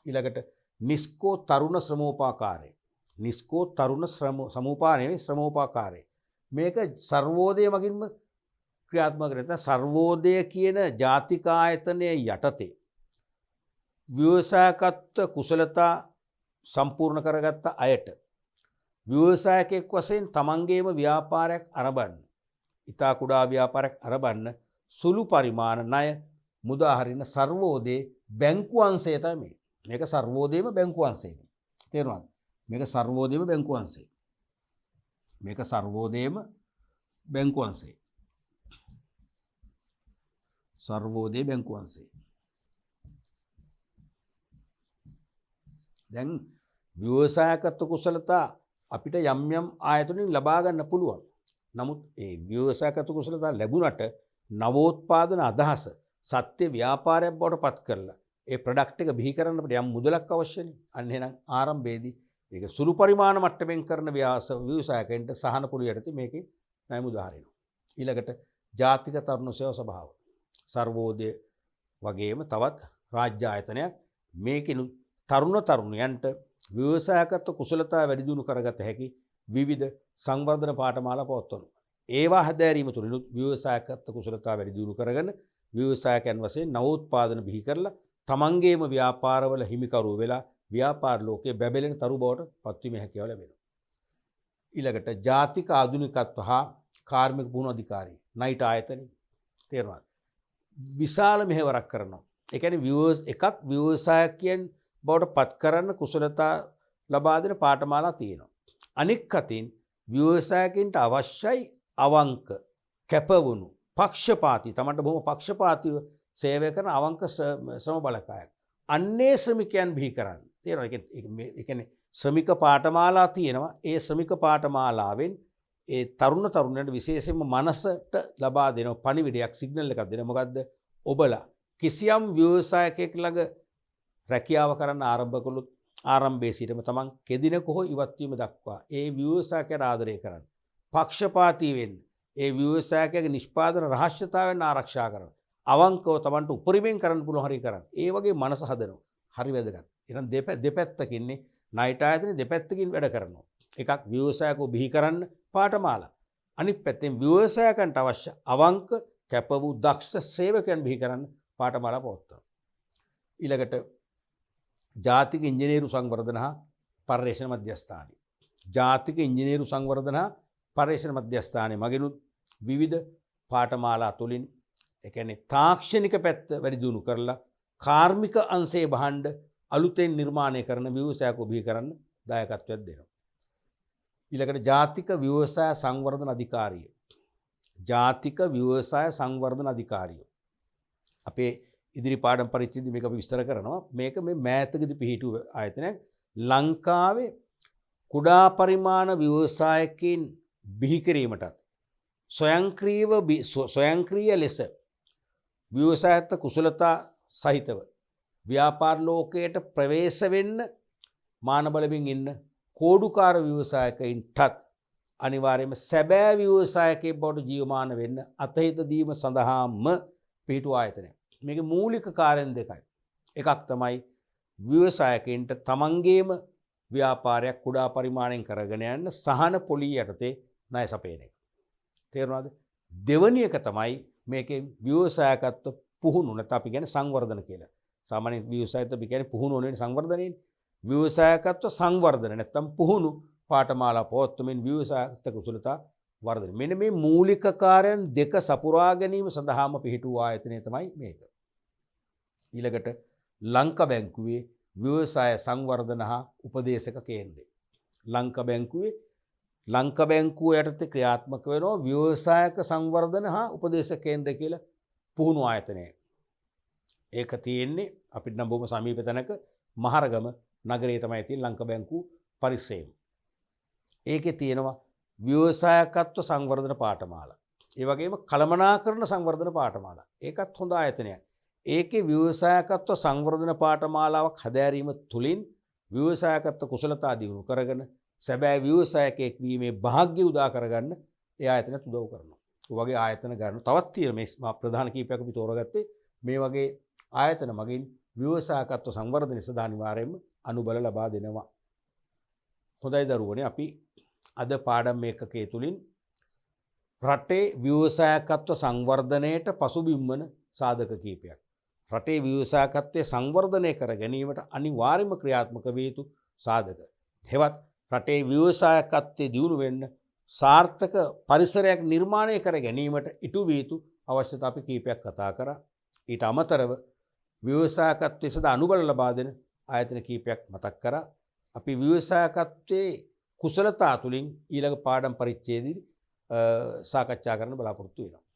ඊළඟට නිස්කෝ තරුණ ශ්‍රමෝපකාරය. නිස්කෝ තරුණ ශ්‍රමෝපකාරය. මේක සර්වෝදය මගින්ම ක්‍රියාත්මක කරන සර්වෝදය කියන ජාතික ආයතනයේ යටතේ ව්‍යවසායකත්ව කුසලතා සම්පූර්ණ කරගත්ත අයට ව්‍යවසායකයෙක් වශයෙන් තමන්ගේම ව්‍යාපාරයක් ආරම්භන්න, ඉතා කුඩා ව්‍යාපාරයක් ආරම්භන්න සුළු පරිමාණ ණය මුදා හරින සර්වෝදේ බැංකු අංශය තමයි. මේක සර්වෝදේම බැංකු අංශය. තේරුණාද? මේක සර්වෝදේම බැංකු අංශය. මේක සර්වෝදේම බැංකු අංශය. සර්වෝදේ බැංකු අංශය. දැන් ව්‍යවසායකත්ව කුසලතා අපිට යම් ආයතනින් ලබා ගන්න පුළුවන්. නමුත් ඒ ව්‍යවසායකත්ව කුසලතා ලැබුණට නවෝත්පාදන අදහස සත්‍ය ව්‍යාපාරයක් බවට පත් කරලා ඒ ප්‍රොඩක්ට් එක බිහි කරන්න අපිට යම් මුදලක් අවශ්‍යනේ. අන්න එහෙනම් ආරම්භයේදී ඒක සුළු පරිමාණ මට්ටමින් කරන ව්‍යවසායකයන්ට සහන පොලිය යටතේ මේකේ ණය මුදා හරිනවා. ඊළඟට ජාතික තරුණ සේවා සභාව සර්වෝදය වගේම තවත් රාජ්‍ය ආයතනයක් මේකිනු තරුණයන්ට ව්‍යවසායකත්ව කුසලතා වැඩි දියුණු කරගත හැකි විවිධ සංවර්ධන පාඨමාලා පවත්වනවා. ඒවා හැදෑරීම තුළින් ව්‍යවසායකත්ව කුසලතා වැඩි දියුණු කරගෙන ව්‍යවසායකයන් වශයෙන් නවෝත්පාදන බිහි කරලා තමන්ගේම ව්‍යාපාරවල හිමිකරුව වෙලා ව්‍යාපාර ලෝකයේ බැබලෙන තරු බවට පත්වීම හැකියාව ලැබෙනවා. ඊළඟට ජාතික ආධුනිකත්ව හා කාර්මික පුහුණු අධිකාරිය නයිට් ආයතනය තේරෙනවද? විශාල මෙහෙවරක් කරනවා. ඒ කියන්නේ එකක් ව්‍යවසායකයන් බවට පත් කරන්න කුසලතා ලබා දෙන පාඨමාලා තියෙනවා. අනෙක් අතින් ව්‍යවසායකින්ට අවශ්‍යයි අවංක කැපවුණු පක්ෂපාතී තමන්ට බොහොම පක්ෂපාතීව සේවය කරන අවංක ශ්‍රම බලකායක්. අන්නේ ශ්‍රමිකයන් බිහි කරන්න. තේරෙනවද? ඒ කියන්නේ ශ්‍රමික පාඨමාලා තියෙනවා. ඒ ශ්‍රමික පාඨමාලාවෙන් ඒ තරුණයන්ට විශේෂයෙන්ම මනසට ලබා දෙන පණිවිඩයක් සිග්නල් එකක් දෙනවා. මොකද්ද? ඔබලා කිසියම් ව්‍යවසායකයෙක් ළඟ රැකියාව කරන්න ආරම්භ කළොත් ආරම්භයේ සිටම තමන් කෙදිනක හෝ ඉවත් වීම දක්වා ඒ ව්‍යවසායකයන් ආදරය කරන්න. පක්ෂපාතී වෙන්න. ඒ ව්‍යවසායකයාගේ නිෂ්පාදන රහස්‍යතාවයන් ආරක්ෂා කරන්න. අවංකව තමන්ට උපරිමයෙන් කරන්න පුළුවන් හරිය කරන්න. ඒ වගේ මනස හදනවා. හරි වැදගත්. එහෙනම් දෙපැත්තකින්නේ ණයට ආයතන දෙපැත්තකින් වැඩ කරනවා. එකක් ව්‍යවසායකෝ බිහි කරන්න පාඨමාලා. අනිත් පැත්තෙන් ව්‍යවසායකන්ට අවශ්‍ය අවංක කැප වූ දක්ෂ සේවකයන් බිහි කරන්න පාඨමාලා පවත්වනවා. ඊළඟට ජාතික ඉංජිනේරු සංවර්ධන හා පර්යේෂණ මධ්‍යස්ථානය. ජාතික ඉංජිනේරු සංවර්ධන හා පර්යේෂණ මධ්‍යස්ථානය මගිනුත් විවිධ පාඨමාලා තුලින් ඒ කියන්නේ තාක්ෂණික පැත්ත වැඩි දියුණු කරලා කාර්මික අංශයේ බහඬ අලුතෙන් නිර්මාණය කරන ව්‍යවසායකෝ බිහි කරන්න දායකත්වයක් දෙනවා. ඊළඟට ජාතික ව්‍යවසාය සංවර්ධන අධිකාරිය. ජාතික ව්‍යවසාය සංවර්ධන අධිකාරිය. අපේ ඉදිරි පාඩම් පරිච්ඡේදයේ මේක අපි විස්තර කරනවා. මේක මේ මෑතකදී පිහිටු ආයතනයක්. ලංකාවේ කුඩා පරිමාණ ව්‍යවසායකයන් බිහි කිරීමටත් ස්වයංක්‍රීය ලෙස ව්‍යවසායත්ව කුසලතා සහිතව ව්‍යාපාර ලෝකයට ප්‍රවේශ වෙන්න මානබලමින් ඉන්න කෝඩුකාර ව්‍යවසායකයින්ටත් අනිවාර්යයෙන්ම සැබෑ ව්‍යවසායකයෙක් බවට ජීවමාන වෙන්න අතහිත දීම සඳහාම පිහිටු ආයතනය. මේකේ මූලික කාර්යයන් දෙකයි. එකක් තමයි ව්‍යවසායකයින්ට තමන්ගේම ව්‍යාපාරයක් කුඩා පරිමාණයෙන් කරගෙන යන්න සහන පොලිය යටතේ ණය සපයන එක. තේරුණාද? දෙවැනි එක තමයි මේකේ ව්‍යවසායකත්ව පුහුණු නැත්නම් අපි කියන්නේ සංවර්ධන කියලා. සාමාන්‍ය ව්‍යවසායත්ව අපි කියන්නේ පුහුණු වෙන සංවර්ධනයනේ. ව්‍යවසායකත්ව සංවර්ධන නැත්නම් පුහුණු පාඨමාලා පවත්වමින් ව්‍යවසායත්ව කුසලතා වර්ධනය. මෙන්න මේ මූලික කාර්යයන් දෙක සපුරා ගැනීම සඳහාම පිහිටු ආයතනය තමයි මේක. ඊළඟට ලංකා බැංකුවේ ව්‍යවසාය සංවර්ධන හා උපදේශක කේන්ද්‍රය. ලංකා බැංකුව යටතේ ක්‍රියාත්මක වෙනවා ව්‍යවසායක සංවර්ධන හා උපදේශක කේන්ද්‍රය කියලා පුහුණු ආයතනය. ඒක තියෙන්නේ අපිට නම් බොහොම සමීප තැනක මහරගම නගරයේ තමයි තියෙන ලංකා බැංකුව පරිශ්‍රයම. ඒකේ තියෙනවා ව්‍යවසායකත්ව සංවර්ධන පාඨමාලා. ඒ වගේම කළමනාකරණ සංවර්ධන පාඨමාලා. ඒකත් හොඳ ආයතනයක්. ඒකේ ව්‍යවසායකත්ව සංවර්ධන පාඨමාලාවක් හැදෑරීම තුළින් ව්‍යවසායකත්ව කුසලතා දියුණු කරගෙන සැබෑ ව්‍යවසායකයෙක් වීමේ වාසනාව උදා කරගන්න ඒ ආයතනත් උදව් කරනවා. ඒ වගේ ආයතන ගන්න තවත් තියෙන මේ ප්‍රධාන කීපයක් අපි තෝරගත්තේ මේ වගේ ආයතන මගින් ව්‍යවසායකත්ව සංවර්ධනය සඳහා අනිවාර්යයෙන්ම අනුබල ලබා දෙනවා. හොඳයි දරුවනේ, අපි අද පාඩම් මේකකයේ තුලින් රටේ ව්‍යවසායකත්ව සංවර්ධනයට පසුබිම් වන සාධක කීපයක්. රටේ ව්‍යවසායකත්වයේ සංවර්ධනය කර ගැනීමට අනිවාර්යයෙන්ම ක්‍රියාත්මක විය යුතු සාධක. හෙවත් රටේ ව්‍යවසායකත්වයේ දියුණු වෙන්න සාර්ථක පරිසරයක් නිර්මාණය කර ගැනීමට ඉටු විය යුතු අවශ්‍යතා අපි කීපයක් කතා කරා. ඊට අමතරව ව්‍යවසායකත්වයේ සදා අනුබල ලබා දෙන ආයතන කීපයක් මතක් කරා. අපි ව්‍යවසායකත්වයේ කුසලතා තුලින් ඊළඟ පාඩම් පරිච්ඡේදයේදී සාකච්ඡා කරන්න බලාපොරොත්තු වෙනවා.